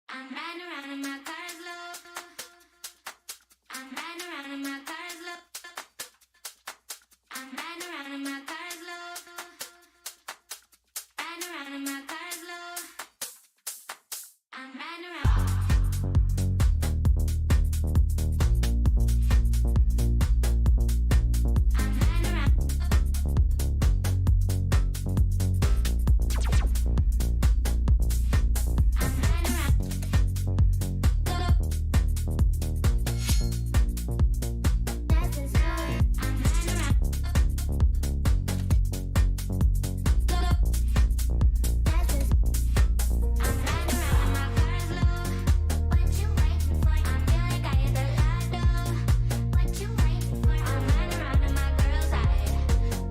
I'm riding around in my car slow. I'm riding around in my car slow. I'm riding around in my car slow. Riding around in my car slow. I'm riding around. I'm riding around. I'm riding around. That's the story. I'm riding around. That's the I'm riding around in my car slow. What you waiting for? I feel like I hit the lotto. What you waiting for? I'm riding around in my girl's eye.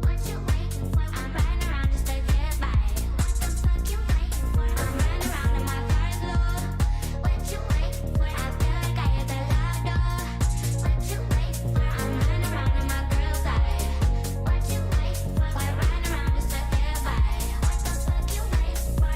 What you waiting for? I'm riding around just to get by. What the fuck you waiting for? I'm riding around in my car slow. What you waiting for? I feel like I hit the lotto. What you waiting for? I'm riding around in my girl's eye. What you waiting for? We're riding around just to get by. What the fuck you waiting for?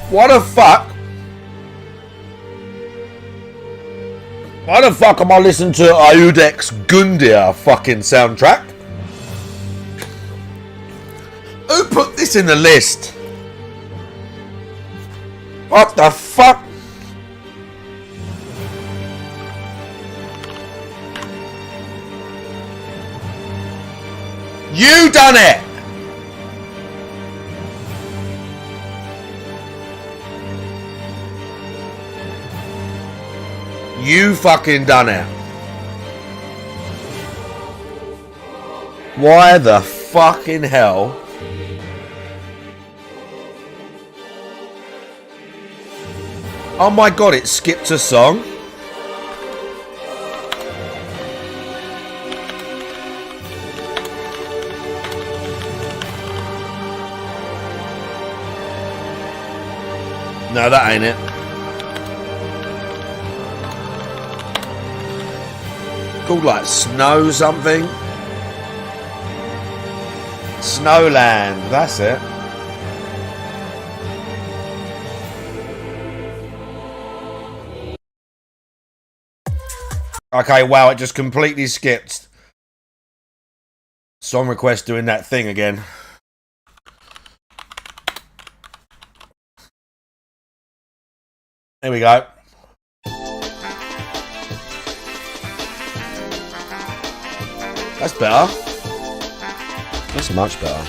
What the fuck? Why the fuck am I listening to Iudex Gundir fucking soundtrack? Who put this in the list? What the fuck? You done it! You fucking done it. Why the fucking hell? Oh my god, it skipped a song. No, that ain't it. Called like Snow something. Snowland. That's it. Okay, wow, it just completely skipped. Song request doing that thing again. There we go. That's better. That's much better.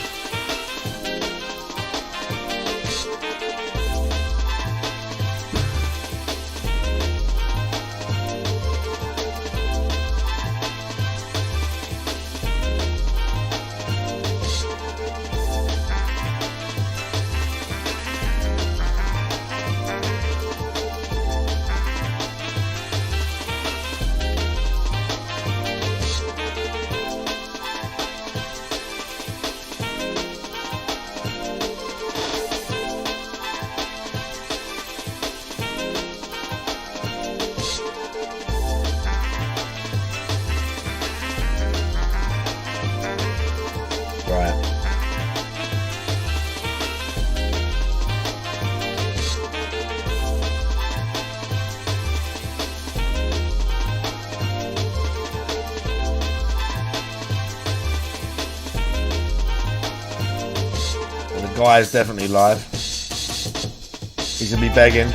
Guy is definitely live. He's gonna be begging.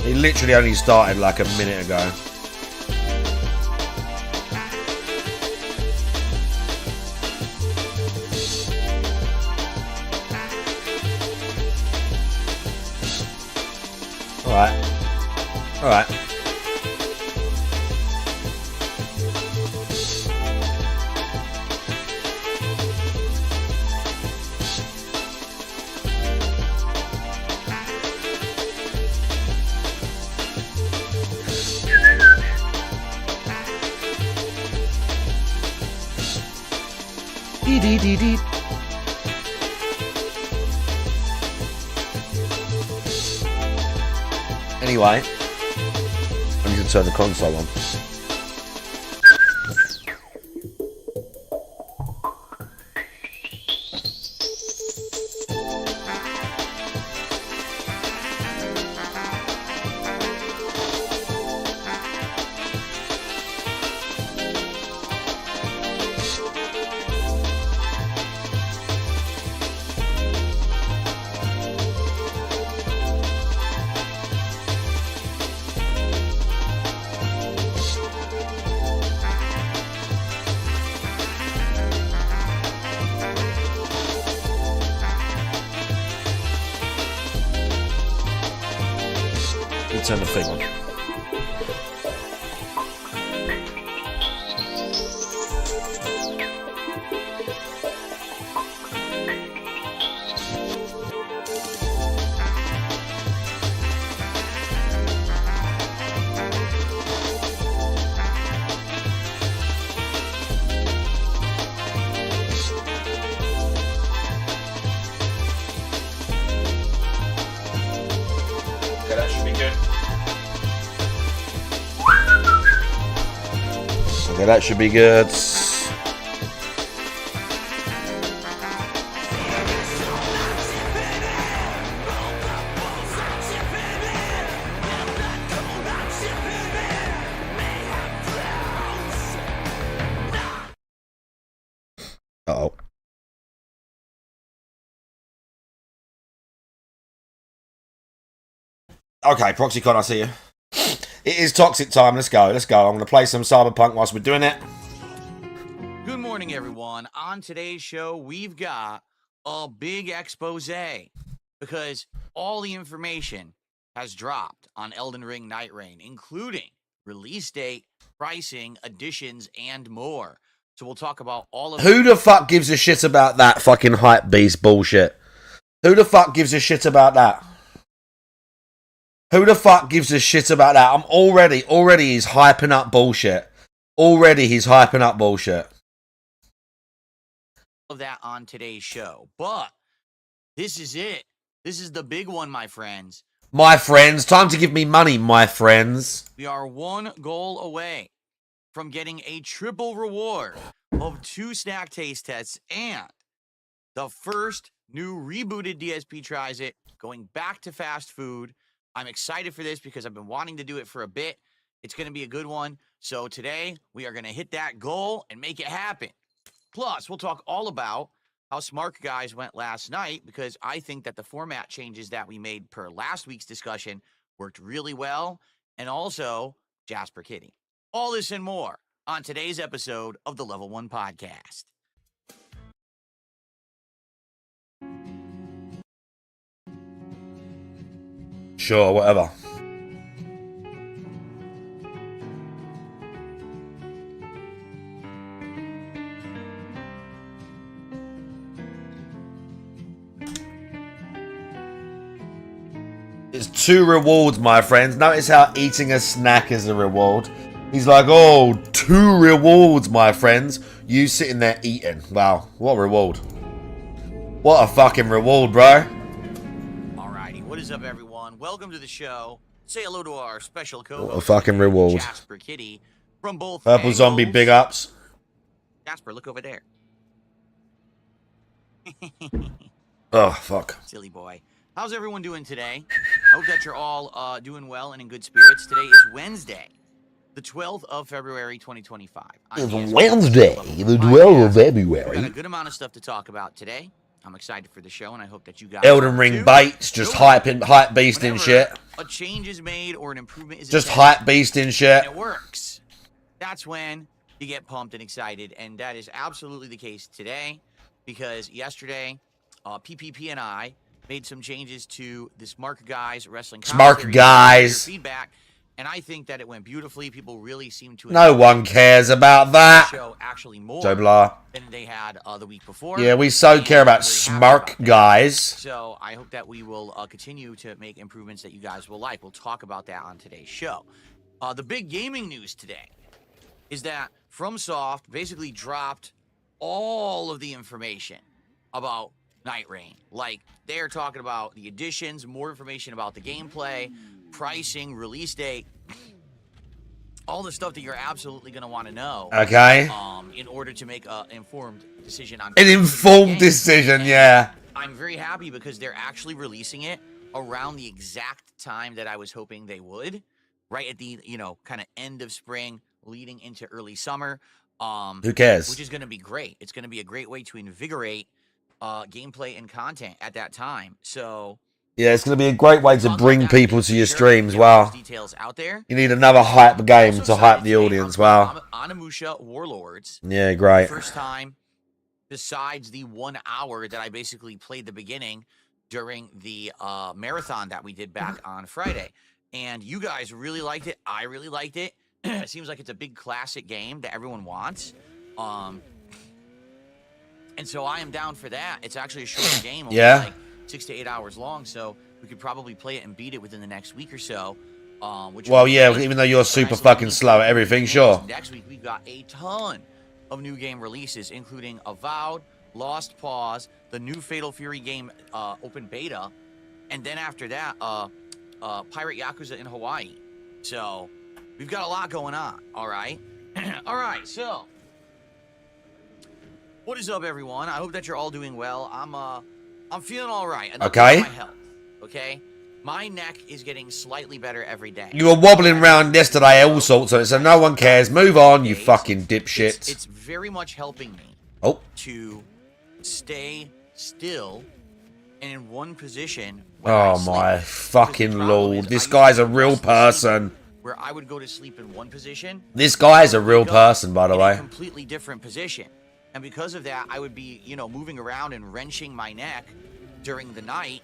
He literally only started like a minute ago. Alright. Alright. Anyway, I need to turn the console on. Turn the thing on. Okay, that should be good. Okay, that should be good. Uh-oh. Okay, ProxyCon, I see you. It is toxic time. Let's go. Let's go. I'm going to play some Cyberpunk whilst we're doing it. Good morning, everyone. On today's show, we've got a big expose because all the information has dropped on Elden Ring Night Reign, including release date, pricing, additions, and more. So we'll talk about all of Who the fuck gives a shit about that fucking hype beast bullshit? Who the fuck gives a shit about that? Who the fuck gives a shit about that? I'm already he's hyping up bullshit. Already he's hyping up bullshit. of that on today's show. But this is it. This is the big one, my friends. My friends, time to give me money, my friends. We are one goal away from getting a triple reward of 2 snack taste tests and the first new rebooted DSP Tries It going back to fast food. I'm excited for this because I've been wanting to do it for a bit. It's going to be a good one. So today we are going to hit that goal and make it happen. Plus, we'll talk all about how Smart Guys went last night because I think that the format changes that we made per last week's discussion worked really well. And also, Jasper Kitty. All this and more on today's episode of the Level 1 Podcast. Sure, whatever. It's 2 rewards, my friends. Notice how eating a snack is a reward. He's like, oh, 2 rewards, my friends. You sitting there eating. Wow, what a reward. What a fucking reward, bro. Alrighty, what is up, everyone? Welcome to the show. Say hello to our special co-host. What a fucking reward. Jasper Kitty from both Purple angles. Zombie, big ups. Jasper, look over there. Oh, fuck. Silly boy. How's everyone doing today? I hope that you're all doing well and in good spirits. Today is Wednesday, the 12th of February, 2025. It's Wednesday, the 12th of We've got a February. good amount of stuff to talk about today. I'm excited for the show, and I hope that you guys Elden are Ring too. baits, just hype beasting Whenever shit. a change is made or an improvement is Just attempted, hype beasting shit. and it works. That's when you get pumped and excited, and that is absolutely the case today, because yesterday, PPP and I made some changes to the Smart Guys wrestling Smart commentary Guys. feedback, and I think that it went beautifully. People really seem to No enjoy one cares about the that. show actually more So blah. than they had the week before. Yeah, we so and care I'm about really happy Smart about that. Guys. So I hope that we will continue to make improvements that you guys will like. We'll talk about that on today's show. The big gaming news today is that FromSoft basically dropped all of the information about Night Rain. Like, they're talking about the additions, more information about the gameplay, pricing, release date, all the stuff that you're absolutely going to want to know. Okay. In order to make an informed decision on An informed decision, yeah. I'm very happy because they're actually releasing it around the exact time that I was hoping they would, right at the, kind of end of spring leading into early summer. Who cares? Which is going to be great. It's going to be a great way to invigorate gameplay and content at that time. So Yeah, it's going to be a great way to bring people to your streams. Get Wow. those details out there. You need another hype game Also to hype excited the today, audience. our Wow. Onimusha Warlords. Yeah, great. First time besides the 1 hour that I basically played the beginning during the marathon that we did back on Friday. And you guys really liked it. I really liked it. It seems like it's a big classic game that everyone wants. And so I am down for that. It's actually a shorter game, only Yeah. like 6 to 8 hours long, so we could probably play it and beat it within the next week or so. Which Well, would be yeah, great. even though you're It's a super nice little fucking mini slow at series. everything, And sure. Next week we've got a ton of new game releases, including Avowed, Lost Pause, the new Fatal Fury game open beta, and then after that, Pirate Yakuza in Hawaii. So we've got a lot going on. All right, all right. So what is up, everyone? I hope that you're all doing well. I'm feeling all right. Enough Okay. about my health. Okay. My neck is getting slightly better every day. You were wobbling around yesterday, all sorts of it, so no one cares. Move on, you fucking dipshits. It's very much helping me Oh, to stay still and in one position. When I oh sleep. my Because fucking the problem lord. is This I used guy's to a be real restless person. sleeper, where I would go to sleep in one position. This guy's a real wake up person, by the in a way. completely different position, and because of that, I would be, moving around and wrenching my neck during the night.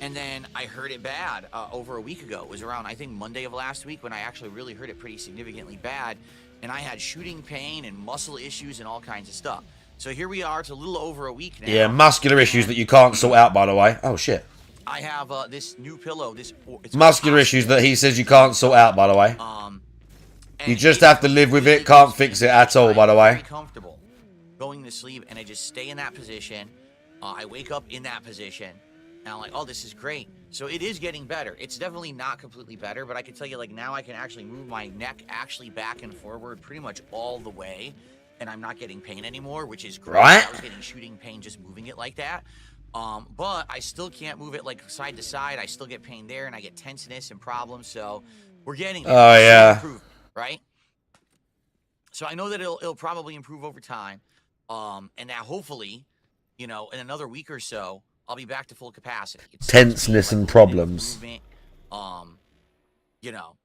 And then I hurt it bad over a week ago. It was around, I think, Monday of last week when I actually really hurt it pretty significantly bad. And I had shooting pain and muscle issues and all kinds of stuff. So here we are. It's a little over a week now. Yeah, muscular issues that you can't sort out, by the way. Oh, shit. I have this new pillow. It's Muscular issues that he says you can't sort out, by the way. You just have to live with it, can't fix it at all, by the way. Very comfortable going to sleep, and I just stay in that position. I wake up in that position, and I'm like, oh, this is great. So it is getting better. It's definitely not completely better, but I can tell you, like, now I can actually move my neck actually back and forward pretty much all the way, and I'm not getting pain anymore, which is great. Right. I was getting shooting pain just moving it like that. But I still can't move it like side to side. I still get pain there, and I get tenseness and problems. So we're getting there. Oh, yeah. Improvement, right? So I know that it'll probably improve over time. And now hopefully, you know, in another week or so, I'll be back to full capacity. It sucks being, Tenseness like, and a little problems. improvement, you know,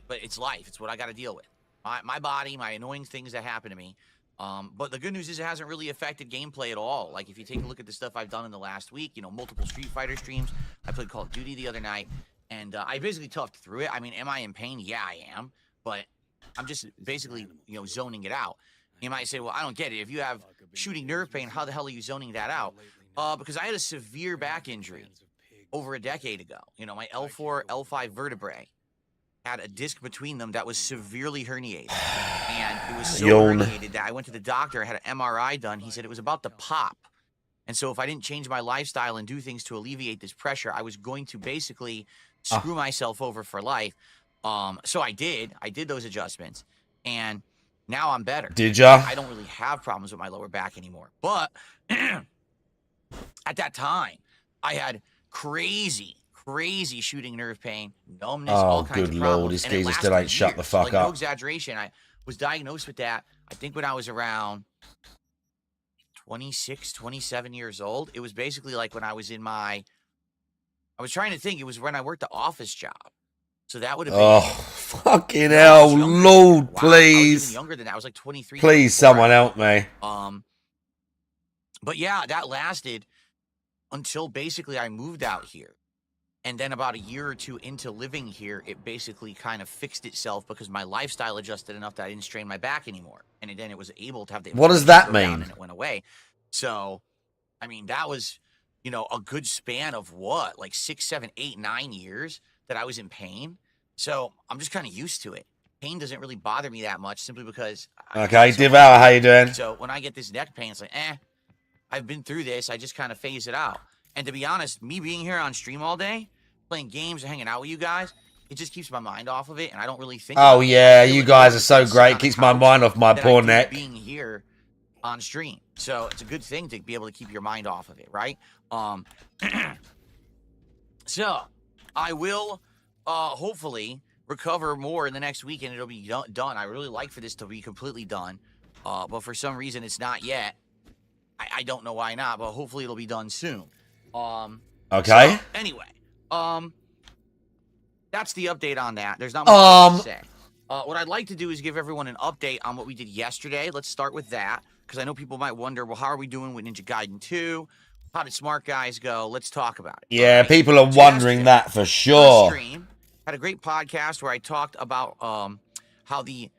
but it's life. It's what I got to deal with. My body, my annoying things that happen to me. But the good news is it hasn't really affected gameplay at all. Like, if you take a look at the stuff I've done in the last week, you know, multiple Street Fighter streams. I played Call of Duty the other night, and I basically toughed through it. I mean, am I in pain? Yeah, I am. But I'm just basically, you know, zoning it out. You might say, well, I don't get it. If you have shooting nerve pain, how the hell are you zoning that out? Because I had a severe back injury over a decade ago. You know, my L4, L5 vertebrae had a disc between them that was severely herniated. And it was so herniated that I went to the doctor, I had an MRI done. He said it was about to pop. And so if I didn't change my lifestyle and do things to alleviate this pressure, I was going to basically screw myself over for life. So I did those adjustments, and now I'm better. Did ya? I don't really have problems with my lower back anymore. But at that time, I had crazy shooting nerve pain, numbness, all kinds of problems. Lord, this and it geezer still lasted ain't shut the years. fuck Like, up. no exaggeration. I was diagnosed with that, I think, when I was around 26, 27 years old. It was basically like when I was in my, I was trying to think, it was when I worked the office job. So that would have been. Oh, fucking hell, Lord, wow, I was even please. younger than that. I was like 23. Please, 24. someone help me. But yeah, that lasted until basically I moved out here. And then about a year or two into living here, it basically kind of fixed itself because my lifestyle adjusted enough that I didn't strain my back anymore. And then it was able to have the. What does that go down, mean? and it went away. So, I mean, that was, you know, a good span of what, like 6, 7, 8, 9 years that I was in pain. So I'm just kind of used to it. Pain doesn't really bother me that much simply because. Okay, Devour, how you doing? So when I get this neck pain, it's like, I've been through this. I just kind of phase it out. And to be honest, me being here on stream all day, playing games and hanging out with you guys, it just keeps my mind off of it, and I don't really think. Oh yeah, you guys are so great. Keeps my mind off my poor neck. Being here on stream, so it's a good thing to be able to keep your mind off of it, right? So I will hopefully recover more in the next week, and it'll be done. I really like for this to be completely done, but for some reason it's not yet. I don't know why not, but hopefully it'll be done soon. Okay. So, anyway, that's the update on that. There's not much else to say. What I'd like to do is give everyone an update on what we did yesterday. Let's start with that, because I know people might wonder, well, how are we doing with Ninja Gaiden 2? How did Smart Guys go? Let's talk about it. Yeah, right. People are wondering that for sure. Stream, had a great podcast where I talked about how the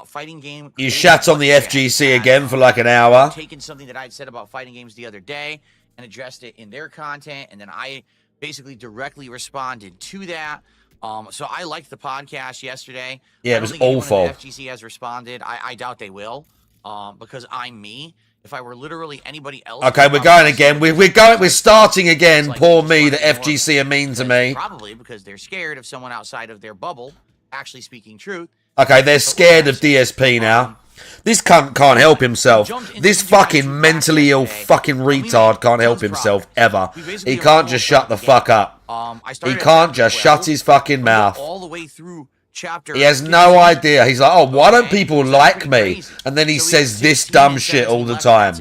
fighting game. You shat on the FGC again for like an hour. Taken something that I'd said about fighting games the other day and addressed it in their content, and then I basically directly responded to that. So I liked the podcast yesterday. Yeah, it was awful. The FGC has responded. I doubt they will, because I'm me. If I were literally anybody else. Okay, we're going again. We're starting again. Like, poor me. The FGC are mean to me. Probably because they're scared of someone outside of their bubble actually speaking truth. Okay, they're scared of DSP now. This cunt can't help himself. This fucking mentally ill fucking retard can't help himself ever. He can't just shut the fuck up. He can't just shut his fucking mouth. All the way through chapter. He has no idea. He's like, oh, why don't people like me? And then he says this dumb shit all the time.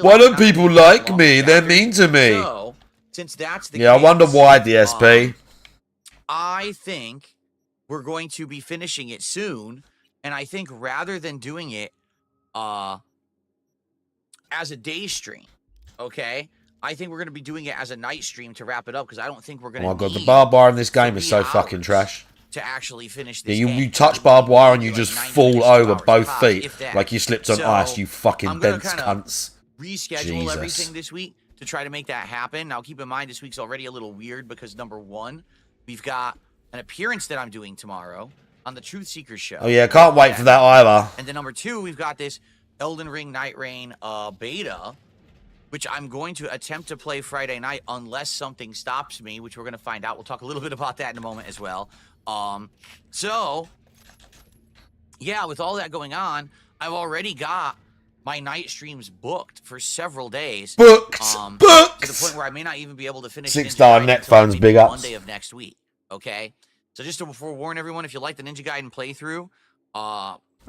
Why don't people like me? They're mean to me. Since that's the yeah, I wonder why, DSP. I think we're going to be finishing it soon. And I think rather than doing it as a day stream, okay, I think we're going to be doing it as a night stream to wrap it up, because I don't think we're going to. Oh my god, the barbed wire in this game is so fucking trash. To actually finish this. Yeah, you touch barbed wire and you just fall over both feet like you slipped on ice, you fucking dense cunts. Reschedule everything this week to try to make that happen. Now, keep in mind, this week's already a little weird because, number one, we've got an appearance that I'm doing tomorrow on the Truth Seekers show. Oh yeah, can't wait for that either. And then number two, we've got this Elden Ring Night Rain beta, which I'm going to attempt to play Friday night unless something stops me, which we're going to find out. We'll talk a little bit about that in a moment as well. So, yeah, with all that going on, I've already got my night streams booked for several days. Booked. To the point where I may not even be able to finish 6-star Ninja Gaiden net until phones, maybe big ups. Monday of next week. Okay? So just to forewarn everyone, if you like the Ninja Gaiden playthrough,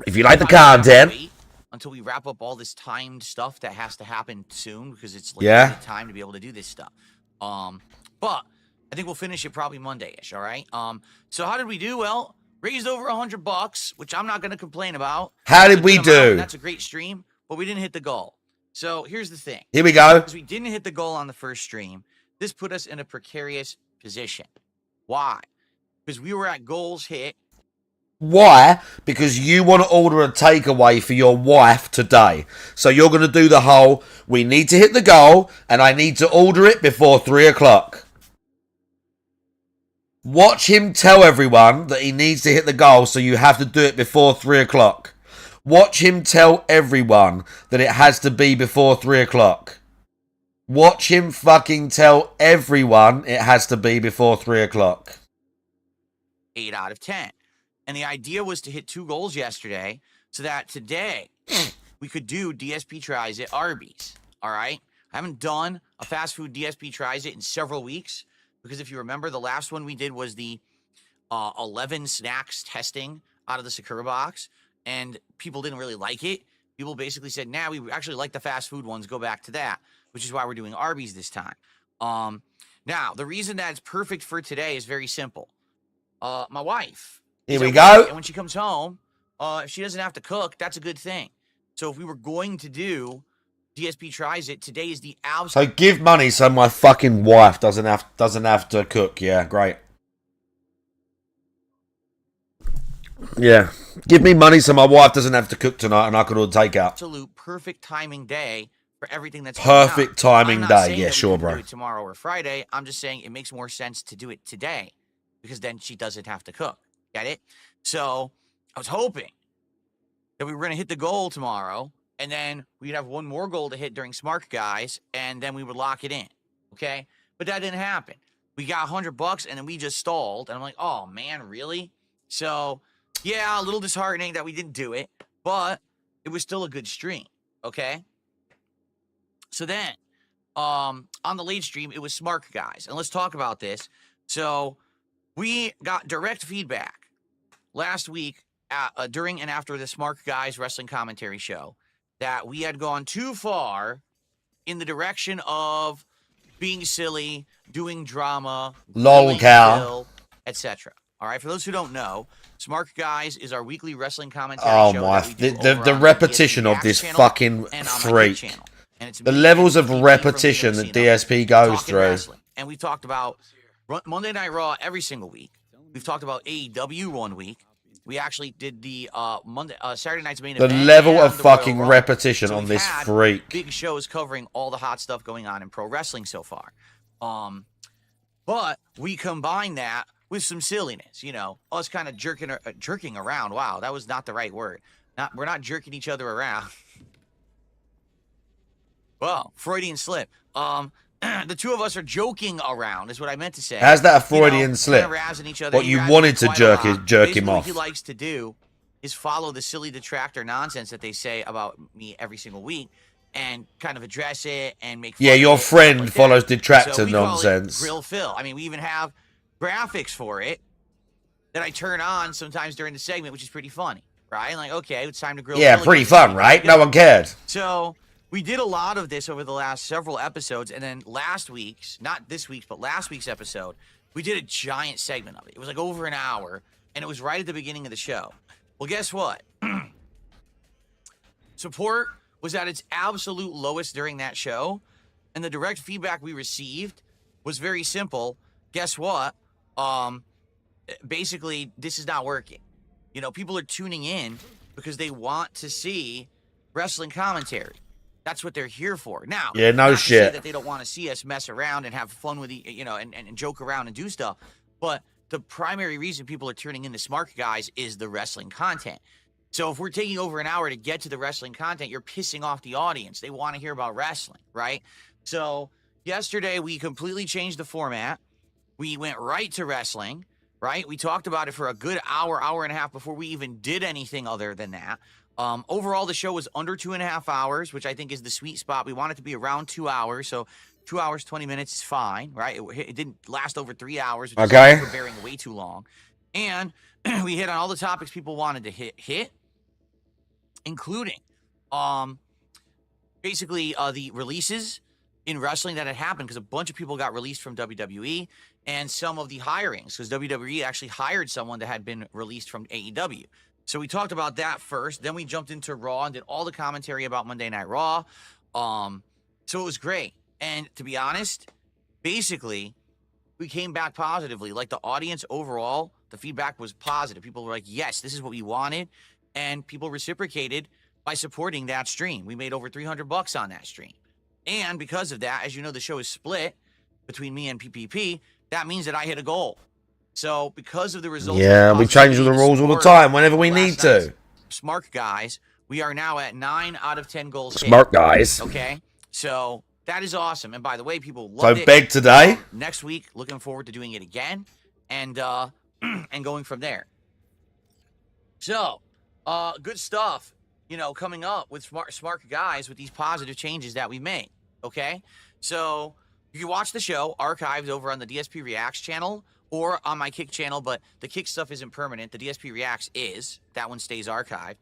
if you like the probably gonna have to content, wait until we wrap up all this timed stuff that has to happen soon, because it's like Yeah. limited time to be able to do this stuff. But I think we'll finish it probably Monday-ish, all right? So how did we do? Well, raised over $100, which I'm not going to complain about. How That's did a we good amount, do? and that's a great stream, but we didn't hit the goal. So here's the thing. Here we go. Because we didn't hit the goal on the first stream, this put us in a precarious position. Why? Because we were at goals hit. Why? Because you want to order a takeaway for your wife today. So you're going to do the whole, we need to hit the goal, and I need to order it before 3 o'clock. Watch him tell everyone that he needs to hit the goal, so you have to do it before 3 o'clock. Watch him tell everyone that it has to be before 3 o'clock. Watch him fucking tell everyone it has to be before 3 o'clock. 8 out of 10. And the idea was to hit 2 goals yesterday so that today we could do DSP Tries It Arby's. All right? I haven't done a fast food DSP Tries It in several weeks because if you remember, the last one we did was the 11 snacks testing out of the Sakura box, and people didn't really like it. People basically said, nah, we actually like the fast food ones. Go back to that, which is why we're doing Arby's this time. Now, the reason that it's perfect for today is very simple. My wife. Here we at go. work, and when she comes home, if she doesn't have to cook, that's a good thing. So if we were going to do DSP Tries It, today is the absolute. So give money so my fucking wife doesn't have to cook. Yeah, great. Yeah, give me money so my wife doesn't have to cook tonight and I can order takeout. Absolute perfect timing day for everything that's Perfect going on. timing I'm not day. saying Yeah, that we sure, couldn't bro. do it tomorrow or Friday. I'm just saying it makes more sense to do it today because then she doesn't have to cook. Get it? So I was hoping that we were going to hit the goal tomorrow, and then we'd have one more goal to hit during Smart Guys, and then we would lock it in. Okay? But that didn't happen. We got $100, and then we just stalled, and I'm like, oh, man, really? So, yeah, a little disheartening that we didn't do it, but it was still a good stream. Okay? So then, on the late stream, it was Smart Guys, and let's talk about this. So, we got direct feedback last week during and after the Smart Guys wrestling commentary show that we had gone too far in the direction of being silly, doing drama, Lol cow, etc. All right, for those who don't know, Smart Guys is our weekly wrestling commentary oh show. my! That we do The over on repetition DSP of this channel fucking and on my freak. channel. And it's The me levels and of DP from repetition Casino, that DSP goes talking through. wrestling. And we talked about Monday Night Raw every single week. We've talked about AEW one week. We actually did the Saturday night's main The event. level of and the Royal fucking Rumble. repetition So on we've this had freak. big shows covering all the hot stuff going on in pro wrestling so far. But we combine that with some silliness, you know, us kind of jerking around. Wow, that was not the right word. We're not jerking each other around. Well, Freudian slip. The two of us are joking around, is what I meant to say. How's that a Freudian Kinda slip? razzing each other. What you You're wanted to asking quite a lot. jerk him Basically, off. What he likes to do is follow the silly detractor nonsense that they say about me every single week and kind of address it and make fun Yeah, of your it, stuff friend like that. follows detractor So we call it nonsense. Grill Phil. I mean, we even have graphics for it that I turn on sometimes during the segment, which is pretty funny, right? Like, okay, it's time to grill. Yeah, Phil pretty again. fun, right? No one cared. So we did a lot of this over the last several episodes, and then last week's, not this week's, but last week's episode, we did a giant segment of it. It was like over an hour, and it was right at the beginning of the show. Well, guess what? Support was at its absolute lowest during that show, and the direct feedback we received was very simple. Guess what? Basically, this is not working. You know, people are tuning in because they want to see wrestling commentary. That's what they're here for. Now, Yeah, no not to say shit. that they don't want to see us mess around and have fun with, and joke around and do stuff. But the primary reason people are tuning into Smart Guys is the wrestling content. So if we're taking over an hour to get to the wrestling content, you're pissing off the audience. They want to hear about wrestling, right? So yesterday we completely changed the format. We went right to wrestling, right? We talked about it for a good hour, hour and a half before we even did anything other than that. Overall, the show was under 2.5 hours, which I think is the sweet spot. We want it to be around 2 hours. So 2 hours, 20 minutes is fine, right? It didn't last over 3 hours, which Okay. is overbearing way too long. And we hit on all the topics people wanted to hit, including basically the releases in wrestling that had happened, because a bunch of people got released from WWE, and some of the hirings, because WWE actually hired someone that had been released from AEW. So we talked about that first. Then we jumped into Raw and did all the commentary about Monday Night Raw. So it was great. And to be honest, basically, we came back positively. Like, the audience overall, the feedback was positive. People were like, yes, this is what we wanted. And people reciprocated by supporting that stream. We made over $300 on that stream. And because of that, as you know, the show is split between me and PPP. That means that I hit a goal. So because of the results, Yeah, we change the rules all the time whenever we need to. Smart guys, we are now at 9 out of 10 goals. Smart guys. Okay, so that is awesome. And by the way, people loved it. So big today. Next week, looking forward to doing it again, and and going from there. So, good stuff, you know, coming up with smart guys with these positive changes that we made. Okay, so you can watch the show archived over on the DSP Reacts channel or on my Kick channel, but the Kick stuff isn't permanent. The DSP Reacts is. That one stays archived.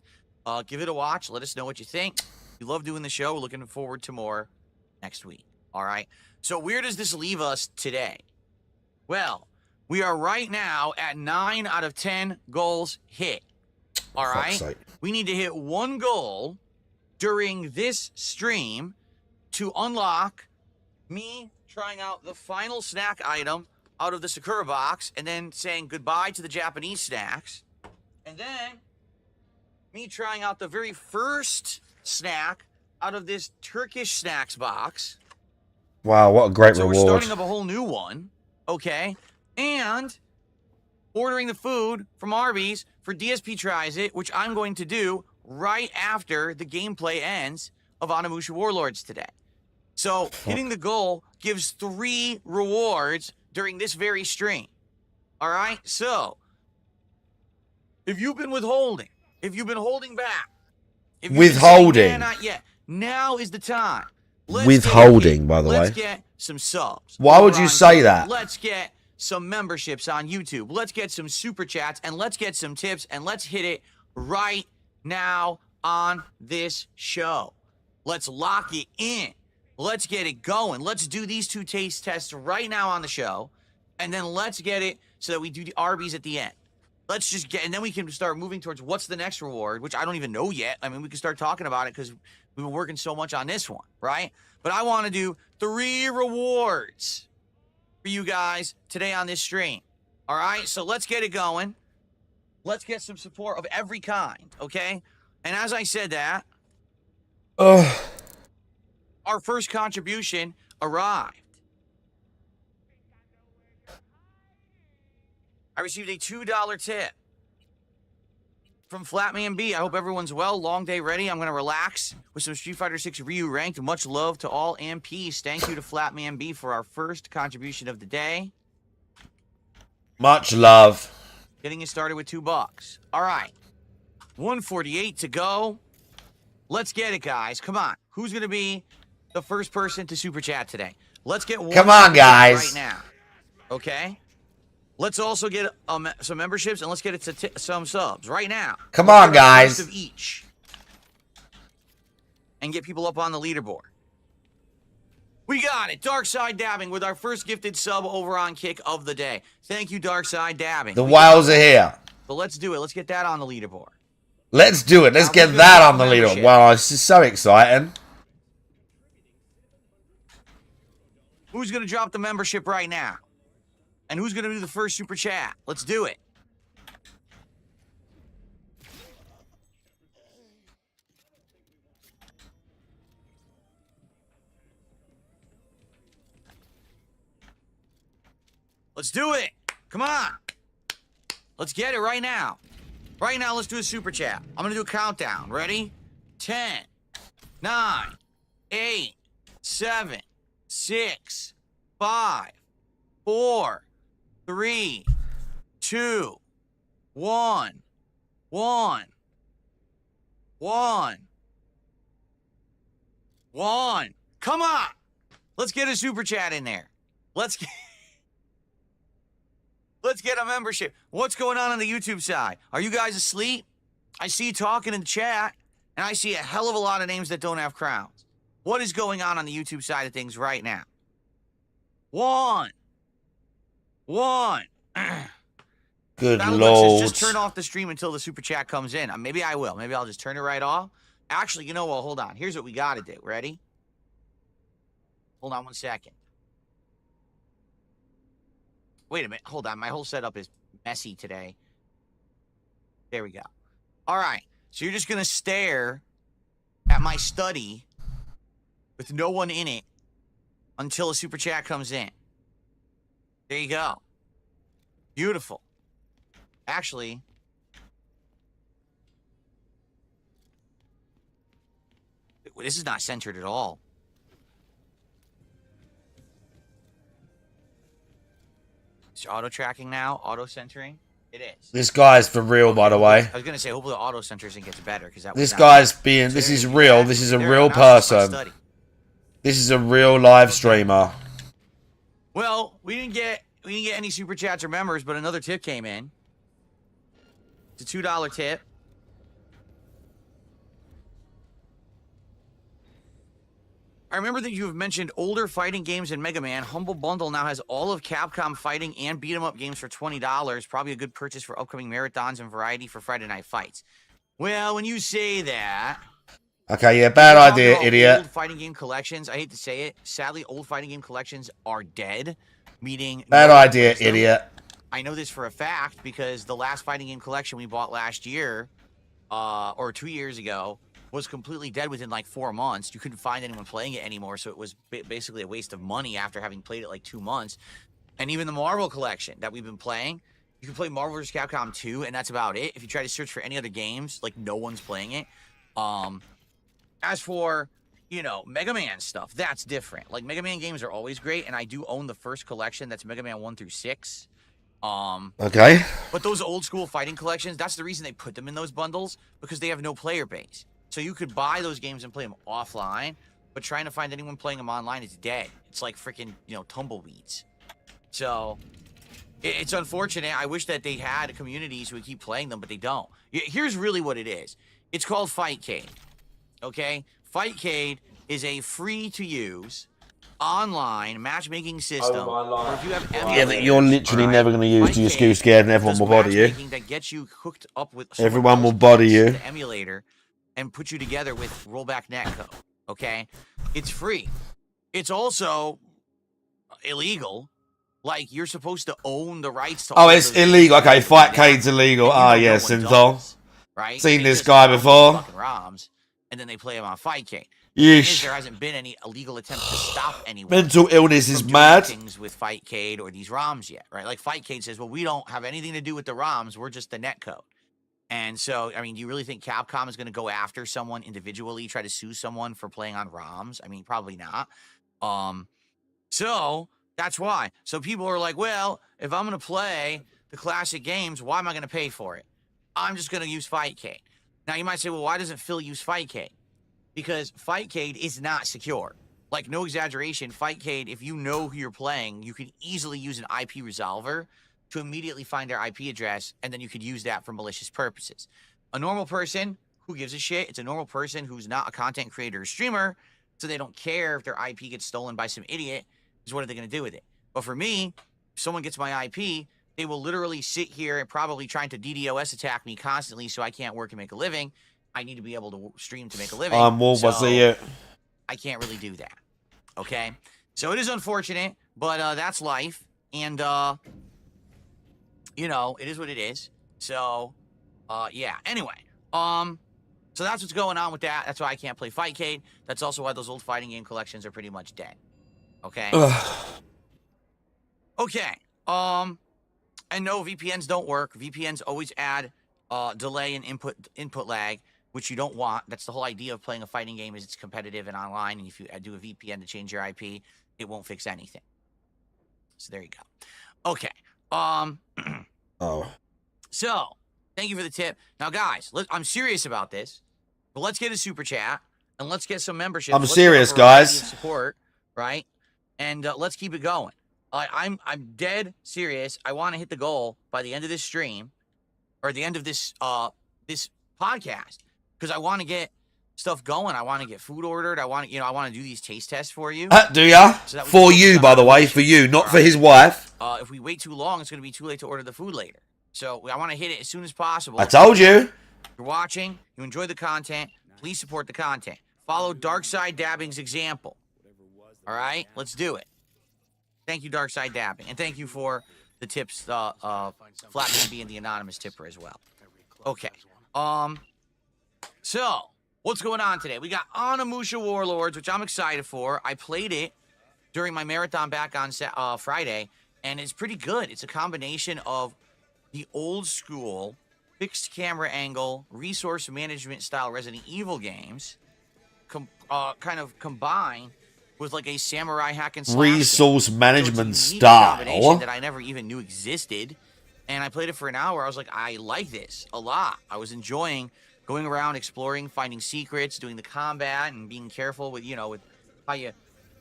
Give it a watch. Let us know what you think. We love doing the show. We're looking forward to more next week. All right. So where does this leave us today? Well, we are right now at 9 out of 10 goals hit. All right. We need to hit one goal during this stream to unlock me trying out the final snack item out of the Sakura box, and then saying goodbye to the Japanese snacks, and then me trying out the very first snack out of this Turkish snacks box. Wow, what a great reward. We're starting up a whole new one, okay? And ordering the food from Arby's for DSP Tries It, which I'm going to do right after the gameplay ends of Onimusha Warlords today. So hitting the goal gives 3 rewards during this very stream. All right? So if you've been withholding, if you've been holding back, if you've withholding, been saying, not yet, now is the time. Withholding, by the way. Let's get some subs. Why would you say that? Let's get some memberships on YouTube. Let's get some super chats, and let's get some tips, and let's hit it right now on this show. Let's lock it in. Let's get it going. Let's do these 2 taste tests right now on the show, and then let's get it so that we do the Arby's at the end. Let's just get, and then we can start moving towards what's the next reward, which I don't even know yet. I mean, we can start talking about it because we've been working so much on this one, right? But I want to do 3 rewards for you guys today on this stream. All right? So let's get it going. Let's get some support of every kind, okay? And as I said that, our first contribution arrived. I received a $2 tip from Flatman B. I hope everyone's well. Long day ready. I'm going to relax with some Street Fighter 6 Ryu ranked. Much love to all MPs. Thank you to Flatman B for our first contribution of the day. Much love. Getting it started with $2. All right. 148 to go. Let's get it, guys. Come on. Who's going to be the first person to super chat today? Let's get one. Come on, guys. Right now. Okay? Let's also get some memberships, and let's get it to some subs right now. Come on, guys. Of each. And get people up on the leaderboard. We got it. Dark Side Dabbing with our first gifted sub over on Kick of the day. Thank you, Dark Side Dabbing. The wows are here. So let's do it. Let's get that on the leaderboard. Let's do it. Let's get that on the leaderboard. Wow, this is so exciting. Who's going to drop the membership right now? And who's going to do the first super chat? Let's do it. Let's do it. Come on. Let's get it right now. Right now, let's do a super chat. I'm gonna do a countdown. Ready? 10, 9, 8, 7, 6, 5, 4, 3, 2, 1, 1, 1, 1. Come on! Let's get a super chat in there. Let's get a membership. What's going on the YouTube side? Are you guys asleep? I see you talking in the chat, and I see a hell of a lot of names that don't have crowns. What is going on the YouTube side of things right now? 1. Good Battle lord. Says, just turn off the stream until the super chat comes in. Maybe I will. Maybe I'll just turn it right off. Actually, you know what? Hold on. Here's what we got to do. Ready? Hold on 1 second. Wait a minute. Hold on. My whole setup is messy today. There we go. All right. So you're just going to stare at my study with no one in it until a super chat comes in. There you go. Beautiful. Actually, this is not centered at all. It's auto tracking now, auto centering. It is. This guy's for real, by the way. I was gonna say, hopefully, the auto centers and gets better because that. This guy's being. This is real. This is a real person. This is a real live streamer. Well, we didn't get any super chats or members, but another tip came in. It's a $2 tip. I remember that you have mentioned older fighting games in Mega Man. Humble Bundle now has all of Capcom fighting and beat-em-up games for $20. Probably a good purchase for upcoming marathons and variety for Friday night fights. Well, when you say that... Okay, yeah, bad idea, idiot. Old fighting game collections, I hate to say it. Sadly, old fighting game collections are dead. Meaning... Bad idea, idiot. I know this for a fact because the last fighting game collection we bought last year, or 2 years ago, was completely dead within like 4 months. You couldn't find anyone playing it anymore, so it was basically a waste of money after having played it like 2 months. And even the Marvel collection that we've been playing, you can play Marvel vs. Capcom 2, and that's about it. If you try to search for any other games, like no one's playing it. As for, you know, Mega Man stuff, that's different. Like Mega Man games are always great, and I do own the first collection that's Mega Man 1 through 6. Okay. But those old school fighting collections, that's the reason they put them in those bundles, because they have no player base. So you could buy those games and play them offline, but trying to find anyone playing them online is dead. It's like freaking, you know, tumbleweeds. So it's unfortunate. I wish that they had communities who would keep playing them, but they don't. Here's really what it is. It's called Fightcade. Okay? Fightcade is a free-to-use online matchmaking system. Or if you have Yeah, that you're literally never going to use because you're too scared and everyone will body you. That gets you hooked up with Everyone will body you. The emulator and put you together with rollback netcode. Okay? It's free. It's also illegal. Like, you're supposed to own the rights to all it's illegal. Okay, Fightcade's illegal. Ah, yes, Synthol. Right? Seen this guy before. ROMs, and then they play them on Fightcade. Yeesh. There hasn't been any illegal attempts to stop anyone. Mental illness is mad. Things with Fightcade or these ROMs yet, right? Like Fightcade says, well, we don't have anything to do with the ROMs. We're just the netcode. And so, I mean, do you really think Capcom is going to go after someone individually, try to sue someone for playing on ROMs? I mean, probably not. So that's why. So people are like, well, if I'm going to play the classic games, why am I going to pay for it? I'm just going to use Fightcade. Now, you might say, well, why doesn't Phil use Fightcade? Because Fightcade is not secure. Like, no exaggeration, Fightcade, if you know who you're playing, you can easily use an IP resolver to immediately find their IP address, and then you could use that for malicious purposes. A normal person, who gives a shit? It's a normal person who's not a content creator or streamer, so they don't care if their IP gets stolen by some idiot, because what are they going to do with it? But for me, if someone gets my IP, they will literally sit here and probably trying to DDoS attack me constantly so I can't work and make a living. I need to be able to stream to make a living. I can't really do that. Okay? So it is unfortunate, but that's life. And, you know, it is what it is. So, yeah. Anyway, so that's what's going on with that. That's why I can't play Fightcade. That's also why those old fighting game collections are pretty much dead. Okay? Okay. And no, VPNs don't work. VPNs always add delay and input lag, which you don't want. That's the whole idea of playing a fighting game is it's competitive and online. And if you do a VPN to change your IP, it won't fix anything. So there you go. Okay. Oh. So thank you for the tip. Now, guys, I'm serious about this, but let's get a super chat and let's get some membership. I'm serious, guys. Support, right? And let's keep it going. I'm dead serious. I want to hit the goal by the end of this stream, or the end of this this podcast, because I want to get stuff going. I want to get food ordered. I want to do these taste tests for you. Do ya? So for you, by the way, for you, not for his wife. If we wait too long, it's going to be too late to order the food later. So I want to hit it as soon as possible. I told you. If you're watching, you enjoy the content, please support the content. Follow Darkside Dabbing's example. All right, let's do it. Thank you, Darkside Dabbing, and thank you for the tips, Flatman being the anonymous tipper as well. Okay. So what's going on today? We got Hmmmmm Warlords, which I'm excited for. I played it during my marathon back on Friday, and it's pretty good. It's a combination of the old school fixed camera angle resource management style Resident Evil games, kind of combined with like a samurai hack and slash resource management so style that I never even knew existed. And I played it for an hour. I was like, I like this a lot. I was enjoying going around, exploring, finding secrets, doing the combat, and being careful with, with how you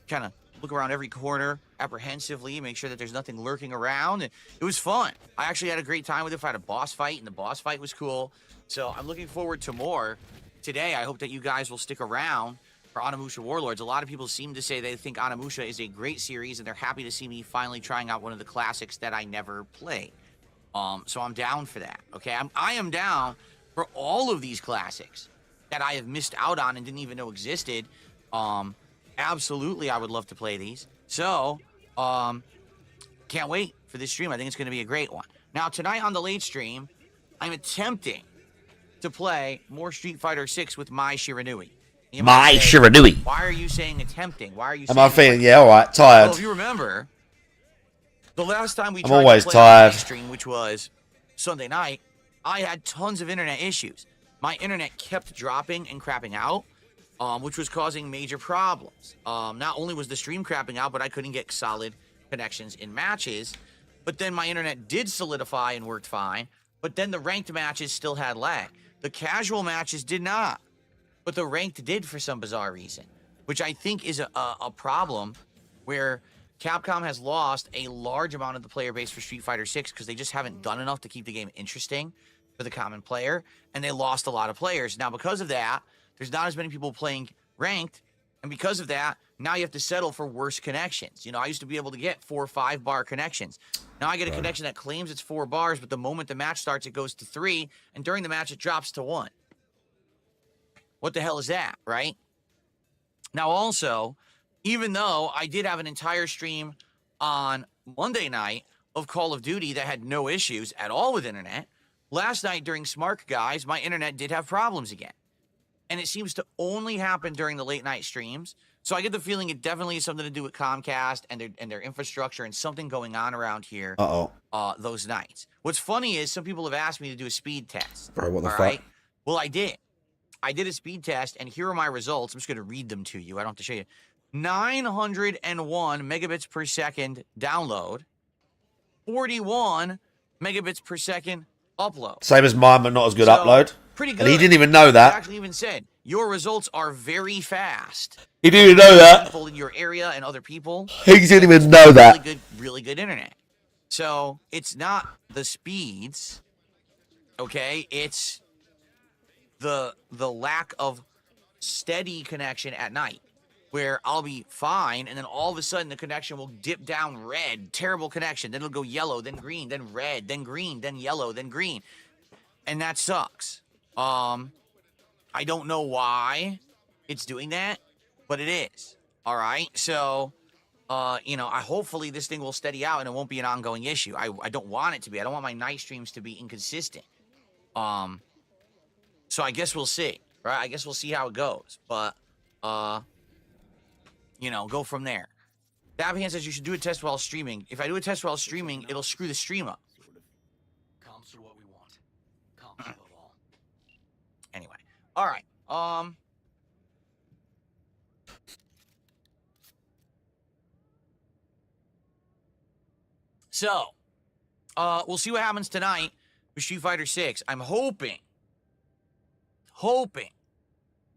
kind of look around every corner apprehensively, make sure that there's nothing lurking around. And it was fun. I actually had a great time with it. I had a boss fight, and the boss fight was cool. So I'm looking forward to more today. I hope that you guys will stick around for Hmmmmm Warlords. A lot of people seem to say they think Hmmmmm is a great series, and they're happy to see me finally trying out one of the classics that I never played. So I'm down for that. Okay, I am down for all of these classics that I have missed out on and didn't even know existed. Absolutely, I would love to play these. So, can't wait for this stream. I think it's going to be a great one. Now, tonight on the late stream, I'm attempting to play more Street Fighter 6 with my Shiranui. My Shiranui. Why are you saying attempting? Why are you saying... Am I feeling, yeah, alright, tired. Well, if you remember, the last time we I'm tried always to play on tired. the stream, which was Sunday night, I had tons of internet issues. My internet kept dropping and crapping out, which was causing major problems. Not only was the stream crapping out, but I couldn't get solid connections in matches. But then my internet did solidify and worked fine. But then the ranked matches still had lag. The casual matches did not. But the ranked did for some bizarre reason, which I think is a problem where Capcom has lost a large amount of the player base for Street Fighter 6 because they just haven't done enough to keep the game interesting for the common player, and they lost a lot of players. Now, because of that, there's not as many people playing ranked, and because of that, now you have to settle for worse connections. I used to be able to get 4 or 5 bar connections. Now I get a connection that claims it's 4 bars, but the moment the match starts, it goes to 3, and during the match, it drops to 1. What the hell is that, right? Now, also, even though I did have an entire stream on Monday night of Call of Duty that had no issues at all with internet, last night during Smart Guys, my internet did have problems again. And it seems to only happen during the late night streams. So I get the feeling it definitely has something to do with Comcast and their infrastructure and something going on around here those nights. What's funny is some people have asked me to do a speed test. Bro, what the fuck? Right? Well, I did. I did a speed test, and here are my results. I'm just going to read them to you. I don't have to show you. 901 megabits per second download, 41 megabits per second upload. Same as mine, but not as good So, upload. Pretty good. And he didn't even know He that. actually even said, your results are very fast. He didn't even know that. People in your area and other people. He didn't even know that. Really good internet. So it's not the speeds, okay? It's the lack of steady connection at night, where I'll be fine, and then all of a sudden the connection will dip down red, terrible connection. Then it'll go yellow, then green, then red, then green, then yellow, then green, and that sucks. I don't know why it's doing that, but it is. All right, so hopefully this thing will steady out and it won't be an ongoing issue. I don't want it to be. I don't want my night streams to be inconsistent. So I guess we'll see, right? I guess we'll see how it goes, but go from there. Daphne says you should do a test while streaming. If I do a test while streaming, it'll screw the stream up. Anyway, all right. So, we'll see what happens tonight with Street Fighter 6. I'm hoping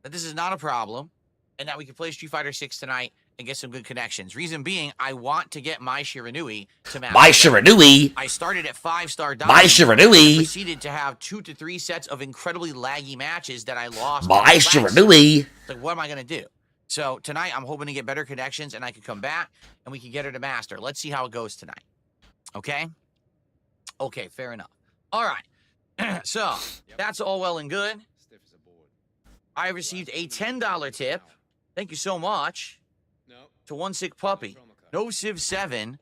that this is not a problem and that we can play Street Fighter 6 tonight and get some good connections. Reason being, I want to get my Shiranui to master. My Shiranui. I started at 5-star My diamond. Shiranui. And proceeded to have 2 to 3 sets of incredibly laggy matches that I lost. My Shiranui. Like, what am I going to do? So tonight, I'm hoping to get better connections and I can come back and we can get her to master. Let's see how it goes tonight. Okay? Okay, fair enough. All right. So, that's all well and good. I received a $10 tip. Thank you so much. To One Sick Puppy. No Civ 7.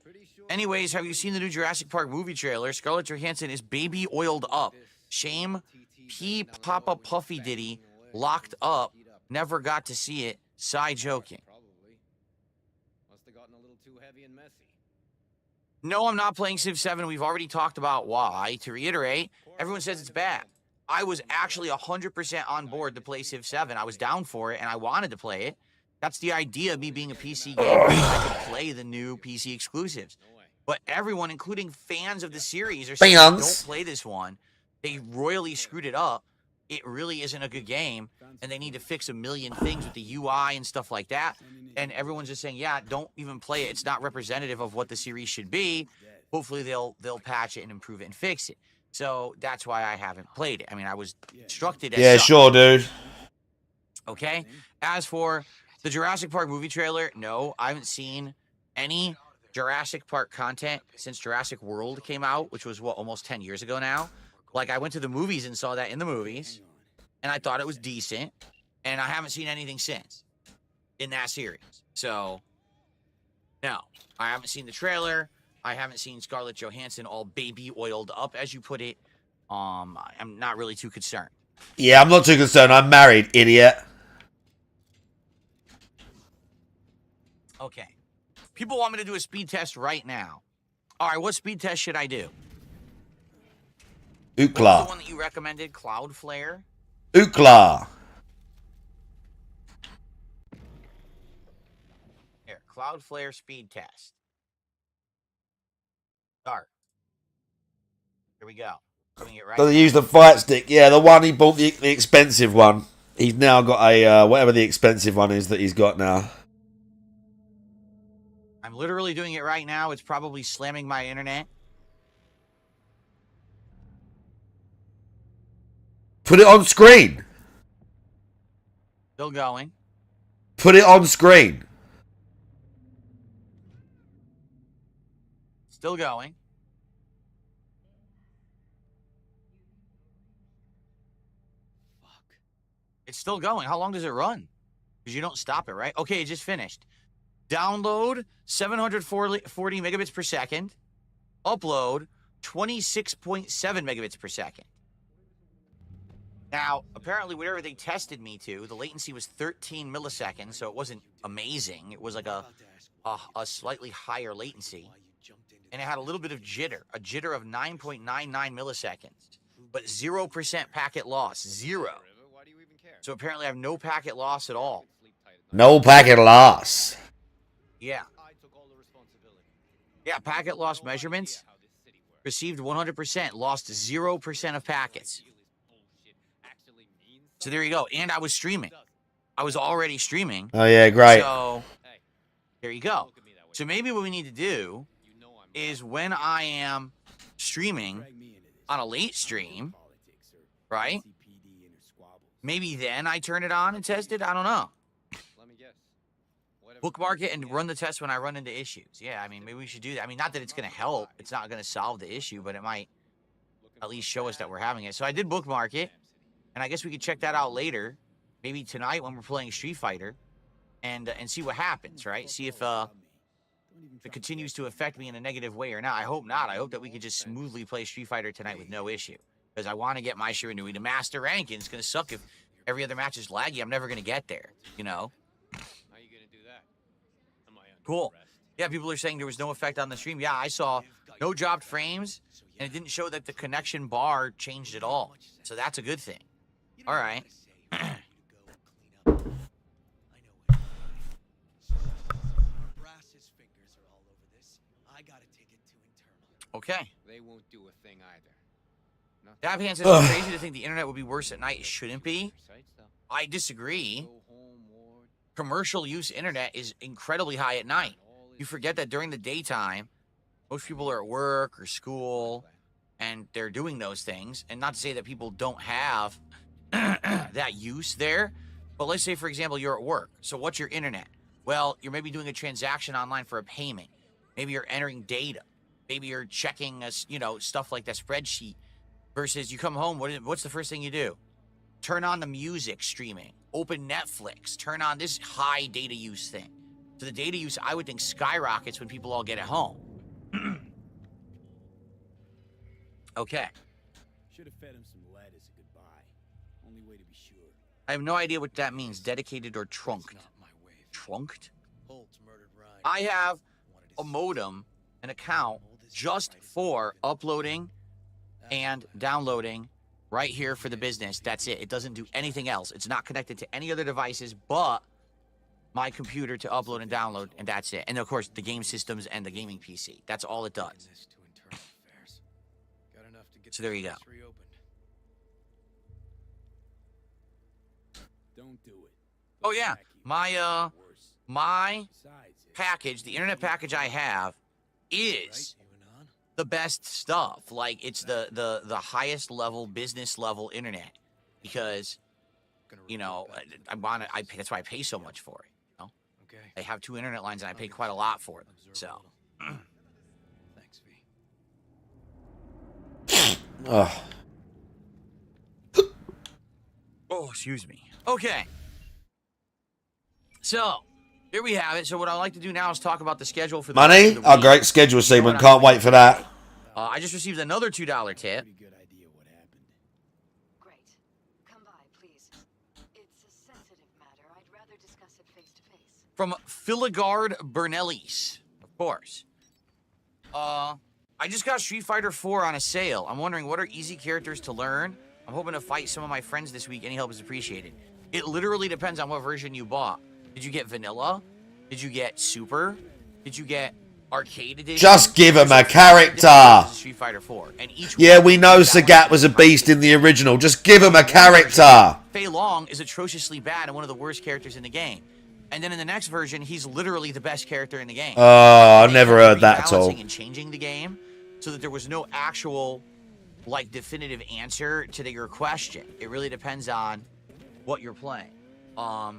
Anyways, have you seen the new Jurassic Park movie trailer? Scarlett Johansson is baby oiled up. Shame P. Papa Puffy Diddy locked up. Never got to see it. Sigh joking. No, I'm not playing Civ 7. We've already talked about why. To reiterate, everyone says it's bad. I was actually 100% on board to play Civ 7. I was down for it, and I wanted to play it. That's the idea of me being a PC gamer. I could play the new PC exclusives. But everyone, including fans of the series, are saying, don't play this one. They royally screwed it up. It really isn't a good game, and they need to fix a million things with the UI and stuff like that. And everyone's just saying, yeah, don't even play it. It's not representative of what the series should be. Hopefully they'll patch it and improve it and fix it. So that's why I haven't played it. I mean, I was instructed as Yeah, such. sure, dude. Okay? As for the Jurassic Park movie trailer, no, I haven't seen any Jurassic Park content since Jurassic World came out, which was, what, almost 10 years ago now? Like, I went to the movies and saw that in the movies, and I thought it was decent, and I haven't seen anything since in that series. So, no, I haven't seen the trailer. I haven't seen Scarlett Johansson all baby oiled up, as you put it. I'm not really too concerned. Yeah, I'm not too concerned. I'm married, idiot. Okay. People want me to do a speed test right now. All right, what speed test should I do? What was the Ookla. one that you recommended? Cloudflare? Ookla. Here, Cloudflare speed test. Start. Here we go. Doing it right Does he now. use the fight stick? Yeah, the one he bought, the expensive one. He's now got a, whatever the expensive one is that he's got now. I'm literally doing it right now. It's probably slamming my internet. Put it on screen. Still going. Put it on screen. Still going. It's still going. How long does it run? Because you don't stop it, right? Okay, it just finished. Download 740 megabits per second. Upload 26.7 megabits per second. Now, apparently, whatever they tested me to, the latency was 13 milliseconds, so it wasn't amazing. It was like a slightly higher latency. And it had a little bit of jitter, a jitter of 9.99 milliseconds, but 0% packet loss, 0. So apparently I have no packet loss at all. No packet loss. Yeah. Yeah, packet loss measurements. Received 100%, lost 0% of packets. So there you go. And I was streaming. I was already streaming. Oh, yeah, great. So there you go. So maybe what we need to do is when I am streaming on a late stream, right? Maybe then I turn it on and test it. I don't know. Bookmark it and run the test when I run into issues. Yeah, I mean, maybe we should do that. I mean, not that it's going to help. It's not going to solve the issue, but it might at least show us that we're having it. So I did bookmark it, and I guess we could check that out later, maybe tonight when we're playing Street Fighter, and see what happens, right? See if it continues to affect me in a negative way or not. I hope not. I hope that we could just smoothly play Street Fighter tonight with no issue, because I want to get my Shiranui to master rank, and it's going to suck if every other match is laggy. I'm never going to get there, you know? Cool. Yeah, people are saying there was no effect on the stream. Yeah, I saw no dropped frames, And it didn't show that the connection bar changed at all. So that's a good thing. All right. Okay. They won't do a thing either. Dabhan says it's crazy to think the internet would be worse at night. It shouldn't be. I disagree. Commercial use internet is incredibly high at night. You forget that during the daytime, most people are at work or school, and they're doing those things. And not to say that people don't have that use there, but let's say, for example, you're at work. So what's your internet? Well, you're maybe doing a transaction online for a payment. Maybe you're entering data. Maybe you're checking, stuff like that spreadsheet. Versus you come home, what's the first thing you do? Turn on the music streaming. Open Netflix. Turn on this high data use thing. So the data use, I would think, skyrockets when people all get at home. Okay. Should have fed him some lead as a goodbye. Only way to be sure. I have no idea what that means. Dedicated or trunked. Trunked? I have a modem, an account, just for uploading and downloading right here for the business. That's it. It doesn't do anything else. It's not connected to any other devices but my computer to upload and download, and that's it. And of course, the game systems and the gaming PC. That's all it does. So there you go. Don't do it. Oh yeah, my package, the internet package I have, is the best stuff. Like, it's the highest level, business level internet, because that's why I pay so much for it. You know? Okay. I have 2 internet lines and I pay quite a lot for them. So. Thanks, V. Oh, excuse me. Okay. So, here we have it. So what I'd like to do now is talk about the schedule for the Money? rest of the Oh, week. great schedule segment. Can't wait for that. I just received another $2 tip Pretty good idea what happened. Great. Come by, please. It's a sensitive matter. I'd rather discuss it face to face. from Filigard Bernellis, of course. I just got Street Fighter 4 on a sale. I'm wondering, what are easy characters to learn? I'm hoping to fight some of my friends this week. Any help is appreciated. It literally depends on what version you bought. Did you get vanilla? Did you get super? Did you get arcade edition? Just give him a There's character. Street Fighter 4, and each Yeah, one we know is that Sagat one. was a beast in the original. Just give him a character. Fei Long is atrociously bad and one of the worst characters in the game. And then in the next version, he's literally the best character in the game. Oh, I've They never kept heard that at all. rebalancing and changing the game so that there was no actual, definitive answer to your question. It really depends on what you're playing. I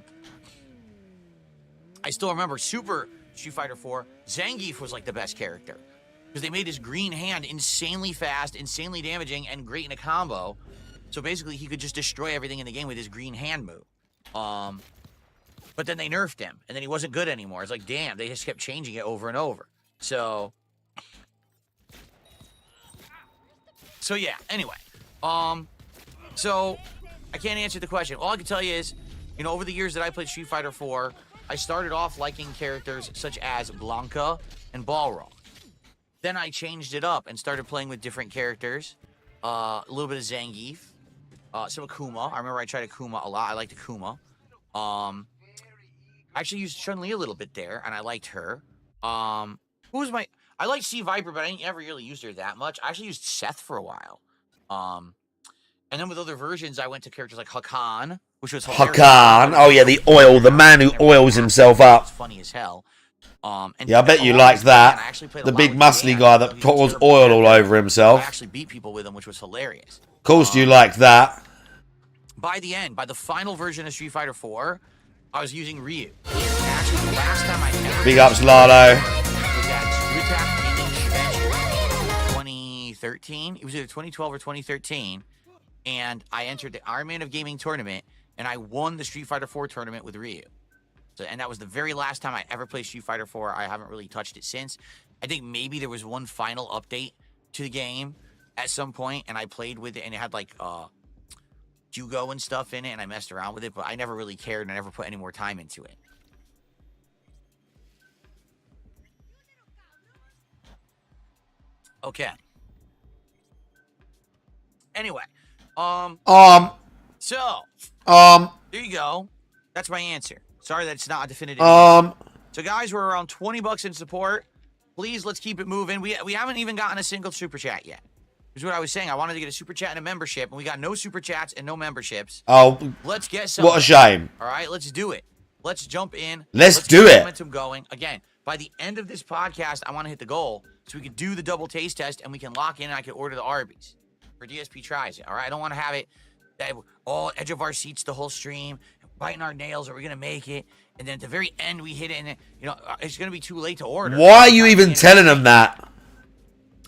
still remember Super Street Fighter 4. Zangief was the best character because they made his green hand insanely fast, insanely damaging, and great in a combo. So basically, he could just destroy everything in the game with his green hand move. But then they nerfed him, and then he wasn't good anymore. It's like, damn, they just kept changing it over and over. So yeah, anyway. So I can't answer the question. All I can tell you is, over the years that I played Street Fighter 4, I started off liking characters such as Blanca and Balrog. Then I changed it up and started playing with different characters. A little bit of Zangief. Some Akuma. I remember I tried Akuma a lot. I liked Akuma. I actually used Chun-Li a little bit there, and I liked her. Who was my... I liked Sea Viper, but I didn't ever really use her that much. I actually used Seth for a while. And then with other versions, I went to characters like Hakan, which was hilarious. Hakan. Oh, yeah, the man who oils himself It's up. funny as hell. And Yeah, I bet you along like this line, I that. actually played a The lot big with muscly Dan. guy that He's a pours terrible oil all character. over I himself. actually beat people with him, which was hilarious. Of course you like that. By the end, by the final version of Street Fighter 4, I was using Ryu. Actually, the last time I ever Big ups, Lalo. was at Screwtack Gaming Convention 2013. It was either 2012 or 2013. And I entered the Iron Man of Gaming tournament, and I won the Street Fighter 4 tournament with Ryu. So, and that was the very last time I ever played Street Fighter 4. I haven't really touched it since. I think maybe there was one final update to the game at some point, and I played with it, and it had Jugo and stuff in it, and I messed around with it, but I never really cared, and I never put any more time into it. Okay. Anyway, Um, so um, there you go. That's my answer. Sorry that it's not a definitive um, answer. So guys, we're around $20 in support. Please, let's keep it moving. We haven't even gotten a single super chat yet. Here's what I was saying. I wanted to get a super chat and a membership, and we got no super chats and no memberships. oh, Let's get some. what a shame. All right, let's do it. Let's jump in. Let's get do it. Momentum going. Again, by the end of this podcast, I want to hit the goal so we can do the double taste test and we can lock in and I can order the Arby's for DSP tries it. All right, I don't want to have it all edge of our seats the whole stream, biting our nails. Are we gonna make it? And then at the very end, we hit it, and it's gonna be too late to order. Why are you even telling them that?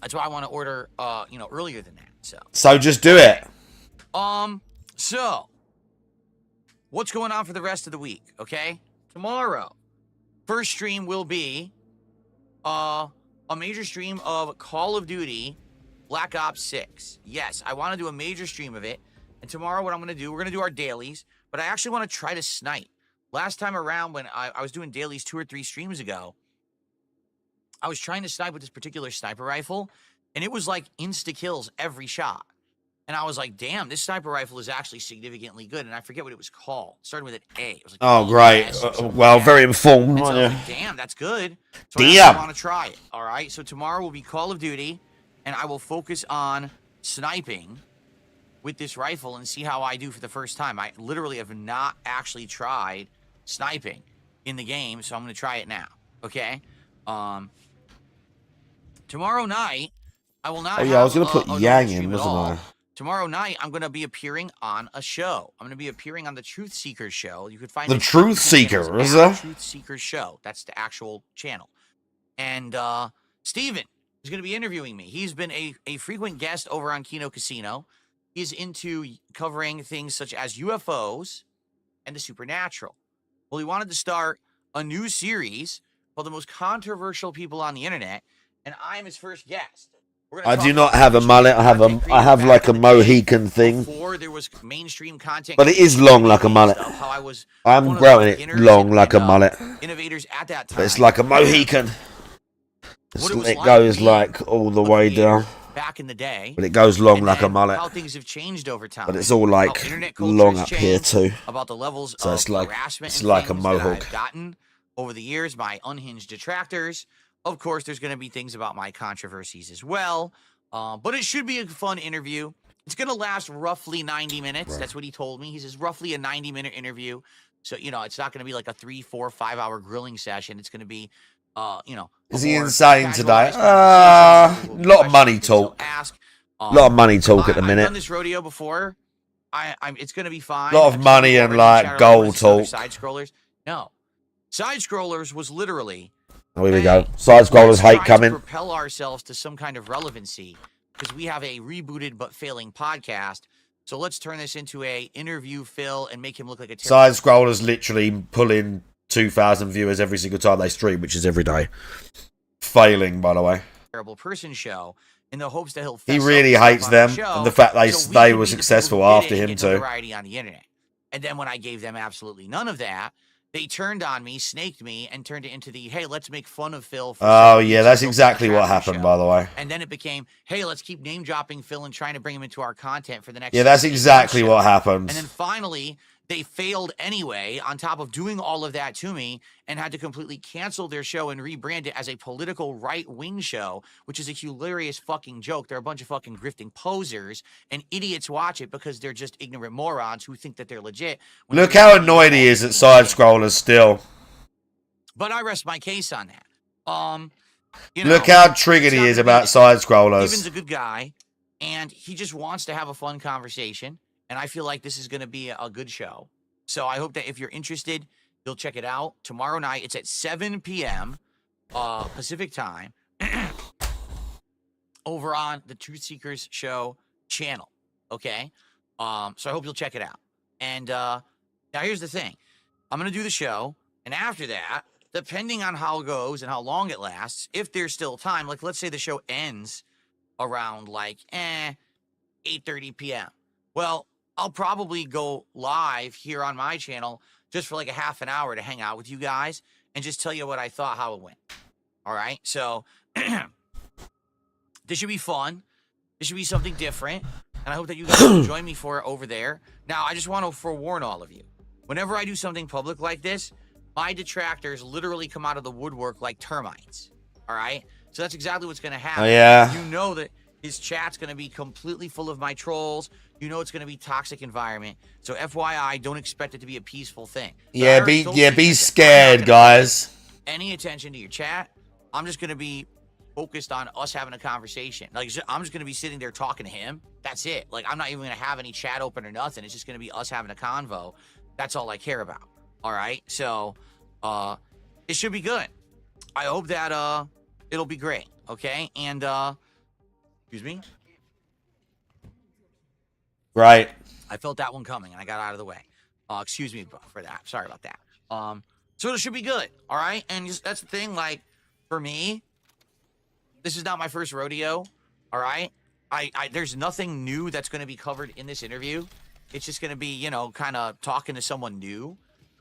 That's why I want to order, earlier than that. So just do it. So what's going on for the rest of the week? Okay, tomorrow, first stream will be a major stream of Call of Duty Black Ops 6. Yes, I want to do a major stream of it. And tomorrow, what I'm going to do, we're going to do our dailies, but I actually want to try to snipe. Last time around, when I was doing dailies 2 or 3 streams ago, I was trying to snipe with this particular sniper rifle, and it was like insta-kills every shot. And I was like, damn, this sniper rifle is actually significantly good. And I forget what it was called. It started with an A. It was like, oh, great. Well, very informed. So I was like, damn, that's good. So damn. I want to try it. All right. So tomorrow will be Call of Duty, and I will focus on sniping with this rifle and see how I do for the first time. I literally have not actually tried sniping in the game, so I'm going to try it now. Okay. Tomorrow night, I will not. Oh yeah, I was going to put Yang in, wasn't I? Tomorrow night, I'm going to be appearing on a show. I'm going to be appearing on the Truth Seekers show. You could find the Truth Seekers, is that? Truth Seekers show. That's the actual channel. And Steven is going to be interviewing me. He's been a frequent guest over on Kino Casino. He's into covering things such as UFOs and the supernatural. Well, he wanted to start a new series called The Most Controversial People on the Internet, and I'm his first guest. I do not have a mullet. I have like a Mohican thing. Before there was mainstream content, but it is long like a mullet. I'm growing it long like a mullet. Innovators at that time. But it's like a Mohican. It goes like all the way down. Back in the day. But it goes long like a mullet. How things have changed over time. But it's all like long up here too. About the levels so of it's like harassment it's like a that mohawk. I've gotten over the years by unhinged detractors. Of course, there's going to be things about my controversies as well. But it should be a fun interview. It's going to last roughly 90 minutes. Right. That's what he told me. He says roughly a 90-minute interview. So, it's not going to be like a 3, 4, 5-hour grilling session. It's going to be, Is he insane today? A lot of money talk. A lot of money talk at the minute. I've done this rodeo before. It's going to be fine. A lot of money and like gold talk. Side scrollers. No. Side scrollers was literally. Oh, here we go. Side scrollers hate coming. To propel ourselves to some kind of relevancy because we have a rebooted but failing podcast. So let's turn this into a interview Phil and make him look like a side scrollers. Literally pull in 2,000 viewers every single time they stream, which is every day. Failing, by the way. Terrible person show in the hopes that he'll. He really hates them and the fact they were successful after him too. Variety on the internet, and then when I gave them absolutely none of that. They turned on me, snaked me, and turned it into the, hey, let's make fun of Phil. Oh, yeah, that's exactly what happened, by the way. And then it became, hey, let's keep name-dropping Phil and trying to bring him into our content for the next... Yeah, that's exactly what happened. And then finally, they failed anyway, on top of doing all of that to me, and had to completely cancel their show and rebrand it as a political right-wing show, which is a hilarious fucking joke. They're a bunch of fucking grifting posers, and idiots watch it because they're just ignorant morons who think that they're legit. Look how annoyed he is at side scrollers still. But I rest my case on that. Look how triggered he is about side scrollers. Steven's a good guy, and he just wants to have a fun conversation. And I feel like this is going to be a good show. So I hope that if you're interested, you'll check it out. Tomorrow night, it's at 7 p.m. Pacific time over on the Truth Seekers Show channel. Okay? So I hope you'll check it out. And now here's the thing. I'm going to do the show. And after that, depending on how it goes and how long it lasts, if there's still time, like let's say the show ends around like 8:30 p.m. Well, I'll probably go live here on my channel just for like a half an hour to hang out with you guys and just tell you what I thought, how it went. All right? So this should be fun. This should be something different. and I hope that you guys will join me for it over there. Now, I just want to forewarn all of you. Whenever I do something public like this, my detractors literally come out of the woodwork like termites. All right? So that's exactly what's going to happen. Oh, yeah. You know that his chat's going to be completely full of my trolls. You know it's going to be toxic environment. So FYI, don't expect it to be a peaceful thing. But I Yeah, already told you be that I'm not scared, gonna guys. pay any attention to your chat. I'm just going to be focused on us having a conversation. Like, I'm just going to be sitting there talking to him. That's it. Like, I'm not even going to have any chat open or nothing. It's just going to be us having a convo. That's all I care about. All right? So, it should be good. I hope that, it'll be great. Okay? And, excuse me? Right. I felt that one coming, and I got out of the way. Excuse me for that. Sorry about that. So it should be good. All right? And just, that's the thing. Like, for me, this is not my first rodeo, all right? There's nothing new that's going to be covered in this interview. It's just going to be, you know, kind of talking to someone new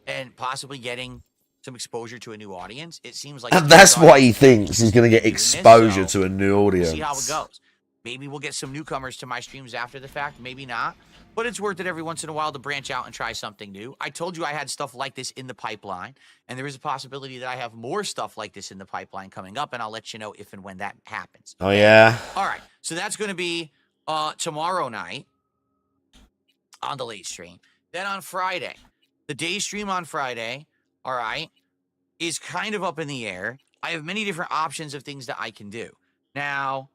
and possibly getting some exposure to a new audience. It seems like That's what he thinks. He's going to get doing this, exposure so to a new audience. we'll see how it goes. Maybe we'll get some newcomers to my streams after the fact. Maybe not. But it's worth it every once in a while to branch out and try something new. I told you I had stuff like this in the pipeline, and there is a possibility that I have more stuff like this in the pipeline coming up, and I'll let you know if and when that happens. Oh, yeah? All right. So that's going to be tomorrow night on the late stream. Then on Friday, the day stream on Friday, all right, is kind of up in the air. I have many different options of things that I can do. Now,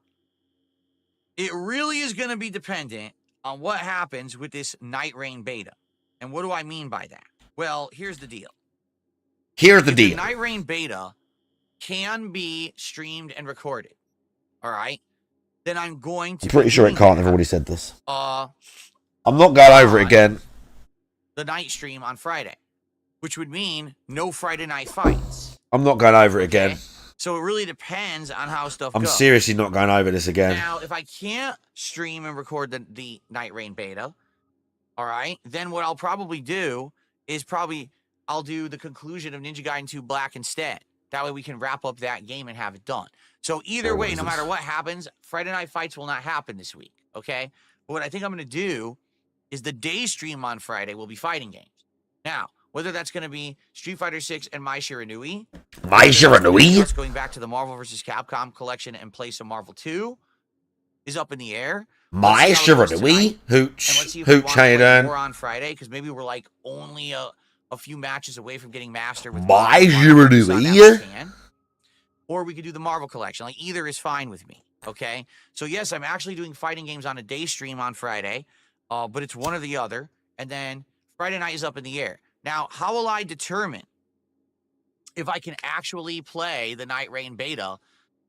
it really is going to be dependent on what happens with this Night Rain beta. And what do I mean by that? Well, here's the deal. Here's the If deal. Night Rain beta can be streamed and recorded, all right, then I'm going to I'm pretty be sure it doing can't. that, I've already said this. I'm I'm not going over it again. the night stream on Friday, which would mean no Friday night fights. I'm not going over it again. Okay? So it really depends on how stuff I'm goes. seriously not going over this again. Now, if I can't stream and record the Night Rain beta, all right, then what I'll probably do is I'll do the conclusion of Ninja Gaiden 2 Black instead. That way we can wrap up that game and have it done. So either way, no matter what happens, Friday night fights will not happen this week, okay? But what I think I'm going to do is the day stream on Friday will be fighting games. Now, whether that's going to be Street Fighter 6 and Mai Shiranui. Mai Shiranui? That's going back to the Marvel vs. Capcom collection and play some Marvel 2 is up in the air. Mai Shiranui? Hooch. Hooch, how you doing? More on Friday, because maybe we're like only a few matches away from getting mastered with Mai Shiranui? Or we could do the Marvel collection. Like, either is fine with me, okay? So, yes, I'm actually doing fighting games on a day stream on Friday, but it's one or the other. And then Friday night is up in the air. Now, how will I determine if I can actually play the Night Rain beta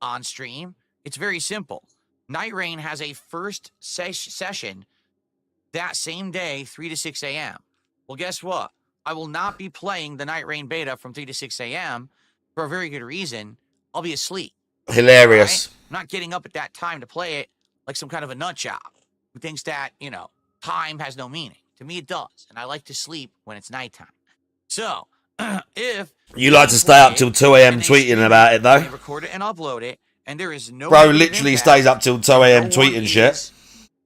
on stream? It's very simple. Night Rain has a first session that same day, 3 to 6 a.m. Well, guess what? I will not be playing the Night Rain beta from 3 to 6 a.m. for a very good reason. I'll be asleep. Hilarious. Right? I'm not getting up at that time to play it like some kind of a nut job who thinks that, time has no meaning. To me, it does. And I like to sleep when it's nighttime. So, if You like to stay up till 2 a.m. tweeting about it, though? Record it and upload it, and there is no Bro literally stays up till 2 a.m. tweeting shit.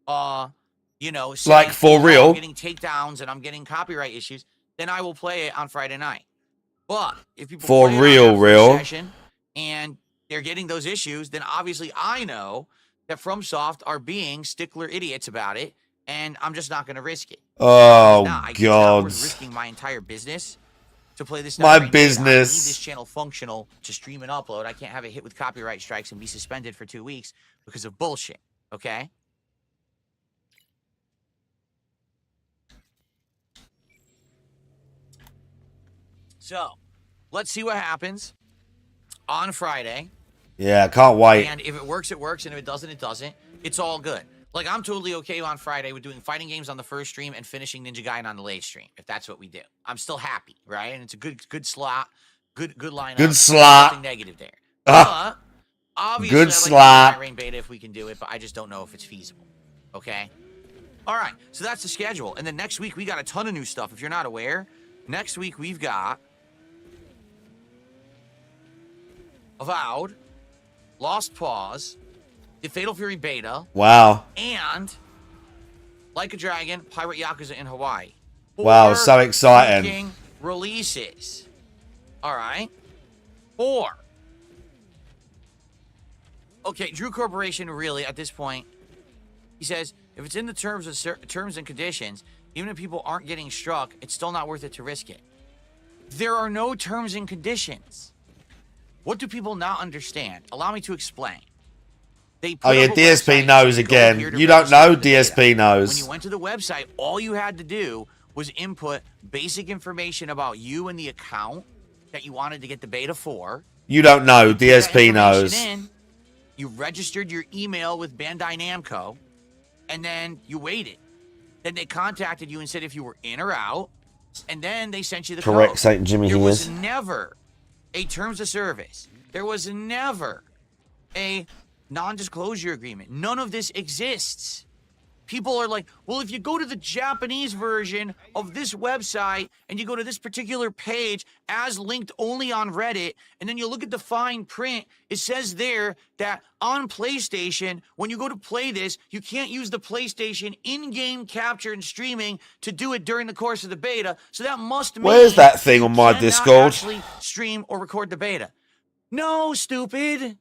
Like, for real? I'm getting takedowns and I'm getting copyright issues, then I will play it on Friday night. But if people For play it real, on that real? session and they're getting those issues, then obviously I know that FromSoft are being stickler idiots about it, and I'm just not going to risk it. Oh, It's not worth God. risking my entire business to play this. My Night Rain beta. I need business. this channel functional to stream and upload. I can't have it hit with copyright strikes and be suspended for 2 weeks because of bullshit. Okay. So, let's see what happens on Friday. Yeah, can't wait. And if it works, it works. And if it doesn't, it doesn't. It's all good. Like, I'm totally okay on Friday with doing fighting games on the first stream and finishing Ninja Gaiden on the late stream, if that's what we do. I'm still happy, right? And it's a good slot, good lineup. Good slot. Nothing negative there. Ah. But obviously, Good I'd like to do slot. Night Rain beta if we can do it, but I just don't know if it's feasible. Okay? All right, so that's the schedule. And then next week, we got a ton of new stuff. If you're not aware, next week we've got Avowed, Lost Pause, the Fatal Fury beta, Wow. and Like a Dragon, Pirate Yakuza in Hawaii. Wow, 4 so exciting. freaking releases. All right. 4. Okay, Drew Corporation really at this point. He says if it's in the terms and conditions, even if people aren't getting struck, it's still not worth it to risk it. There are no terms and conditions. What do people not understand? Allow me to explain. They Oh yeah, put up a DSP website knows and go here again. to You don't register know, for the data. DSP knows. When you went to the website, all you had to do was input basic information about you and the account that you wanted to get the beta for. You don't know, You put that DSP information knows. in, you registered your email with Bandai Namco, and then you waited. Then they contacted you and said if you were in or out, and then they sent you the Correct, code. Saint Jimmy There he was is. never a terms of service. There was never a non-disclosure agreement. None of this exists. People are like, well, if you go to the Japanese version of this website and you go to this particular page as linked only on Reddit, and then you look at the fine print, it says there that on PlayStation, when you go to play this, you can't use the PlayStation in-game capture and streaming to do it during the course of the beta. So that must mean Where's that thing you on my cannot Discord? actually stream or record the beta. No, stupid.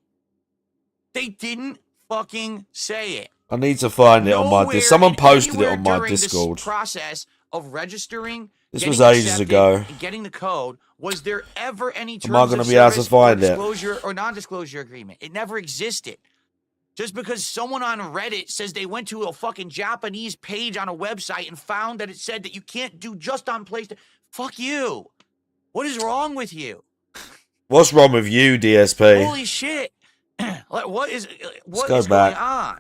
They didn't fucking say it. I need to find it on my Nowhere Discord. Someone and posted it anywhere on my during this Discord. process of registering, This getting was ages accepted, ago. and getting the code, was there ever any terms Am I gonna of be able to service find or it? disclosure or non-disclosure agreement? It never existed. Just because someone on Reddit says they went to a fucking Japanese page on a website and found that it said that you can't do just on PlayStation. Fuck you. What is wrong with you? What's wrong with you, DSP? Holy shit. Like, what is go going back. on?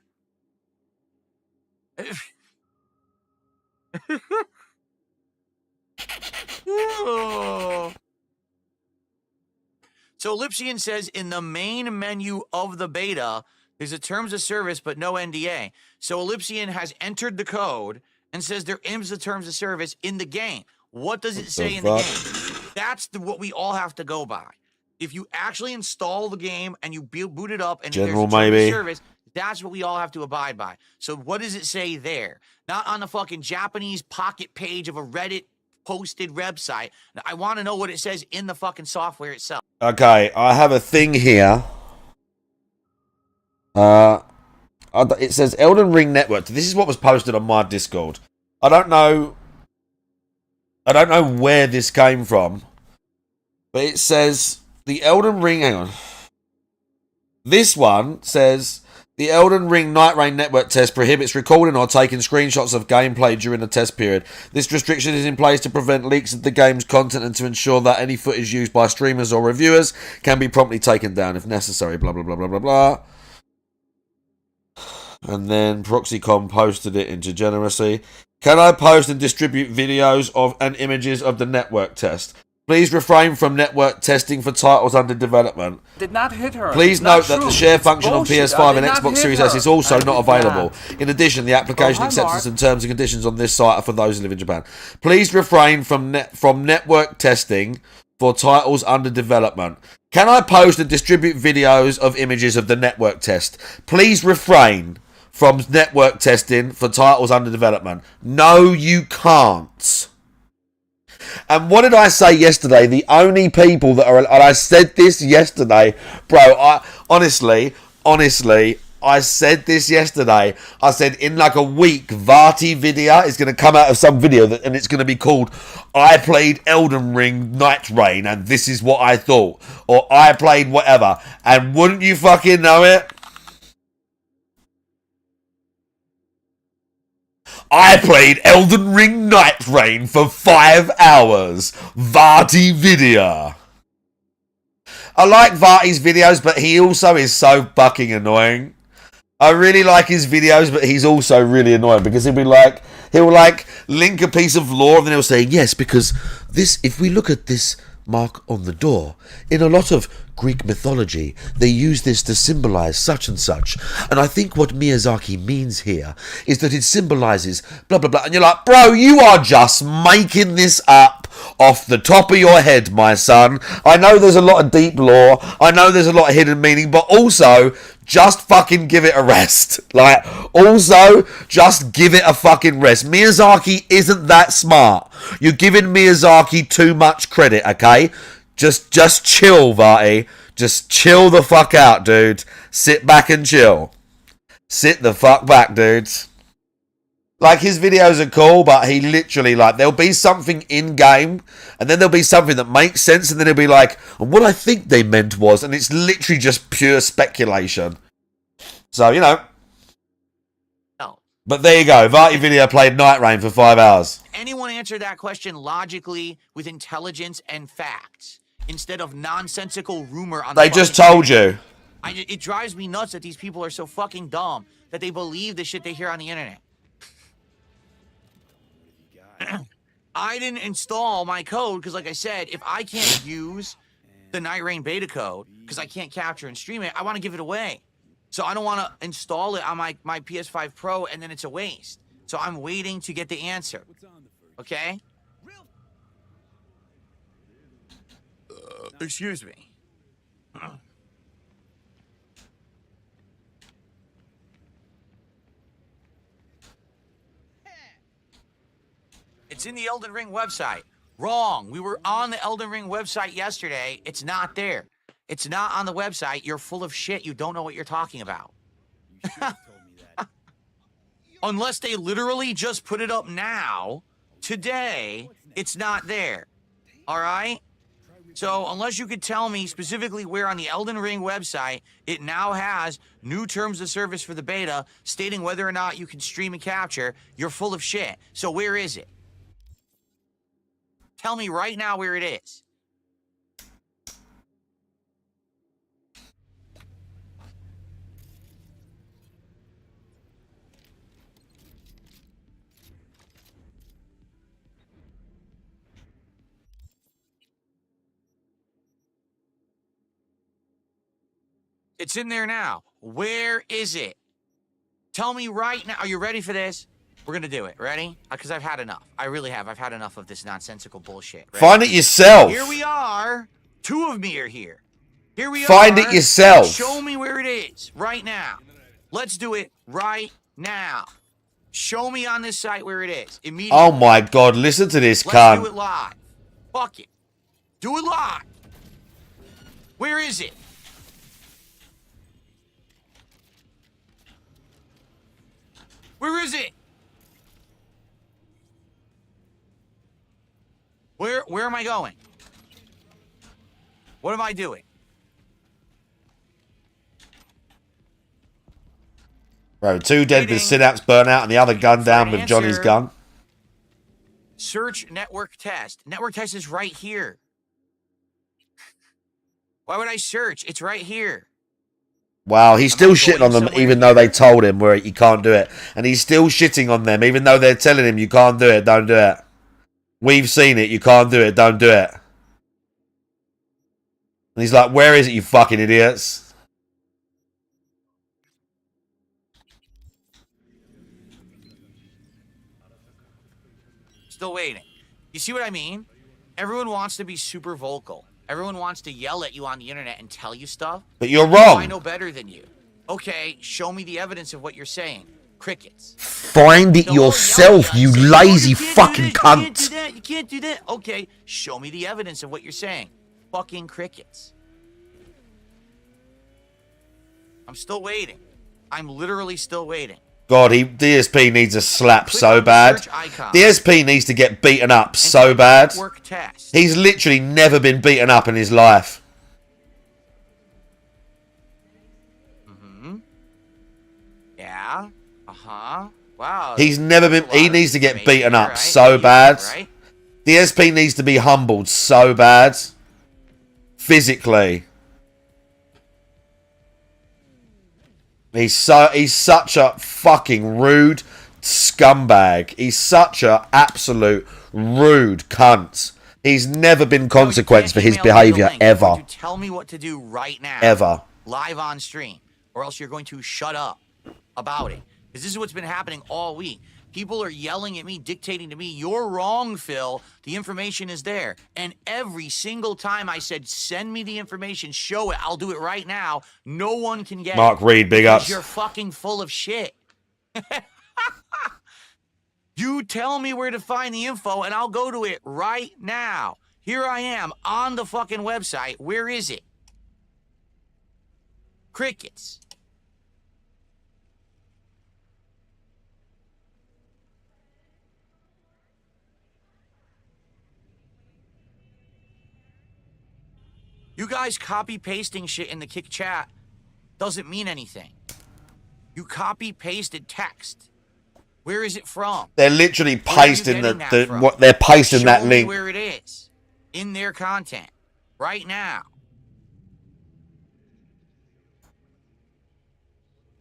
So Lipsian says in the main menu of the beta, there's a terms of service but no NDA. So Ellipsian has entered the code and says there is the terms of service in the game. What does it say in the game? That's what we all have to go by. If you actually install the game and you boot it up and General, there's a terms maybe. of service, that's what we all have to abide by. So what does it say there? Not on the fucking Japanese pocket page of a Reddit posted website. I want to know what it says in the fucking software itself. Okay, I have a thing here. It says Elden Ring Network. This is what was posted on my Discord. I don't know where this came from, but it says the Elden Ring. Hang on. This one says the Elden Ring Night Rain Network test prohibits recording or taking screenshots of gameplay during the test period. This restriction is in place to prevent leaks of the game's content and to ensure that any footage used by streamers or reviewers can be promptly taken down if necessary. Blah, blah, blah, blah, blah, blah. And then ProxyCon posted it into Generacy. Can I post and distribute videos of and images of the network test? Please refrain from network testing for titles under development. Did not hit her. Please Not note that true. the share It's function on bullshit. I PS5 did and not Xbox hit Series her. S is also I not did available. not. In addition, the application hi, acceptance Mark. and terms and conditions on this site are for those who live in Japan. Please refrain from network testing for titles under development. Can I post and distribute videos of images of the network test? Please refrain from network testing for titles under development. No, you can't. And what did I say yesterday? The only people that are... And I said this yesterday. Bro, I honestly, I said this yesterday. I said in like a week, Vati video is going to come out of some video and it's going to be called I played Elden Ring Night Rain and this is what I thought. Or I played whatever. And wouldn't you fucking know it? I played Elden Ring Night Rain for 5 hours. Vati video. I like Vati's videos, but he also is so fucking annoying. I really like his videos, but he's also really annoying because he'll link a piece of lore and then he'll say, yes, because this, if we look at this mark on the door, in a lot of Greek mythology, they use this to symbolize such and such. And I think what Miyazaki means here is that it symbolizes blah, blah, blah. And you're like, bro, you are just making this up off the top of your head, my son. I know there's a lot of deep lore. I know there's a lot of hidden meaning, but also just fucking give it a rest. Like, also just give it a fucking rest. Miyazaki isn't that smart. You're giving Miyazaki too much credit, okay? Just chill, Vati. Just chill the fuck out, dude. Sit back and chill. Sit the fuck back, dudes. Like, his videos are cool, but he literally, like, there'll be something in-game, and then there'll be something that makes sense, and then he'll be like, and what I think they meant was, and it's literally just pure speculation. So, you know. No. But there you go. Vati video played Night Rain for 5 hours. Anyone answer that question logically with intelligence and facts instead of nonsensical rumor on the They just fucking told internet. you. It drives me nuts that these people are so fucking dumb that they believe the shit they hear on the internet. I didn't install my code because, like I said, if I can't use the Night Rain beta code because I can't capture and stream it, I want to give it away. So I don't want to install it on my PS5 Pro and then it's a waste. So I'm waiting to get the answer. Okay? Excuse me. It's in the Elden Ring website. Wrong. We were on the Elden Ring website yesterday. It's not there. It's not on the website. You're full of shit. You don't know what you're talking about. You should have told me that. Unless they literally just put it up now, today, it's not there. All right? So unless you could tell me specifically where on the Elden Ring website it now has new terms of service for the beta stating whether or not you can stream and capture, you're full of shit. So where is it? Tell me right now where it is. It's in there now. Where is it? Tell me right now. Are you ready for this? We're going to do it. Ready? Because I've had enough. I really have. I've had enough of this nonsensical bullshit. Ready? Find it yourself. Here we are. Two of me are here. Here we are. Find it yourself. Show me where it is right now. Let's do it right now. Show me on this site where it is immediately. Oh my god, listen to this Let's do it cunt. live. Fuck it. Do it live. Where is it? Where is it? Where am I going? What am I doing? Bro, two dead with Waiting synapse burnout and the other gun for down an with Johnny's answer. gun. Search network test. Network test is right here. Why would I search? It's right here. Wow, he's still I'm shitting going on them somewhere even though they told him where he can't do it. And he's still shitting on them even though they're telling him you can't do it, don't do it. We've seen it, you can't do it, don't do it. And he's like, where is it, you fucking idiots? Still waiting. You see what I mean? Everyone wants to be super vocal. Everyone wants to yell at you on the internet and tell you stuff. But you're I wrong. know better than you. Okay, show me the evidence of what you're saying. Crickets. Find it Don't yell yourself, at me. you Say, "Oh, lazy you can't do fucking this, You can't do cunt. that. You can't do that. Okay, show me the evidence of what you're saying. Fucking crickets. I'm still waiting. I'm literally still waiting. God, DSP needs a slap Click so on the bad. search icon DSP needs to get beaten up and so click bad. network test. He's literally never been beaten up in his life. Yeah. Uh-huh. Wow. He's never been. that's a lot He of needs to get information, beaten up right? so You bad. know, right? DSP needs to be humbled so bad. Physically. He's such a fucking rude scumbag. He's such a absolute rude cunt. He's never been consequence for his behavior ever. You're going to tell me what to do right now. Ever. Live on stream. Or else you're going to shut up about it. Because this is what's been happening all week. People are yelling at me, dictating to me, "You're wrong, Phil. The information is there." And every single time I said, "Send me the information, show it, I'll do it right now," no one can get Mark it. Reed, big Because ups. you're fucking full of shit. You tell me where to find the info and I'll go to it right now. Here I am on the fucking website. Where is it? Crickets. You guys copy pasting shit in the Kick chat doesn't mean anything. You copy pasted text. Where is it from? They're literally Where are you pasting getting that the from? what they're pasting Show that me link. where it is in their content right now.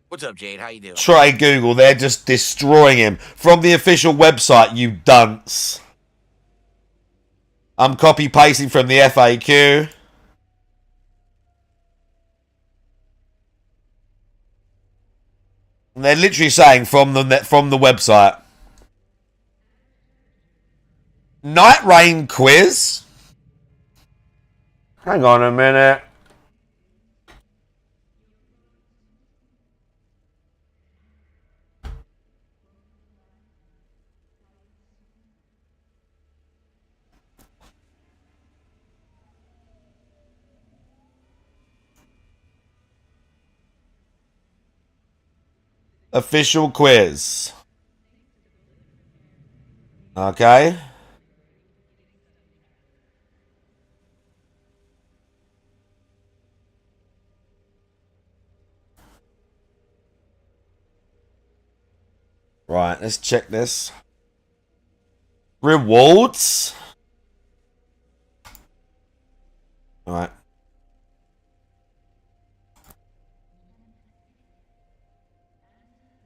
What's up, Jade? How you doing? Try Google. They're just destroying him from the official website. You dunce. I'm copy pasting from the FAQ. And they're literally saying from the website. Night Rain quiz. Hang on a minute. Official quiz. Okay. Right, let's check this. Rewards. Alright.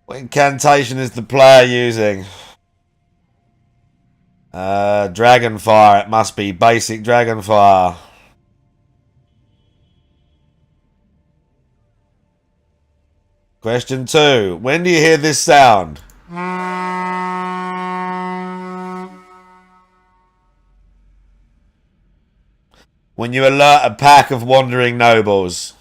What incantation is the player using? Dragonfire. It must be basic Dragonfire. Question 2. When do you hear this sound? When you alert a pack of wandering nobles.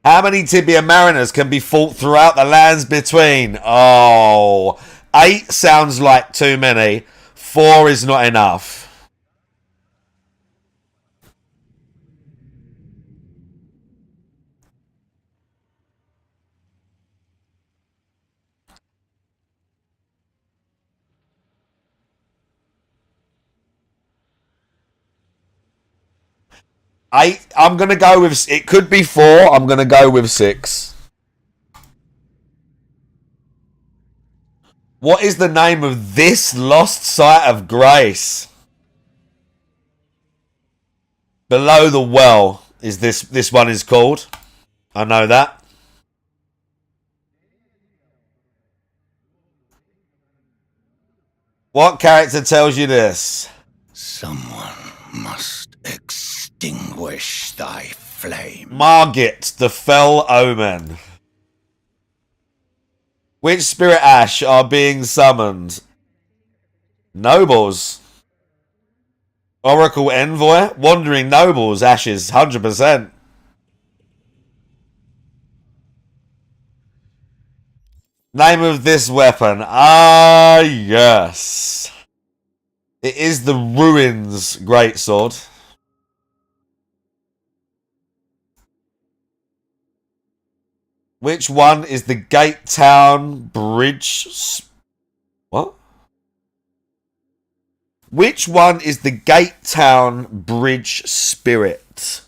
How many Tibia Mariners can be fought throughout the lands between? Oh, 8 sounds like too many. 4 is not enough. I'm going to go with... It could be 4. I'm going to go with 6. What is the name of this lost site of grace? Below the well is this one is called. I know that. What character tells you this? Someone must extinguish thy flame. Margit, the fell omen. Which spirit ash are being summoned? Nobles. Oracle envoy. Wandering nobles. Ashes. 100%. Name of this weapon. Ah, yes. It is the Ruins Greatsword. Which one is the Gate Town Bridge? What? Which one is the Gate Town Bridge Spirit?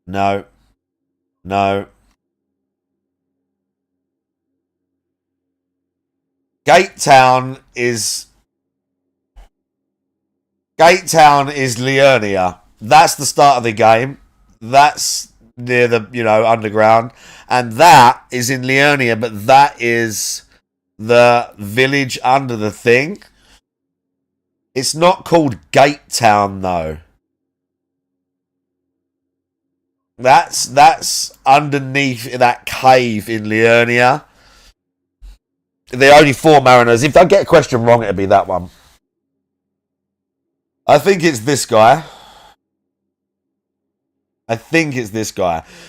No. No. Gate Town is Liurnia. That's the start of the game. That's near the, underground. And that is in Liurnia, but that is the village under the thing. It's not called Gate Town, though. That's underneath that cave in Liurnia. There are only 4 mariners. If I get a question wrong, it'll be that one. I think it's this guy.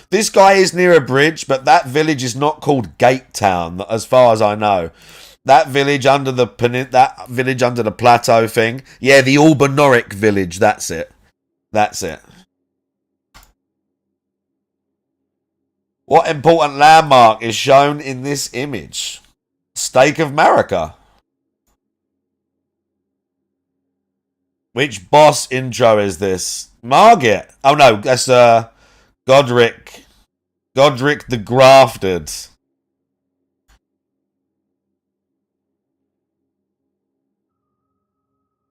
This guy is near a bridge, but that village is not called Gate Town, as far as I know. That village under the plateau thing. Yeah, the Albanoric village. That's it. What important landmark is shown in this image? Stake of Marika. Which boss intro is this? Margit. Oh no, that's Godric. Godric the Grafted.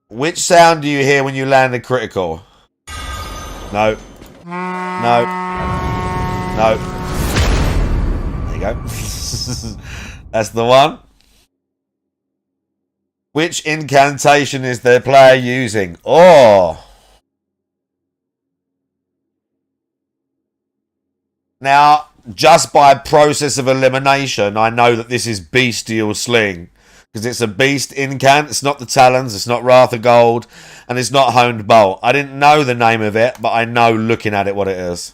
Which sound do you hear when you land a critical? No. There you go. That's the one. Which incantation is their player using? Oh. Now, just by process of elimination, I know that this is Bestial Sling. Because it's a beast incant. It's not the Talons. It's not Wrath of Gold. And it's not Honed Bolt. I didn't know the name of it, but I know looking at it what it is.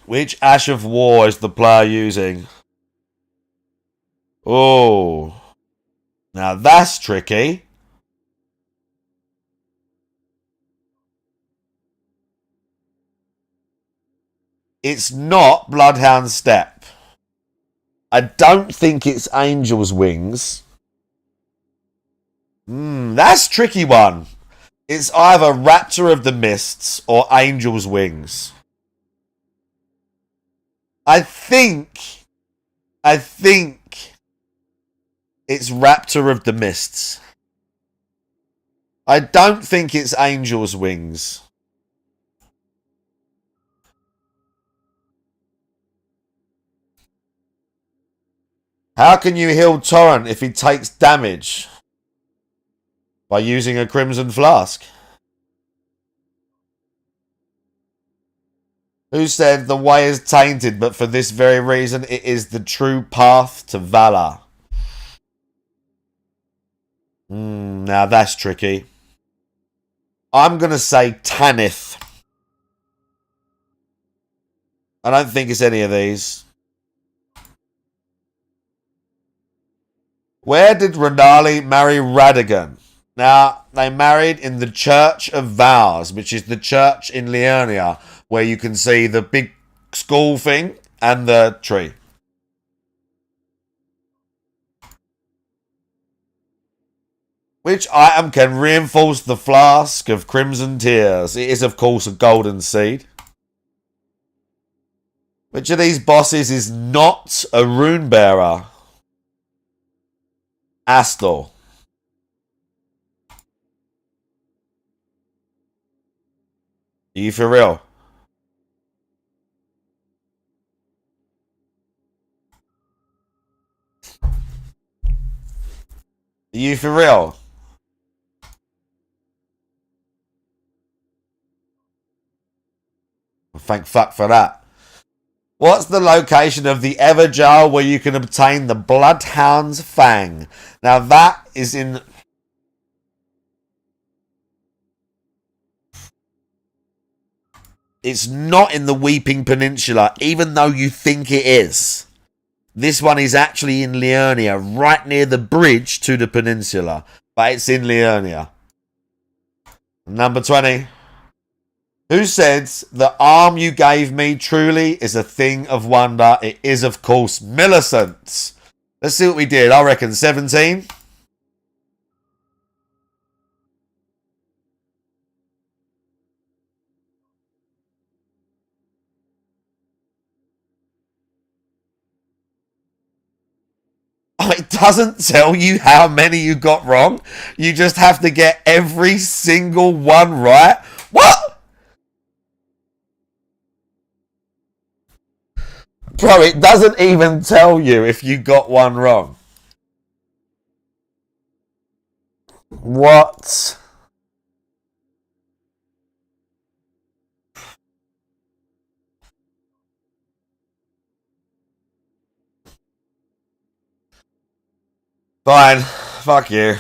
Which Ash of War is the player using? Oh. Now that's tricky. It's not Bloodhound Step. I don't think it's Angel's Wings. That's a tricky one. It's either Raptor of the Mists or Angel's Wings. I think it's Raptor of the Mists. I don't think it's Angel's Wings. How can you heal Torrent if he takes damage? By using a Crimson Flask. Who said the way is tainted, but for this very reason it is the true path to valor? Now that's tricky. I'm going to say Tanith. I don't think it's any of these. Where did Renali marry Radigan? Now, they married in the Church of Vows, which is the church in Liurnia, where you can see the big school thing and the tree. Which item can reinforce the flask of Crimson Tears? It is, of course, a golden seed. Which of these bosses is not a rune bearer? Astor. Are you for real? Are you for real? Thank fuck for that. What's the location of the Everjar where you can obtain the Bloodhound's Fang? Now that is in... It's not in the Weeping Peninsula, even though you think it is. This one is actually in Liurnia, right near the bridge to the peninsula. But it's in Liurnia. Number 20. Who says, the arm you gave me truly is a thing of wonder? It is, of course, Millicent. Let's see what we did. I reckon 17. It doesn't tell you how many you got wrong. You just have to get every single one right. What? Bro, it doesn't even tell you if you got one wrong. What? Fine. Fuck you.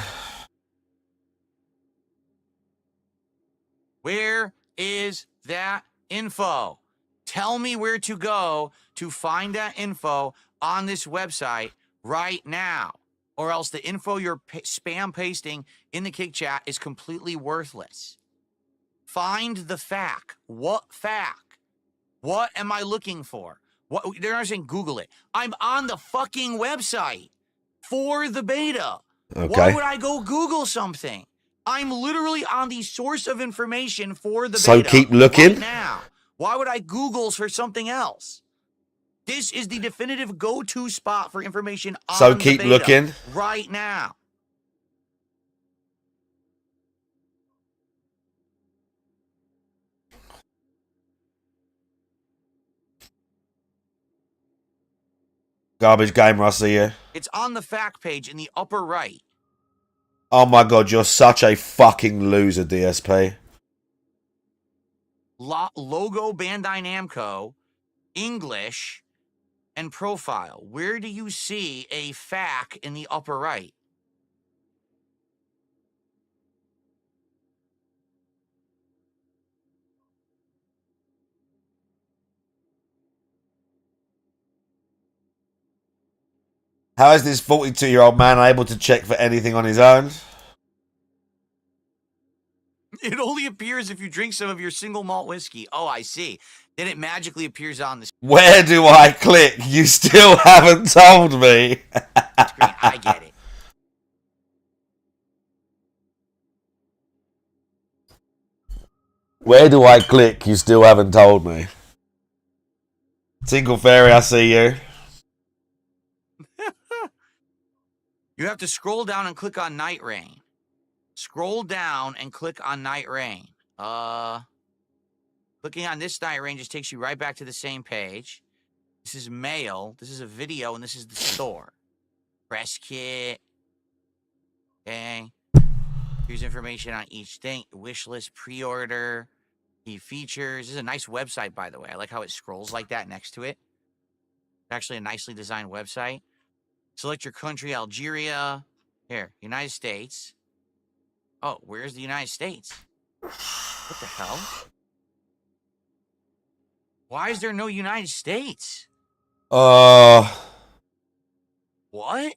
Where is that info? Tell me where to go to find that info on this website right now. Or else the info you're spam pasting in the kick chat is completely worthless. Find the fact. What fact? What am I looking for? What they're not saying Google it. I'm on the fucking website for the beta. Why Okay. would I go Google something? I'm literally on the source of information for the So beta keep looking. right now. Why would I Google for something else? This is the definitive go-to spot for information on So the keep beta looking. right now. Garbage gamer, I see you. It's on the fact page in the upper right. Oh my god, you're such a fucking loser, DSP. Logo Bandai Namco, English, and profile. Where do you see a FAQ in the upper right? How is this 42-year-old man able to check for anything on his own? It only appears if you drink some of your single malt whiskey. Oh, I see. Then it magically appears on the Where do I click? You still haven't told me. screen. I get it. Where do I click? You still haven't told me. Tinkle Fairy, I see you. You have to scroll down and click on Night Rain. Scroll down and click on Night Rain. Clicking on this Night Rain just takes you right back to the same page. This is mail, this is a video, and this is the store. Press kit. Okay. Here's information on each thing. Wish list, pre-order, key features. This is a nice website, by the way. I like how it scrolls like that next to it. Actually a nicely designed website. Select your country, Algeria. Here, United States. Oh, where's the United States? What the hell? Why is there no United States? What? Why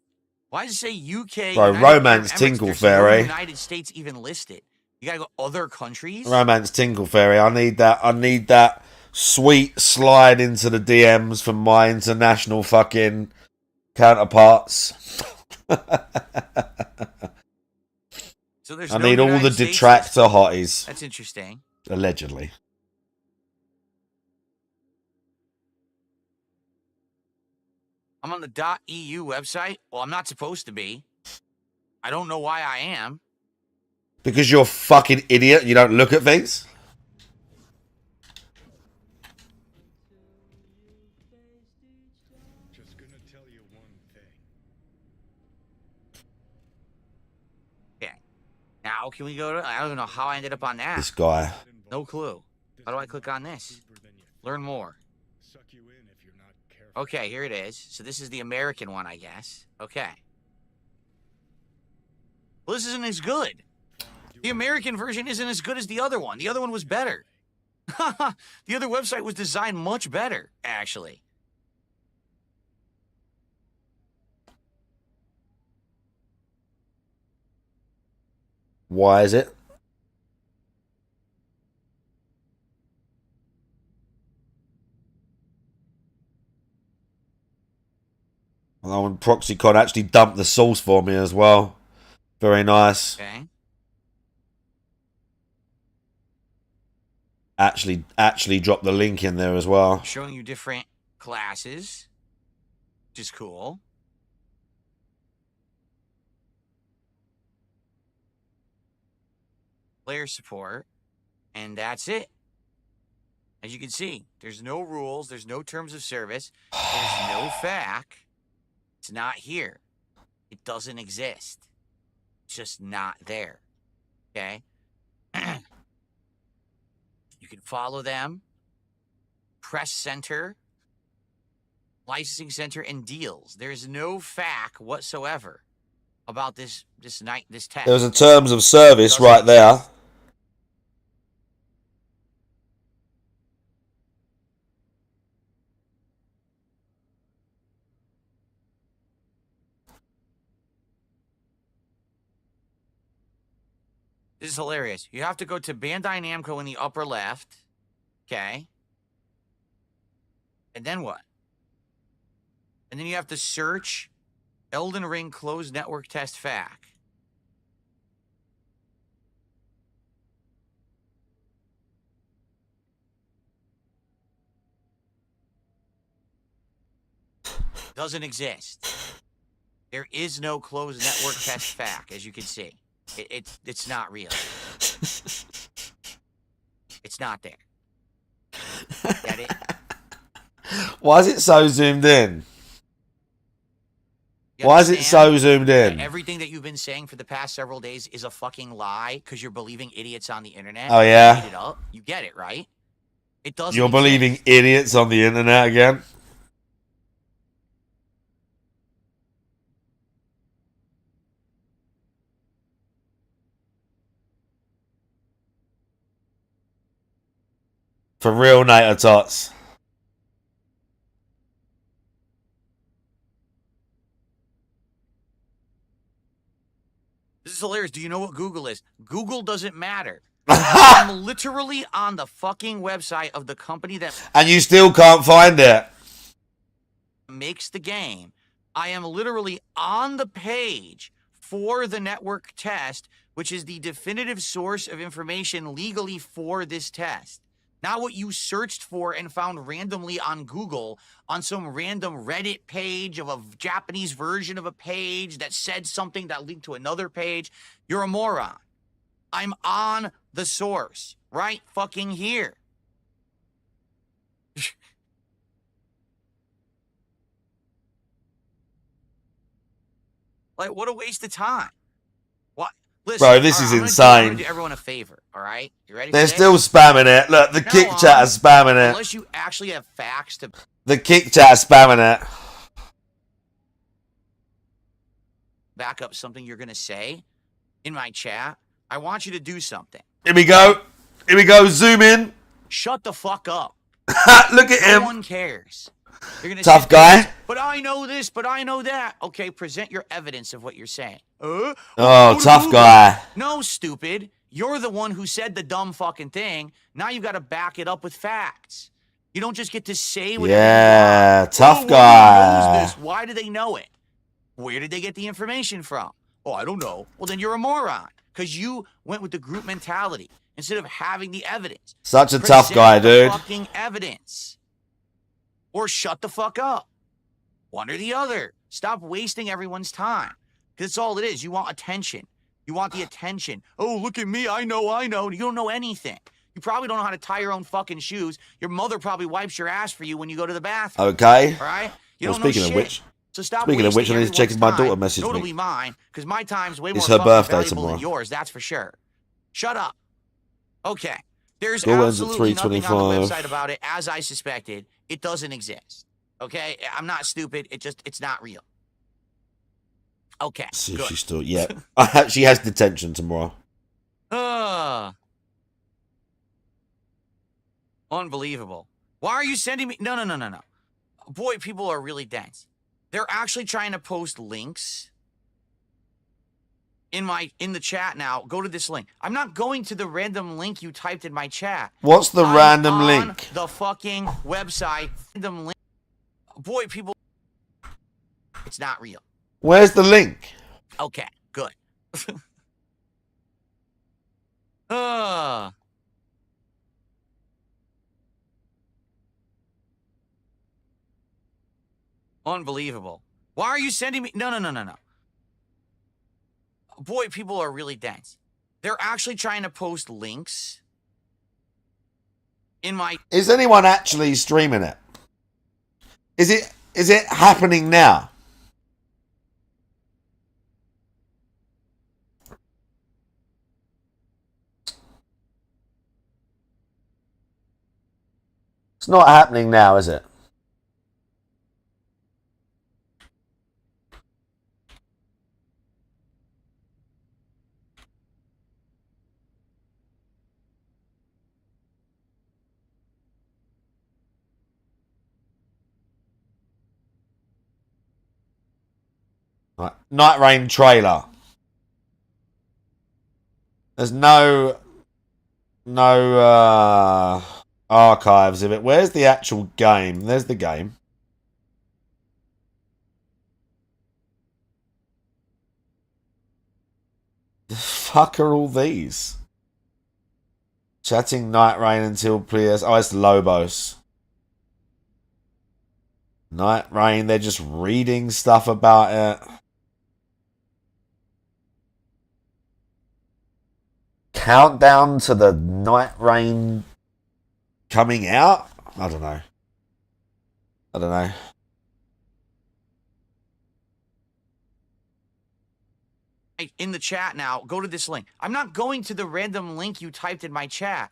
does it say UK? Bro, United Romance Arab Emirates? Tinkle There's no Fairy. United States even listed. You gotta go other countries? Romance Tinkle Fairy. I need that sweet slide into the DMs from my international fucking counterparts. So there's I no need all United the States detractor listed. hotties. That's interesting. Allegedly. I'm on the .eu website. Well, I'm not supposed to be. I don't know why I am. Because you're a fucking idiot. You don't look at things. Just gonna tell you one thing. Okay. Now, can we go to... I don't even know how I ended up on that. This guy. No clue. How do I click on this? Learn more. Suck you in if you're not careful. Okay, here it is. So this is the American one, I guess. Okay. Well, this isn't as good. The American version isn't as good as the other one. The other one was better. The other website was designed much better, actually. Why is it? Oh, and ProxyCon actually dumped the source for me as well. Very nice. Okay. Actually dropped the link in there as well. Showing you different classes, which is cool. Player support, and that's it. As you can see, there's no rules, there's no terms of service, there's no FAQ. It's not here. It doesn't exist. It's just not there. Okay? You can follow them. Press center, licensing center, and deals. There's no FAQ whatsoever. about this test. There was a terms of service Doesn't right there. exist. This is hilarious. You have to go to Bandai Namco in the upper left. Okay. And then what? And then you have to search Elden Ring closed network test FAQ. Doesn't exist. There is no closed network test FAQ, as you can see. It's not real. It's not there. Get it? Why is it so zoomed in? You Why is it understand so zoomed that in? everything that you've been saying for the past several days is a fucking lie because you're believing idiots on the internet? Oh, You yeah? made it up. You get it, right? It doesn't You're exist. believing idiots on the internet again? For real, Nater Tots. This is hilarious. Do you know what Google is? Google doesn't matter. I'm literally on the fucking website of the company that And you still can't find it. makes the game. I am literally on the page for the network test, which is the definitive source of information legally for this test. Not what you searched for and found randomly on Google on some random Reddit page of a Japanese version of a page that said something that linked to another page. You're a moron. I'm on the source right fucking here. Like, what a waste of time. What? Listen, Bro, this is I'm insane. gonna do everyone a favor, all right? You ready? They're for still this? spamming it. Look, the From now kick on, chat is spamming it. Unless you actually have facts to The kick chat is spamming it. back up something you're gonna say in my chat, I want you to do something. Here we go. Here we go. Zoom in. Shut the fuck up. Look at No him. one cares. You're gonna Tough sit there and guy. say, but I know this, but I know that. Okay, present your evidence of what you're saying. Oh, go to tough Google. guy. No, stupid. You're the one who said the dumb fucking thing. Now you got to back it up with facts. You don't just get to say whatever Yeah, you want. tough Everyone guy. knows this. Why do they know it? Where did they get the information from? Oh, I don't know. Well, then you're a moron because you went with the group mentality instead of having the evidence. Such a tough Present guy, the dude. fucking evidence. Or shut the fuck up. One or the other. Stop wasting everyone's time. Because it's all it is. You want attention. You want the attention. Oh, look at me. I know. You don't know anything. You probably don't know how to tie your own fucking shoes. Your mother probably wipes your ass for you when you go to the bathroom. Okay. All right? You Well, don't know speaking of shit. which- So stop speaking of which, wasting I need to check if everyone's my daughter time, messaged me. notably mine, because my time's way more It's her fucking birthday valuable tomorrow. than yours, that's for sure. Shut up. Okay. There's School ends at absolutely nothing on the 3:25. website about it, as I suspected. It doesn't exist. Okay? I'm not stupid. It's not real. Okay. See if Good. she's still. Yeah. She has detention tomorrow. Unbelievable. Why are you sending me? No. Boy, people are really dense. They're actually trying to post links in the chat now. Go to this link. I'm not going to the random link you typed in my chat. What's the I'm random on link? the fucking website. Random link. Boy, people. It's not real. Where's the link? Okay, good. Unbelievable. Why are you sending me? No. Boy, people are really dense. They're actually trying to post links in my. Is anyone actually streaming it? Is it happening now? It's not happening now, is it? Right. Night Rain trailer. There's no archives of it. Where's the actual game? There's the game. The fuck are all these? Chatting Night Rain until players. Oh, it's Lobos. Night Rain, they're just reading stuff about it. Countdown to the Night Rain coming out? I don't know. In the chat now, go to this link. I'm not going to the random link you typed in my chat.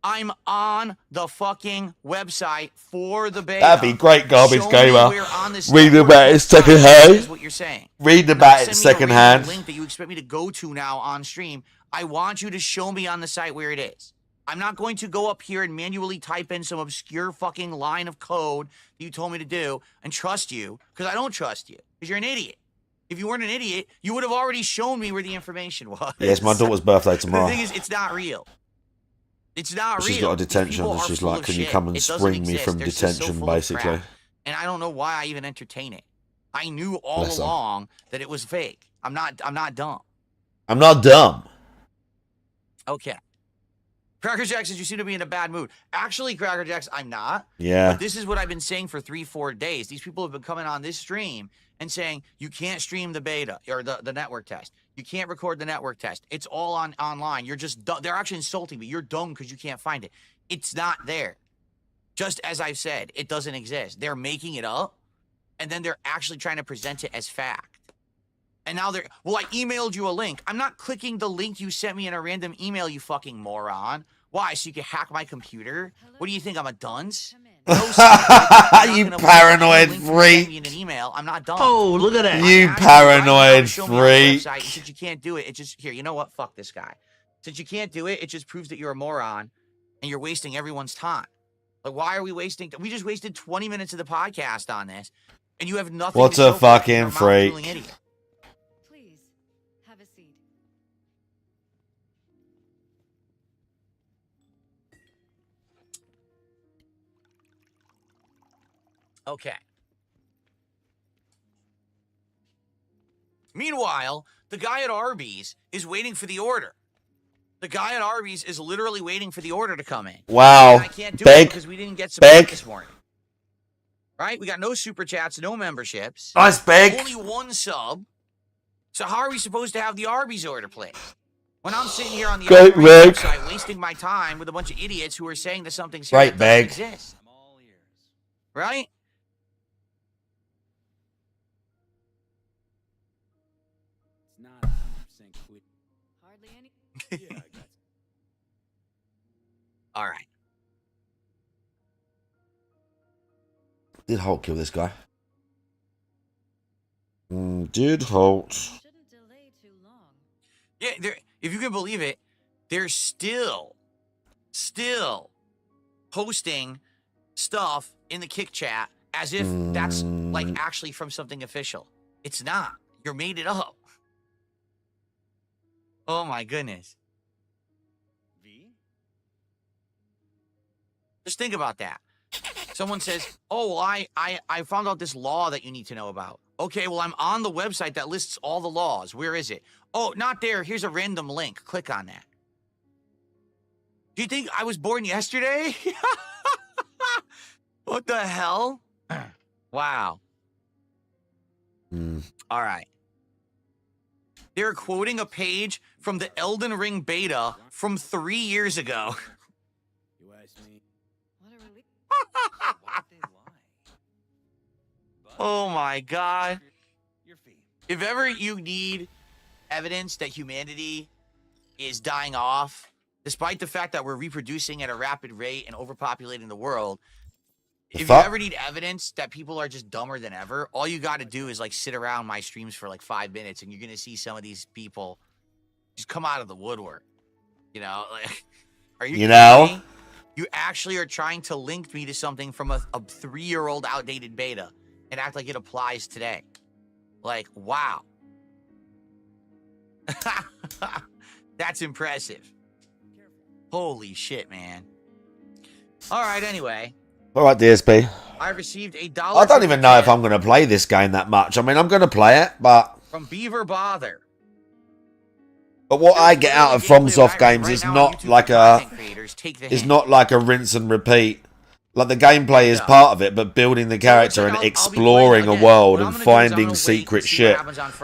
I'm on the fucking website for the beta. That'd be great, Garbage Show me Gamer. where on this Read network about it this secondhand. is what you're saying. Read Not about it send me a random secondhand. link that you expect me to go to now on stream. I want you to show me on the site where it is. I'm not going to go up here and manually type in some obscure fucking line of code that you told me to do and trust you, because I don't trust you, because you're an idiot. If you weren't an idiot, you would have already shown me where the information was. Yeah, it's my daughter's birthday tomorrow. The thing is, it's not real. It's not real. She's got a These detention. people And are she's full like, of can you shit. come and It doesn't spring me exist. from They're just so detention, full of basically? crap. And I don't know why I even entertain it. I knew all Bless her. along that it was fake. I'm not dumb. I'm not dumb. Okay. Cracker Jack says you seem to be in a bad mood. Actually, Cracker Jacks, I'm not. Yeah. But this is what I've been saying for 3-4 days. These people have been coming on this stream and saying you can't stream the beta or the network test. You can't record the network test. It's all online. You're just dumb. They're actually insulting me. You're dumb because you can't find it. It's not there. Just as I've said, it doesn't exist. They're making it up, and then they're actually trying to present it as fact. And now they're, well, I emailed you a link. I'm not clicking the link you sent me in a random email, you fucking moron. Why, so you can hack my computer? What do you think, I'm a dunce? No, You paranoid freak. In an email. I'm not dumb. Oh, look at that. You I'm asking paranoid show me on the freak. website, and since you can't do it, it just, here, you know what? Fuck this guy. Since you can't do it, it just proves that you're a moron, and you're wasting everyone's time. Like, why are we wasting? We just wasted 20 minutes of the podcast on this, and you have nothing. What to a show for it. You're fucking a mouth-drooling freak. idiot. Please, have a seat. Okay. Meanwhile, the guy at Arby's is waiting for the order. The guy at Arby's is literally waiting for the order to come in. Wow. And I can't do it Big. because we didn't get Big. support this morning. Right? We got no super chats, no memberships. Nice big. Only one sub. So how are we supposed to have the Arby's order placed? When I'm sitting here on the Great Arby's big. website wasting my time with a bunch of idiots who are saying that something's Great here that big. doesn't exist. Right? It's not 100% clear. Hardly any. Yeah, I got you. All right. Did Holt kill this guy? Did Holt? Shouldn't delay too long. Yeah, if you can believe it, they're still posting stuff in the Kick chat as if that's like actually from something official. It's not. You're made it up. Oh my goodness. V? Just think about that. Someone says, "Oh, well, I found out this law that you need to know about." Okay, well, I'm on the website that lists all the laws. Where is it? Oh, not there. Here's a random link. Click on that. Do you think I was born yesterday? What the hell? Wow. All right. They're quoting a page from the Elden Ring beta from 3 years ago. You ask me. What a relief. Why'd they lie? Oh my God. Your fee. If ever you need evidence that humanity is dying off, despite the fact that we're reproducing at a rapid rate and overpopulating the world, if you fuck? ever need evidence that people are just dumber than ever, all you got to do is like sit around my streams for like 5 minutes and you're going to see some of these people just come out of the woodwork. You know, like, are you You know? kidding me? You actually are trying to link me to something from a 3-year-old outdated beta and act like it applies today. Like, wow. That's impressive. Holy shit, man. All right, anyway. All right, DSP. I received $1. I don't even know if I'm going to play this game that much. I mean, I'm going to play it, but From Beaver Bother. what I get out of FromSoft games is not like a rinse and repeat. Like the gameplay is part of it, but building the character and exploring a world and finding secret shit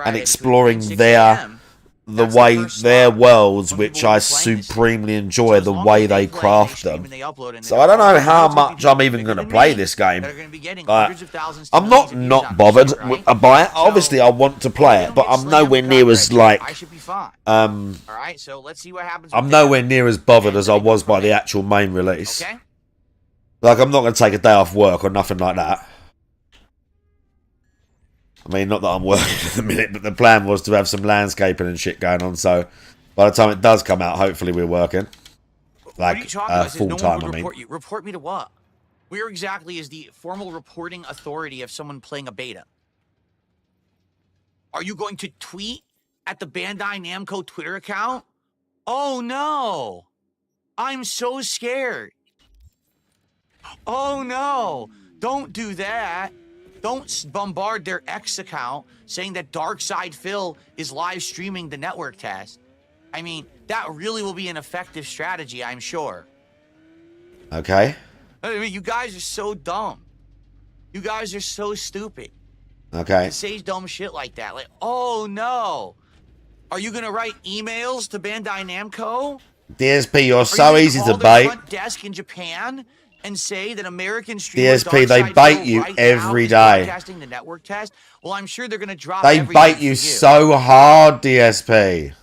and exploring the way their worlds, which I supremely enjoy the way they craft them. So I don't know how much I'm even going to play this game. I'm not bothered by it. Obviously, I want to play it, but I'm nowhere near as like I'm nowhere near as bothered as I was by the actual main release. Like, I'm not going to take a day off work or nothing like that. I mean, not that I'm working at the minute, but the plan was to have some landscaping and shit going on, so by the time it does come out, hopefully we're working. Like, full-time, I mean. Report me to what? Where exactly is the formal reporting authority of someone playing a beta? Are you going to tweet at the Bandai Namco Twitter account? Oh, no. I'm so scared. Oh, no. Don't do that. Don't bombard their X account saying that Darkside Phil is live streaming the network test. I mean, that really will be an effective strategy, I'm sure. Okay. I mean, you guys are so dumb. You guys are so stupid. Okay. To say dumb shit like that. Like, oh, no. Are you going to write emails to Bandai Namco? DSP, you're so easy to bait. Front desk in Japan and say that American streamers DSP, they bait you every day. Broadcasting the network test. Well, I'm sure they're going to drop. They bait you so hard, DSP.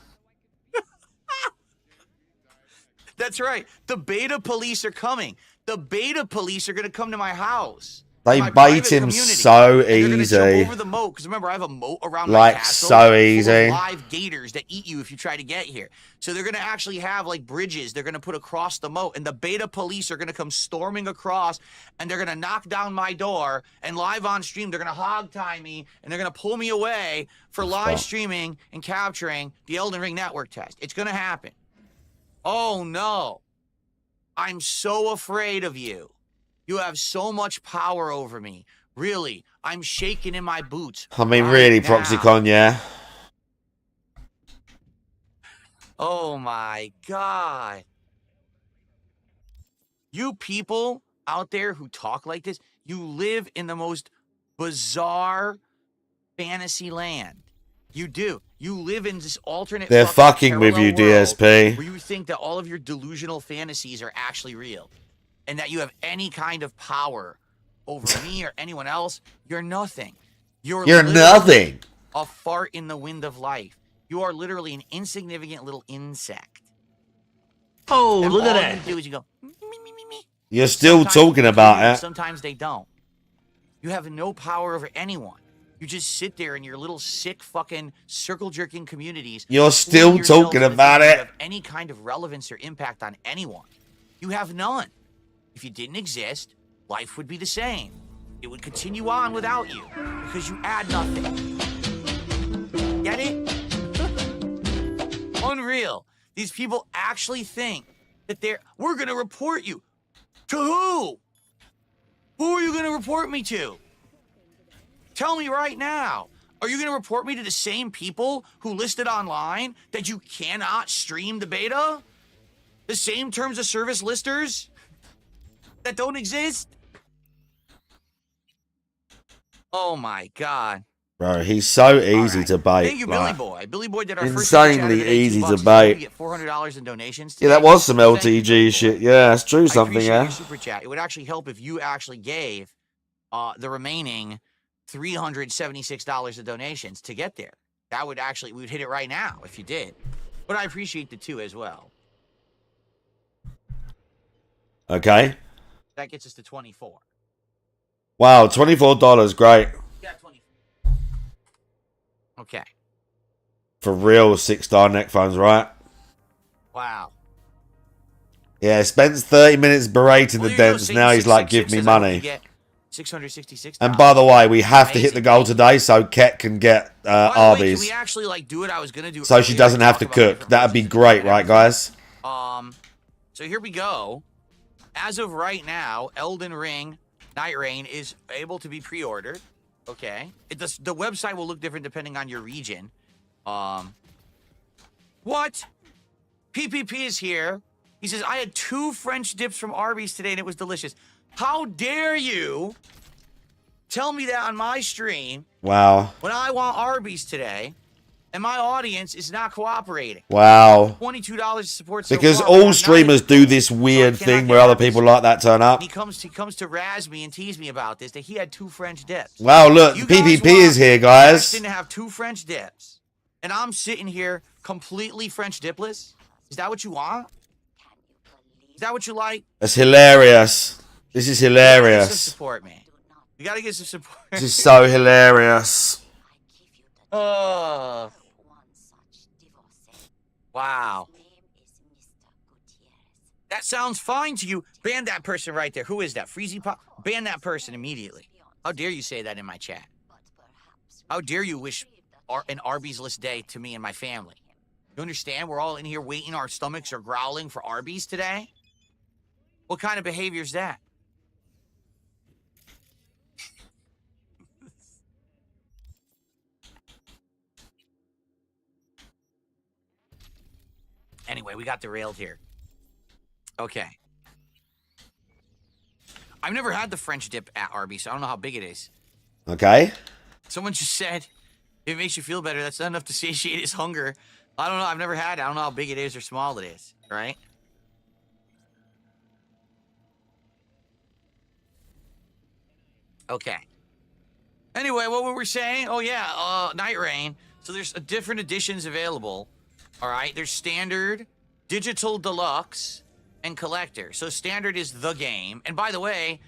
That's right. The beta police are coming. The beta police are going to come to my house. They bait him so easy. Jump over the moat, because remember, I have a moat around my like castle. So easy. Live gators that eat you if you try to get here. So they're going to actually have like bridges they're going to put across the moat, and the beta police are going to come storming across, and they're going to knock down my door, and live on stream they're going to hog tie me, and they're going to pull me away for live streaming and capturing the Elden Ring network test. It's going to happen. Oh no. I'm so afraid of you. You have so much power over me. Really, I'm shaking in my boots. I mean, really, Proxycon, yeah. Oh my God. You people out there who talk like this, you live in the most bizarre fantasy land. You do. You live in this alternate. They're fucking with you, DSP. Where you think that all of your delusional fantasies are actually real. And that you have any kind of power over me or anyone else. You're nothing. You're nothing. A fart in the wind of life. You are literally an insignificant little insect. Oh, and look at all that. you do is you go, me, me, me, me. You're still Sometimes talking about it. Sometimes they don't. You have no power over anyone. You just sit there in your little sick fucking circle jerking communities. You're still talking about it. You have any kind of relevance or impact on anyone. You have none. If you didn't exist, life would be the same. It would continue on without you because you add nothing. Get it? Unreal. These people actually think that we're going to report you. To who? Who are you going to report me to? Tell me right now. Are you going to report me to the same people who listed online that you cannot stream the beta? The same terms of service listers that don't exist? Oh my God. Bro, he's so easy to bait. Thank you, Billy Boy. Billy Boy did our insanely first easy to $2 bait. We get $400 in donations. Yeah, that was some LTG shit. Yeah, that's true. Something, yeah. Your super chat. It would actually help if you actually gave the remaining $376 of donations to get there. That would actually, we would hit it right now if you did. But I appreciate the two as well. Okay. That gets us to 24. Wow, $24. Great. Yeah, 24. Okay. For real, 6-star neck phones, right? Wow. Yeah, spends 30 minutes berating the dents. Now he's like, give me money. $666. And by the way, we have to hit the Amazing. goal today so Ket can get By the way, can Arby's. we actually like do it? I was gonna do it So she earlier doesn't and have to talk about the cook. different That'd be versions of great, and right, everything. guys? So here we go. As of right now, Elden Ring Night Rain is able to be pre-ordered. Okay. The website will look different depending on your region. What? PPP is here. He says, I had 2 French dips from Arby's today and it was delicious. How dare you tell me that on my stream Wow. when I want Arby's today and my audience is not cooperating? Wow. $22 to support so Because far, but I'm all not streamers in- do this so I weird cannot thing get where other Arby's. people like that turn up. He comes to razz me and tease me about this, that he had 2 French dips. Wow, look, You guys PPP want is here, guys. Ashton to have 2 French dips, and I'm sitting here completely French dipless? Is that what you want? Is that what you like? That's hilarious. This is You gotta get some hilarious. support, man. You gotta get some support. This is so hilarious. Wow. That sounds fine to you. Ban that person right there. Who is that? Freezy Pop? Ban that person immediately. How dare you say that in my chat? How dare you wish an Arby's-less day to me and my family? You understand? We're all in here waiting. Our stomachs are growling for Arby's today. What kind of behavior is that? Anyway, we got derailed here. Okay. I've never had the French dip at Arby's, so I don't know how big it is. Okay. Someone just said, if it makes you feel better, that's not enough to satiate his hunger. I don't know. I've never had it. I don't know how big it is or small it is, right? Okay. Anyway, what were we saying? Oh, yeah, Night Rain. So there's different editions available. All right, there's Standard, Digital Deluxe, and Collector. So Standard is the game. And by the way,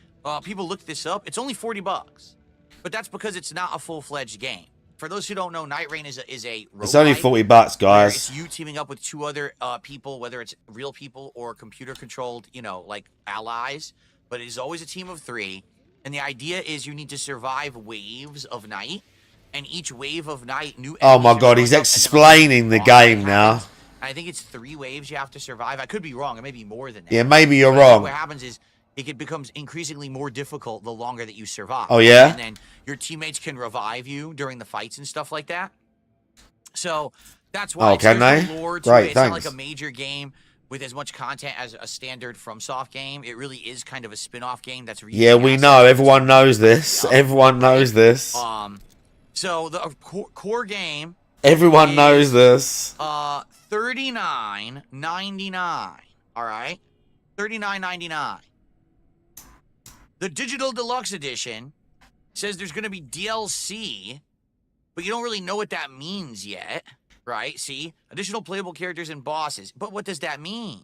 people looked this up. It's only $40. But that's because it's not a full-fledged game. For those who don't know, Night Rain is a It's only roguelike $40, where guys. it's you teaming up with 2 other people, whether it's real people or computer-controlled, you know, like allies. But it is always a team of 3. And the idea is you need to survive waves of night. And each wave of night, new Oh my enemies are god, he's showing up, and then explaining the boss game fight now. happens. I think it's 3 waves you have to survive. I could be wrong. It may be more than that. Yeah, maybe you're But I think wrong. what happens is it becomes increasingly more difficult the longer that you survive. Oh, yeah? And then your teammates can revive you during the fights and stuff like that. So that's why Oh, it's can there's they? no lore to Great, it. It's not like thanks. a major game with as much content as a standard FromSoft game. It really is kind of a spin-off game that's Yeah, we know. Everyone knows this. Everyone knows this. So the core game Everyone is, knows this. $39.99. All right, $39.99. The Digital Deluxe Edition says there's going to be DLC, but you don't really know what that means yet, right? See, additional playable characters and bosses. But what does that mean?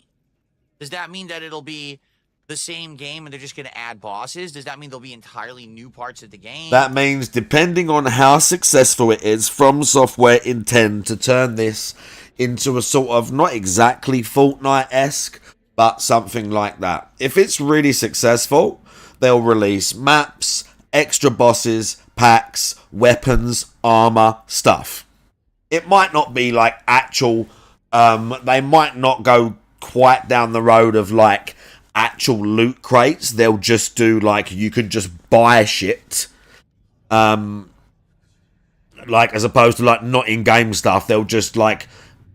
Does that mean that it'll be the same game and they're just going to add bosses? Does that mean there'll be entirely new parts of the game? That means depending on how successful it is, From Software intend to turn this into a sort of not exactly Fortnite-esque, but something like that. If it's really successful, they'll release maps, extra bosses, packs, weapons, armor, stuff. It might not be like actual, they might not go quite down the road of like actual loot crates. They'll just do like, you can just buy shit. Like as opposed to like not in-game stuff. They'll just like,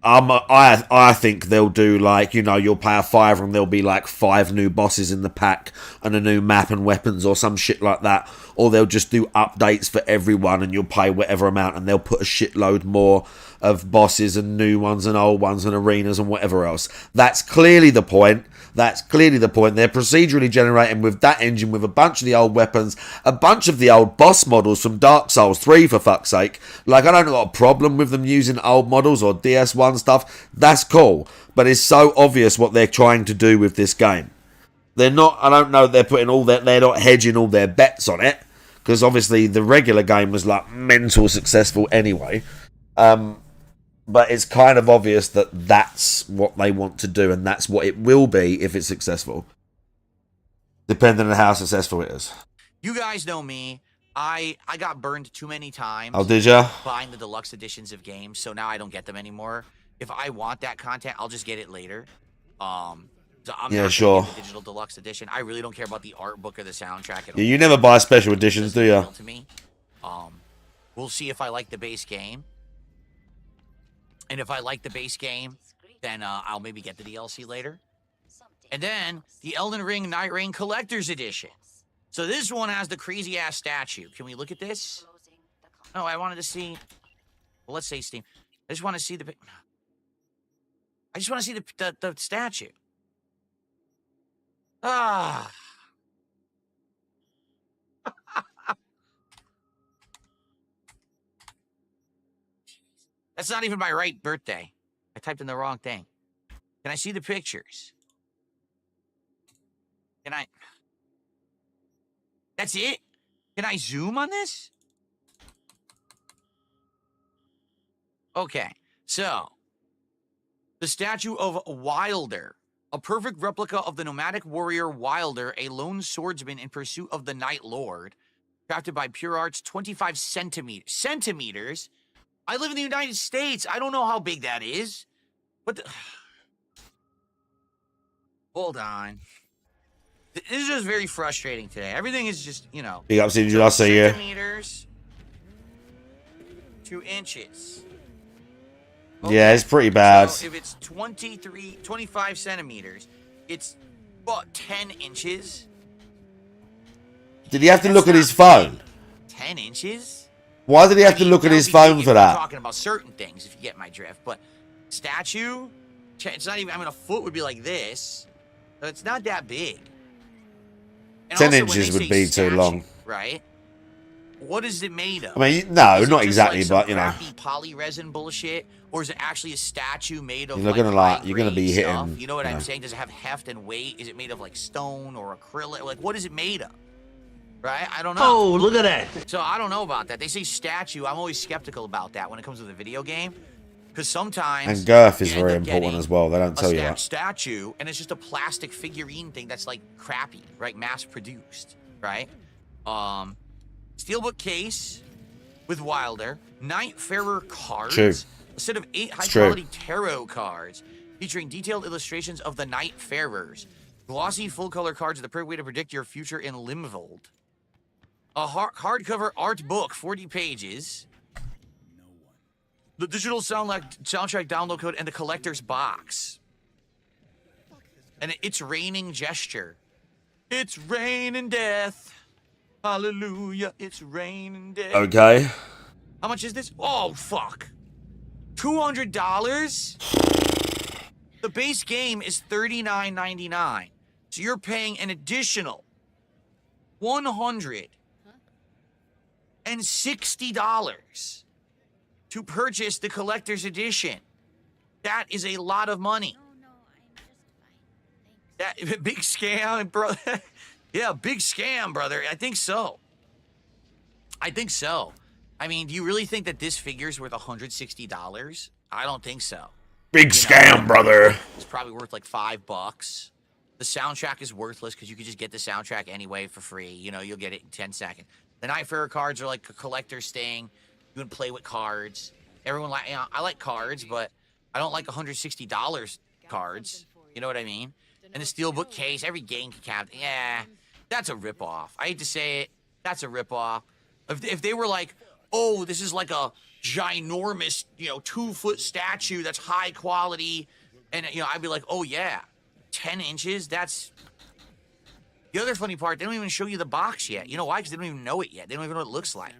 I think they'll do like, you know, you'll pay a $5 and there'll be like 5 new bosses in the pack and a new map and weapons or some shit like that. Or they'll just do updates for everyone and you'll pay whatever amount and they'll put a shitload more of bosses and new ones and old ones and arenas and whatever else. That's clearly the point. That's clearly the point. They're procedurally generating with that engine with a bunch of the old weapons, a bunch of the old boss models from Dark Souls 3 for fuck's sake. Like, I don't got a problem with them using old models or DS1 stuff. That's cool. But it's so obvious what they're trying to do with this game. They're not, I don't know, they're putting all their, they're not hedging all their bets on it. Because obviously the regular game was like mental successful anyway. But it's kind of obvious that that's what they want to do, and that's what it will be if it's successful. Depending on how successful it is. You guys know me. I got burned too many times. Oh, did ya? Buying the deluxe editions of games, so now I don't get them anymore. If I want that content, I'll just get it later. So I'm Yeah, not sure. gonna get the digital deluxe edition. I really don't care about the art book or the soundtrack at Yeah, all. you never buy special It editions, do doesn't ya? appeal to me. We'll see if I like the base game, and if I like the base game, then I'll maybe get the DLC later. And then the Elden Ring Night Rain Collector's Edition. So this one has the crazy ass statue. Can we look at this? No, I wanted to see. Well, let's say Steam. I just want to see the. I just want to see the statue. Ah. That's not even my right birthday. I typed in the wrong thing. Can I see the pictures? Can I? That's it? Can I zoom on this? Okay, so the statue of Wilder, a perfect replica of the nomadic warrior Wilder, a lone swordsman in pursuit of the Night Lord, crafted by Pure Arts, 25 centimeters. Centimeters? I live in the United States. I don't know how big that is. But hold on. This is just very frustrating today. Everything is just, you know. Big up, did you last say yeah? Centimeters, 2 inches. Yeah, it's pretty bad. So if it's 25 centimeters, it's what, 10 inches? Did he have to look at his phone? 10 inches? Why did he have to look at that his would be big phone if for we're that? talking about certain things, if you get my drift. But statue, it's not even. I mean, a foot would be like this. So it's not that big. And 10 also, when inches they would say be too long. right? What is it made of? I mean, no, Is it not just exactly, like some but you know, crappy poly resin bullshit, or is it actually a statue made of you're gonna you're gonna be high-grade stuff? hitting. You know what I'm saying? Does it have heft and weight? Is it made of like stone or acrylic? Like, what is it made of? Right? I don't know. Oh, look at that. So I don't know about that. They say statue. I'm always skeptical about that when it comes to the video game, because sometimes And girth is you end very up important getting as well. They don't tell you that. statue, and it's just a plastic figurine thing that's like crappy, right? Mass produced, right? Steelbook case with Wilder, Nightfarer cards, True. a set of 8 It's true. high-quality tarot cards featuring detailed illustrations of the Nightfarers. Glossy full-color cards are the perfect way to predict your future in Limvold. A hardcover art book, 40 pages. The digital soundtrack download code and the collector's box. And it's raining gesture. It's raining death. Hallelujah. It's raining death. Okay. How much is this? Oh, fuck. $200? The base game is $39.99. So you're paying an additional $160 to purchase the collector's edition. That is a lot of money. That big scam, bro. Yeah, big scam, brother. I think so. I think so. I mean, do you really think that this figure's worth $160? I don't think so. Big scam, brother. It's probably worth like $5. The soundtrack is worthless because you could just get the soundtrack anyway for free. You know, you'll get it in 10 seconds. The Nightfarer cards are like a collector's thing. You can play with cards. Everyone like, you know, I like cards, but I don't like $160 cards. You know what I mean? And the steelbook case, every game can have. Yeah, that's a ripoff. I hate to say it, that's a ripoff. If they were like, oh, this is like a ginormous, 2-foot statue that's high quality, and I'd be like, oh yeah, 10 inches. That's the other funny part. They don't even show you the box yet. You know why? Because they don't even know it yet. They don't even know what it looks like.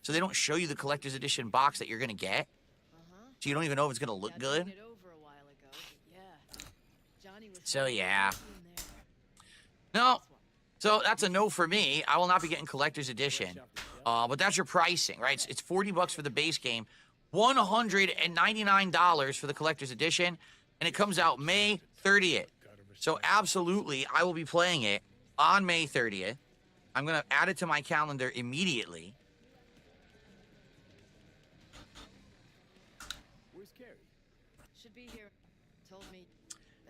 So they don't show you the collector's edition box that you're gonna get. So you don't even know if it's gonna look good. So yeah. No. So that's a no for me. I will not be getting collector's edition. But that's your pricing, right? It's $40 for the base game, $199 for the collector's edition, and it comes out May 30th. So absolutely, I will be playing it on May 30th. I'm gonna add it to my calendar immediately. Should be here. Told me.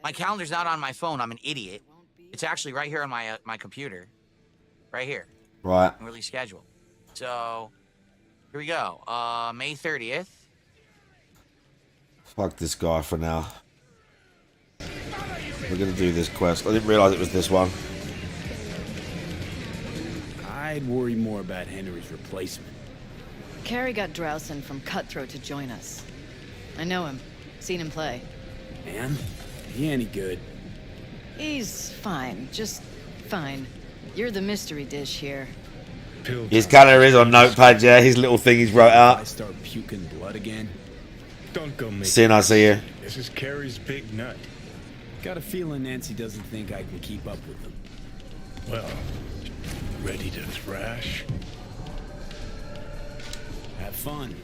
My calendar's not on my phone. I'm an idiot. It's actually right here on my computer. Right here. Right. Release schedule. So here we go. May 30th. Fuck this guy for now. We're gonna do this quest. I didn't realize it was this one. I'd worry more about Henry's replacement. Carrie got Drowson from Cutthroat to join us. I know him. Seen him play. Man, he any good. He's fine. Just fine. You're the mystery dish here. His kind is on notepad, yeah. His little thing he's wrote I out. start puking blood again. Don't go make Sin, I see you. This is Carrie's big nut. Got a feeling Nancy doesn't think I can keep up with them. Well, ready to thrash? Have fun.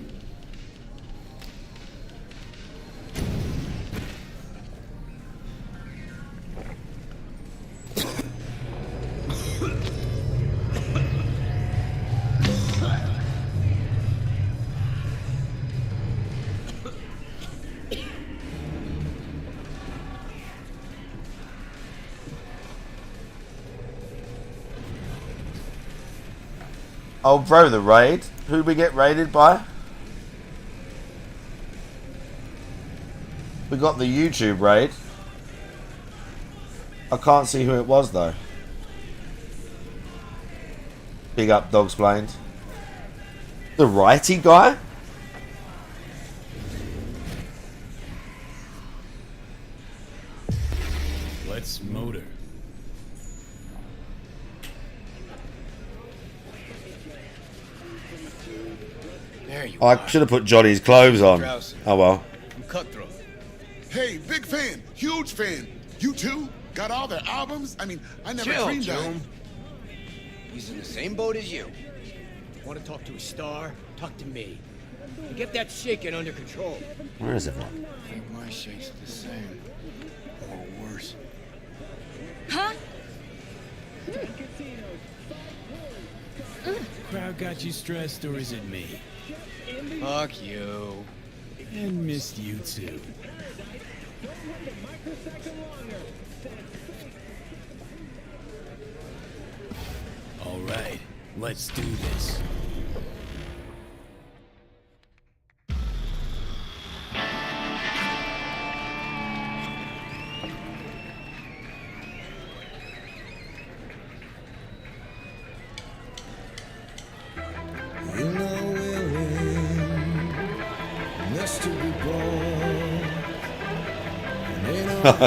Oh, bro, the raid. Who'd we get raided by? We got the YouTube raid. I can't see who it was though. Big up, Dogs Blind. The righty guy? Let's motor. There you I are. should have put Johnny's clothes on. Drowsy. Oh well. I'm Cutthroat. Hey, big fan, huge fan. You too? Got all their albums? I mean, I never Chill, dreamed that. Jerome. He's in the same boat as you. Want to talk to a star? Talk to me. And get that shaking under control. Where is everyone? I think my shake's the same. Or worse. Huh? Crowd got you stressed, or is it me? Fuck you. And missed you too. All right, let's do this.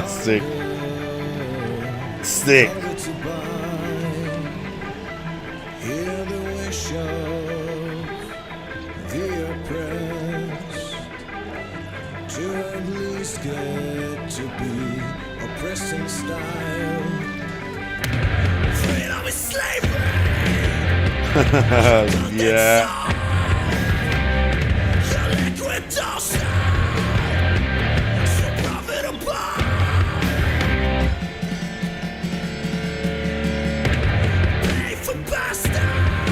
Sick. Sick. Yeah.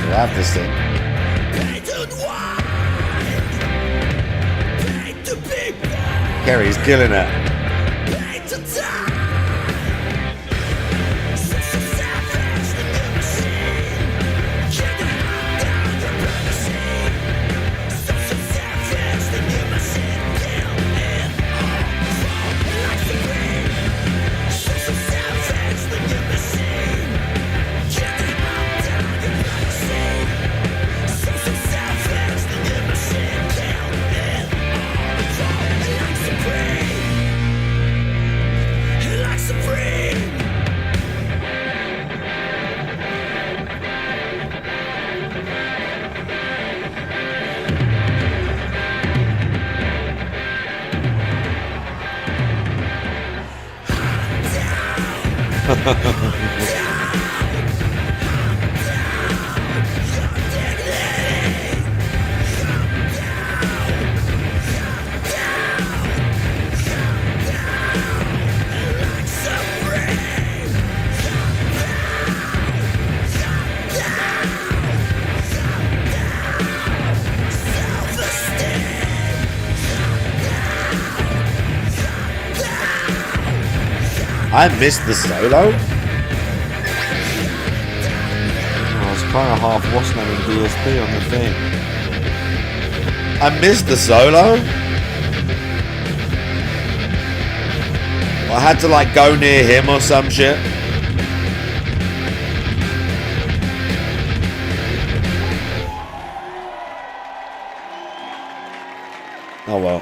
I have this thing. Gary's killing it. I missed the solo. Oh, it's kind of half wasn't having DSP on the thing. I missed the solo. I had to like go near him or some shit. Oh well.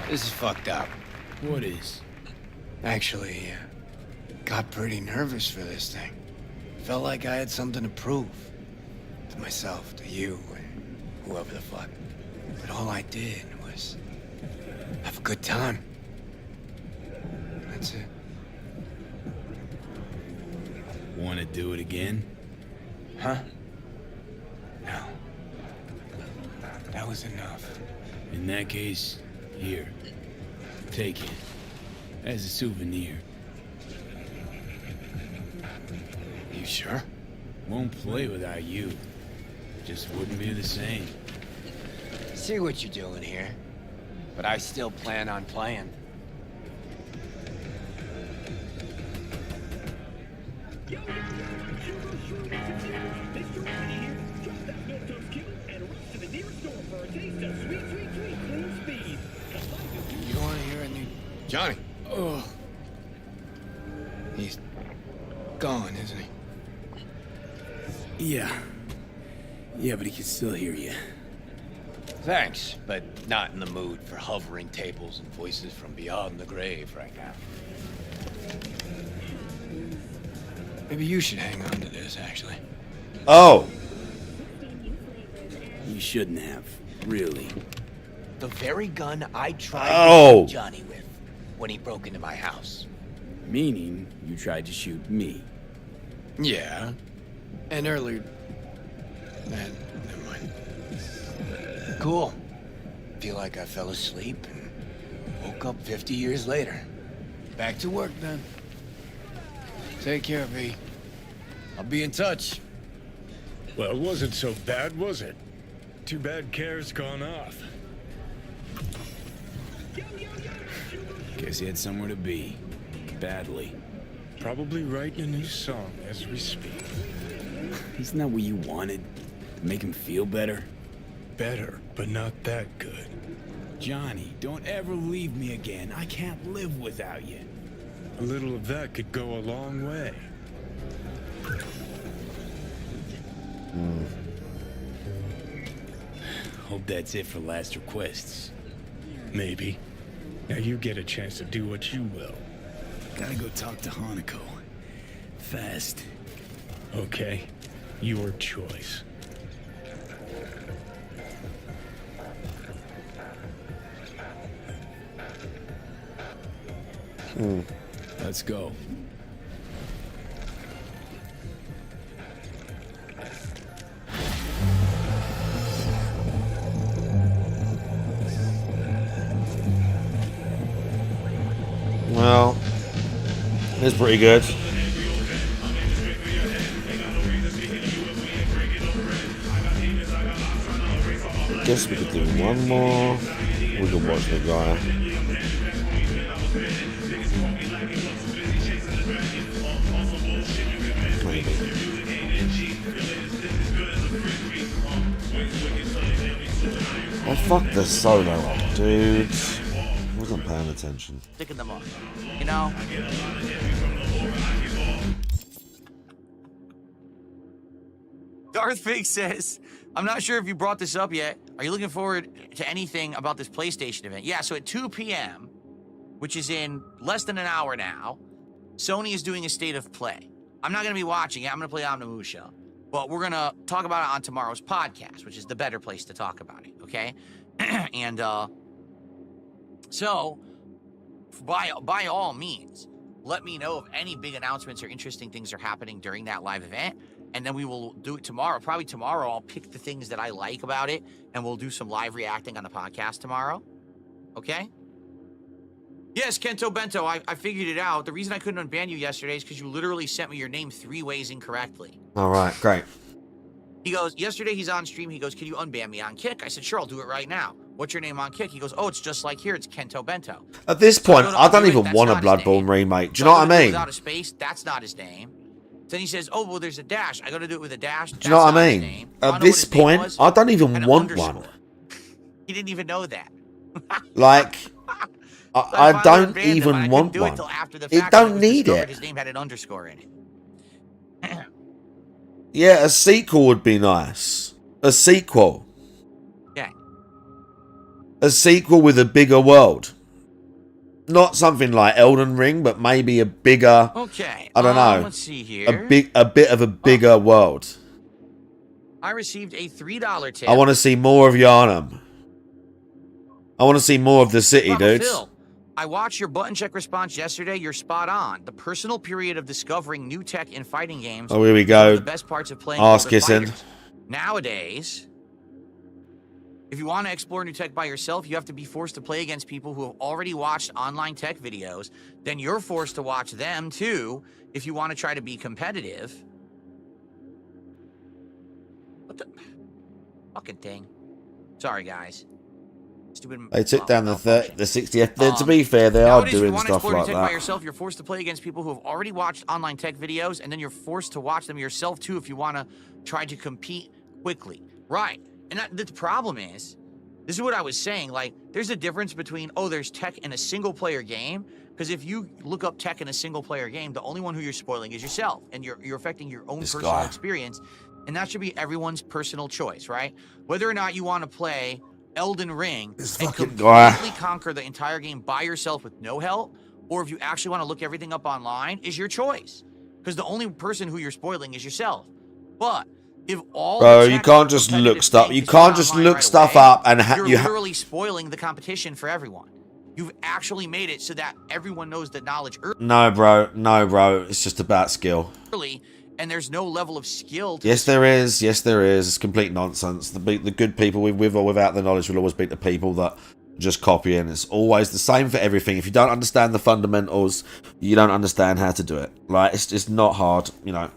This is fucked up. What is? Actually, got pretty nervous for this thing. Felt like I had something to prove. To myself, to you, and whoever the fuck. But all I did was have a good time. That's it. Want to do it again? Huh? No. That was enough. In that case, here. Take it. As a souvenir. You sure? Won't play without you. Just wouldn't be the same. See what you're doing here. But I still plan on playing. You want to hear a new... Johnny! Oh. He's gone, isn't he? Yeah. Yeah, but he can still hear you. Thanks, but not in the mood for hovering tables and voices from beyond the grave right now. Maybe you should hang on to this, actually. Oh. You shouldn't have, really. The very gun I tried Oh. to shoot Johnny with when he broke into my house. Meaning, you tried to shoot me. Yeah. And earlier... Man, never mind. Cool. Feel like I fell asleep and woke up 50 years later. Back to work then. Take care, V. I'll be in touch. Well, it wasn't so bad, was it? Too bad Care's gone off. Guess he had somewhere to be. Badly. Probably writing a new song as we speak. Isn't that what you wanted? To make him feel better? Better, but not that good. Johnny, don't ever leave me again. I can't live without you. A little of that could go a long way. Hope that's it for last requests. Maybe. Now you get a chance to do what you will. Gotta go talk to Hanako. Fast. Okay, your choice. Let's go. Well, it's pretty good. Guess we could do one more. We could watch the guy. Maybe. Oh, fuck the solo up, dude. Wasn't paying attention. Sticking them up. You know? Darth Fig says, I'm not sure if you brought this up yet. Are you looking forward to anything about this PlayStation event? Yeah, so at 2 p.m., which is in less than an hour now, Sony is doing a state of play. I'm not going to be watching it. I'm going to play Omnimusha. But we're going to talk about it on tomorrow's podcast, which is the better place to talk about it, okay? And, so, by all means, let me know if any big announcements or interesting things are happening during that live event. And then we will do it tomorrow. Probably tomorrow, I'll pick the things that I like about it, and we'll do some live reacting on the podcast tomorrow. Okay? Yes, Kento Bento, I figured it out. The reason I couldn't unban you yesterday is because you literally sent me your name 3 ways incorrectly. All right, great. He goes, yesterday he's on stream. He goes, can you unban me on Kick? I said, sure, I'll do it right now. What's your name on Kick? He goes, oh, it's just like here. It's Kento Bento. At this point, So I don't do it, even that's want a not his name. Bloodborne remake. Do you So know what I I'm gonna do it mean? Without a space, that's not his name. Then he says, "Oh well, there's a dash. I got to do it with a dash." Do you know what I That's not his mean? name. You wanna At know what this his name point, was? I don't even An want underscore. one. He didn't even know that. Like, So I finally don't abandoned him, and I even couldn't want do it one. till after the It fact when don't was need discovered it. His name had an underscore in it. Yeah, a sequel would be nice. A sequel. Okay. A sequel with a bigger world. Not something like Elden Ring, but maybe a bigger. Okay. I don't know. Let's see here. A bit of a bigger world. I received a $3 tip. I want to see more of Yarnum. I want to see more of the city, Papa dudes. Phil, I watched your button check response yesterday. You're spot on. The personal period of discovering new tech in fighting games. Oh, here we is one of go. The best parts of playing Ass older kissing. fighters. Nowadays, if you want to explore new tech by yourself, you have to be forced to play against people who have already watched online tech videos. Then you're forced to watch them too if you want to try to be competitive. What the fucking thing? Sorry, guys. Stupid. They took down the malfunction. 60th. To be fair, they are Nowadays, if you doing want to stuff explore new like tech by that. yourself, you're forced to play against people who have already watched online tech videos, and then you're forced to watch them yourself too if you want to try to compete quickly. Right. And the problem is, this is what I was saying, like, there's a difference between, oh, there's tech in a single-player game, because if you look up tech in a single-player game, the only one who you're spoiling is yourself, and you're affecting your own personal guy. experience, and that should be everyone's personal choice, right? Whether or not you want to play Elden Ring This and fucking completely guy. conquer the entire game by yourself with no help, or if you actually want to look everything up online, is your choice. Because the only person who you're spoiling is yourself. But if all Bro, the you tech can't is just competitive look stuff. thing You to see can't just online look right stuff away, up and you're you literally spoiling the competition for everyone. You've actually made it so that everyone knows the knowledge No, bro. No, bro. It's just about skill. early, and there's no level of skill to Yes, there is. Yes, there is. It's complete nonsense. The good people with or without the knowledge will always beat the people that just copy, and it's always the same for everything. If you don't understand the fundamentals, you don't understand how to do it. Like, it's just not hard, you know.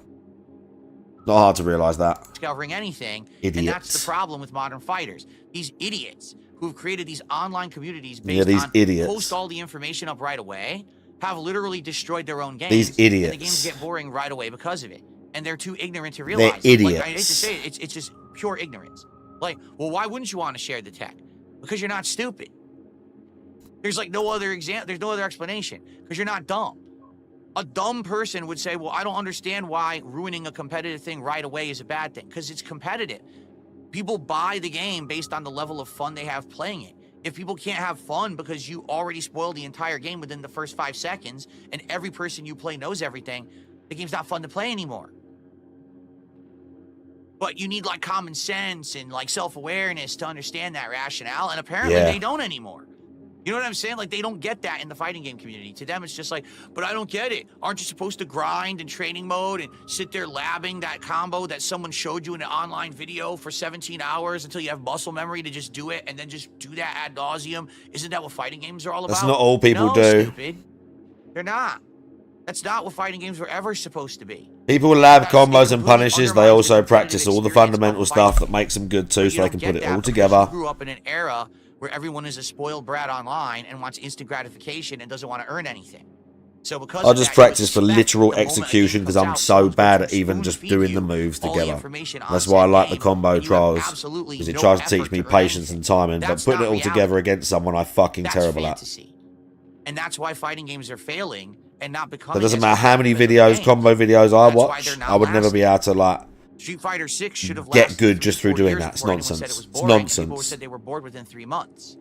Not hard to realize that. discovering anything. Idiots. And that's the problem with modern fighters. These idiots who've created these online communities based Yeah, these on idiots. post all the information up right away have literally destroyed their own games. These idiots. And the games get boring right away because of it. And they're too ignorant to realize it. idiots. Like, I hate to say it, it's just pure ignorance. Like, well, why wouldn't you want to share the tech? Because you're not stupid. There's like no other there's no other explanation. Because you're not dumb. A dumb person would say, well, I don't understand why ruining a competitive thing right away is a bad thing. Because it's competitive. People buy the game based on the level of fun they have playing it. If people can't have fun because you already spoiled the entire game within the first 5 seconds, and every person you play knows everything, the game's not fun to play anymore. But you need like common sense and like self-awareness to understand that rationale, and apparently Yeah. they don't anymore. You know what I'm saying? Like, they don't get that in the fighting game community. To them, it's just like, but I don't get it. Aren't you supposed to grind in training mode and sit there labbing that combo that someone showed you in an online video for 17 hours until you have muscle memory to just do it and then just do that ad nauseum? Isn't that what fighting games are all about? That's not all people No, do. Stupid. They're not. That's not what fighting games were ever supposed to be. People lab That's- it combos and completely punishes. They undermines also the competitive practice all the experience fundamental of stuff fighting. that makes them good But too, you so they don't can get put it that all because together. You grew up in an era where everyone is a spoiled brat online and wants instant gratification and doesn't want to earn anything. So because I of just that, you practice for expect literal the moment a game execution because comes I'm out, so someone's bad going at to even just spoon-feed doing the you moves all the together. information on That's why I said like the game, combo and you have trials absolutely because it no tries to effort teach me to earn patience anything. and timing. But That's putting it not all reality. together against someone, I'm fucking That's terrible at. fantasy. And that's why fighting games are failing and not becoming. That doesn't as matter how many competitive as videos, games. combo videos I That's why watch. they're not I would never be able to like Street Fighter 6 should have get lasted good 3 just to through 4 doing years that. It's before anyone said it nonsense. was It's boring, and People nonsense. said they were bored within 3 months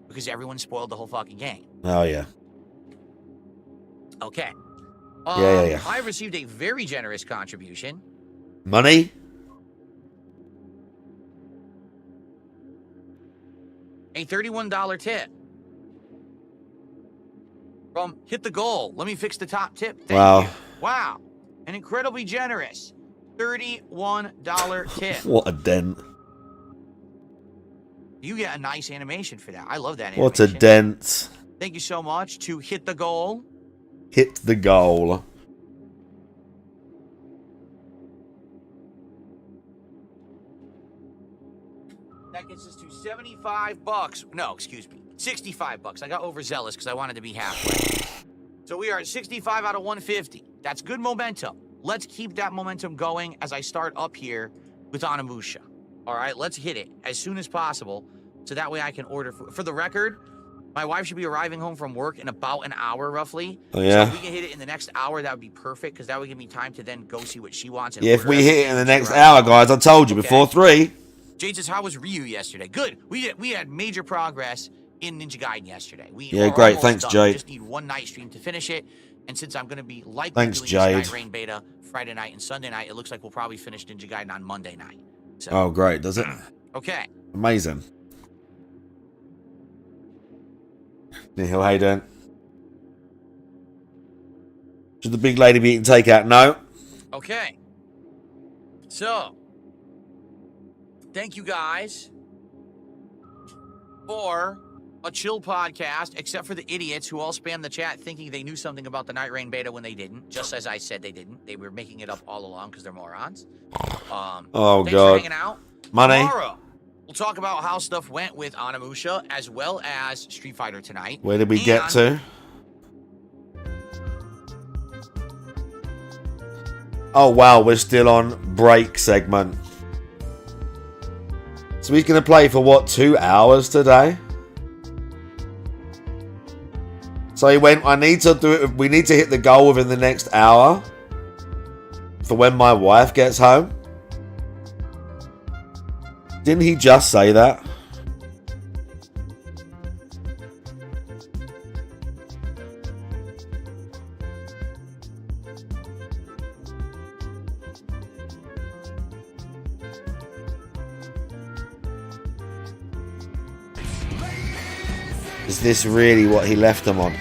because everyone spoiled the whole fucking game. Oh yeah. Okay. Yeah. I received a very generous contribution. Money? A $31 tip. From Hit the Goal. Let me fix the top tip. Thank Wow. you. Wow. An incredibly generous $31 tip. What a dent. You get a nice animation for that. I love that animation. What a dent. Thank you so much to Hit the Goal. Hit the goal. That gets us to $75. No, excuse me. $65. I got overzealous because I wanted to be halfway. So we are at 65 out of 150. That's good momentum. let's keep that momentum going as I start up here with Onimusha. All right, let's hit it as soon as possible so that way I can order food. For the record, my wife should be arriving home from work in about an hour, roughly. Oh, yeah? So if we can hit it in the next hour, that would be perfect, because that would give me time to then go see what she wants. And Yeah, if order we hit it everything in the when she next arrives hour, home. guys, I told you, Okay. before 3. Jade says, how was Ryu yesterday? Good. We had major progress in Ninja Gaiden yesterday. We Yeah, are great. almost Thanks, done. Jade. We just need one night stream to finish it. And since I'm going to be likely Thanks, doing Jade. this Night Rain beta Friday night and Sunday night, it looks like we'll probably finish Ninja Gaiden on Monday night. So, Oh, great. Does it? okay. Amazing. Neil, how you doing? Should the big lady be eating takeout? No. Okay. So, thank you guys for a chill podcast, except for the idiots who all spammed the chat thinking they knew something about the Night Rain beta when they didn't. Just as I said they didn't. They were making it up all along because they're morons. Oh, thanks God. for hanging out. Money. Tomorrow, we'll talk about how stuff went with Onimusha as well as Street Fighter tonight. Where did we get to? Oh, wow. We're still on break segment. So he's going to play for, what, 2 hours today? So he went, I need to do it. We need to hit the goal within the next hour for when my wife gets home. Didn't he just say that? Is this really what he left them on?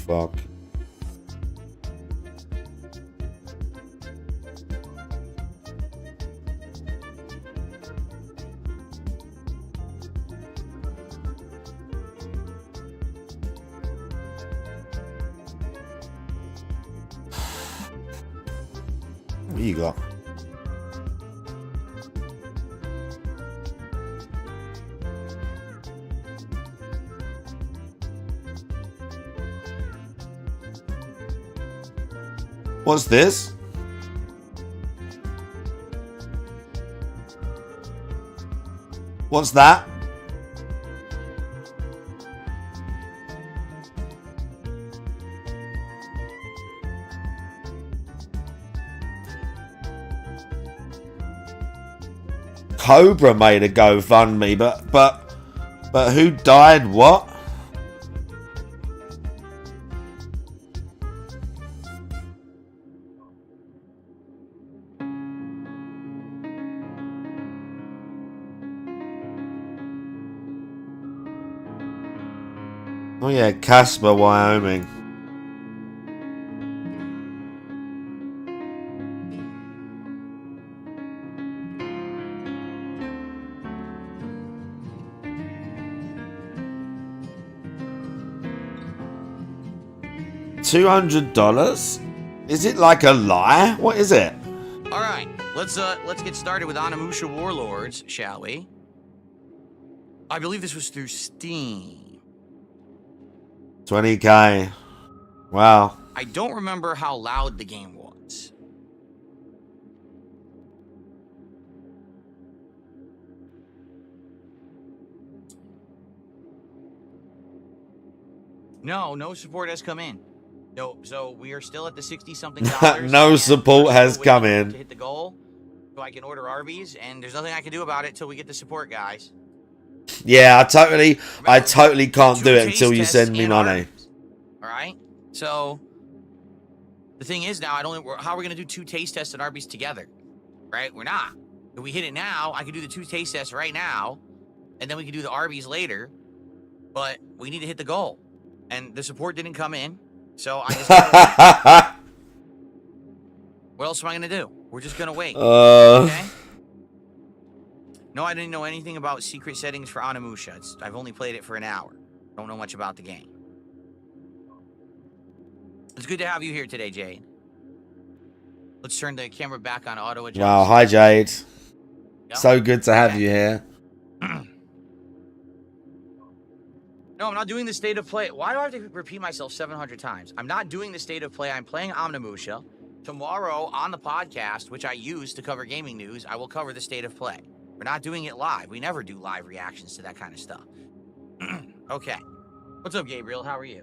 Fuck. What you got? What's this? What's that? Cobra made a GoFundMe, but who died what? Oh yeah, Casper, Wyoming. $200? Is it like a lie? What is it? All right, let's get started with Onimusha Warlords, shall we? I believe this was through Steam. 20K. Wow. I don't remember how loud the game was. No support has come in. No, so we are still at the $60-something. No support has come to in. hit the goal, so I can order Arby's, and there's nothing I can do about it till we get the support, guys. Yeah, I totally can't do it until you send me money. All right. So the thing is now, how are we gonna do 2 taste tests at Arby's together? Right? We're not. If we hit it now, I can do the 2 taste tests right now, and then we can do the Arby's later. But we need to hit the goal, and the support didn't come in, so I just. What else am I gonna do? We're just gonna wait. Okay. No, I didn't know anything about secret settings for Onimusha. I've only played it for an hour. Don't know much about the game. It's good to have you here today, Jade. Let's turn the camera back on auto adjust. Wow, hi Jade. Yep. So good to have Okay. you here. No, I'm not doing the state of play. Why do I have to repeat myself 700 times? I'm not doing the state of play. I'm playing Hmmmmm. Tomorrow on the podcast, which I use to cover gaming news, I will cover the state of play. We're not doing it live. We never do live reactions to that kind of stuff. Okay. What's up, Gabriel? How are you?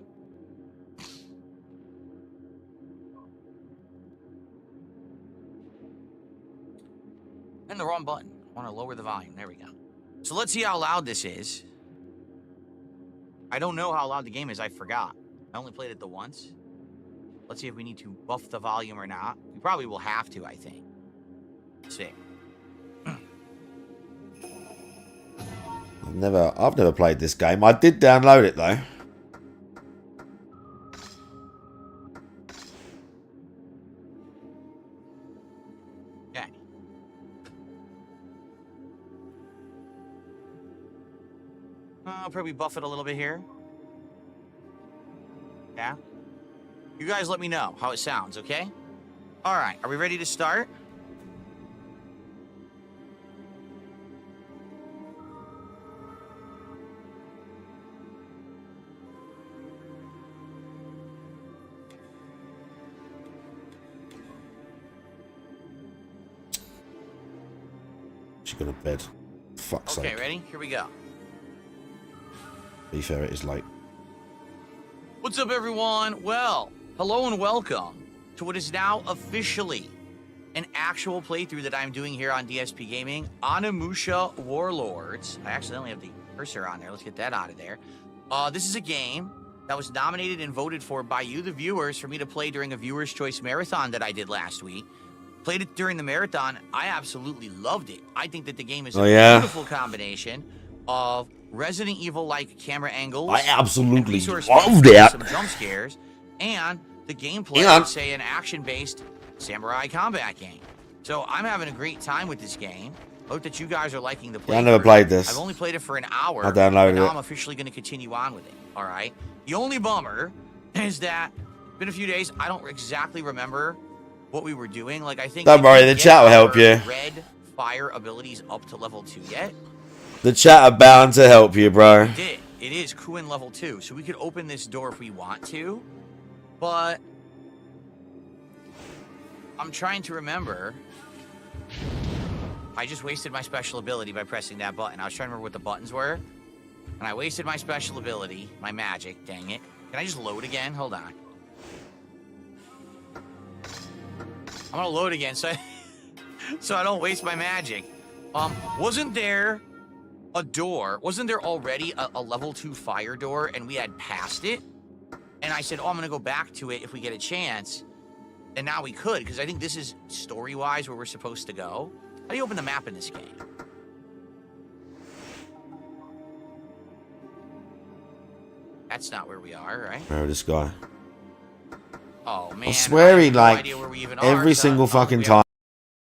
And the wrong button. I want to lower the volume. There we go. So let's see how loud this is. I don't know how loud the game is. I forgot. I only played it the once. Let's see if we need to buff the volume or not. We probably will have to, I think. Let's see. I've never played this game. I did download it though. Okay. I'll probably buff it a little bit here. Yeah. You guys let me know how it sounds, okay? All right. Are we ready to start? She's gone to bed. Fuck's Okay, sake. ready? Here we go. Be fair, it is late. What's up, everyone? Well, hello and welcome to what is now officially an actual playthrough that I'm doing here on DSP Gaming, Hmmmmm Warlords. I accidentally have the cursor on there. Let's get that out of there. This is a game that was nominated and voted for by you, the viewers, for me to play during a Viewer's Choice Marathon that I did last week. Played it during the marathon. I absolutely loved it. I think that the game is a beautiful combination of Resident Evil-like camera angles. I absolutely loved it. Some jump scares, and the gameplay of, say, an action-based samurai combat game. So I'm having a great time with this game. Hope that you guys are liking the play. I never played this. I've only played it for an hour. I downloaded and now it. I'm officially going to continue on with it. All right. The only bummer is that it's been a few days. I don't exactly remember what we were doing. Like, I think. Don't worry, the chat will help you. Red fire abilities up to level 2 yet? The chat are bound to help you, bro. We did. It is Kuin level 2, so we could open this door if we want to, but I'm trying to remember. I just wasted my special ability by pressing that button. I was trying to remember what the buttons were, and I wasted my special ability, my magic, dang it. Can I just load again? Hold on. I'm gonna load again so I don't waste my magic. Wasn't there a door? Wasn't there already a level 2 fire door and we had passed it? And I said, oh, I'm gonna go back to it if we get a chance. And now we could, because I think this is story-wise where we're supposed to go. How do you open the map in this game? That's not where we are, right? Bro, this guy. Oh, man. I swear he, have no like, idea where we even every are, single so I don't fucking think we have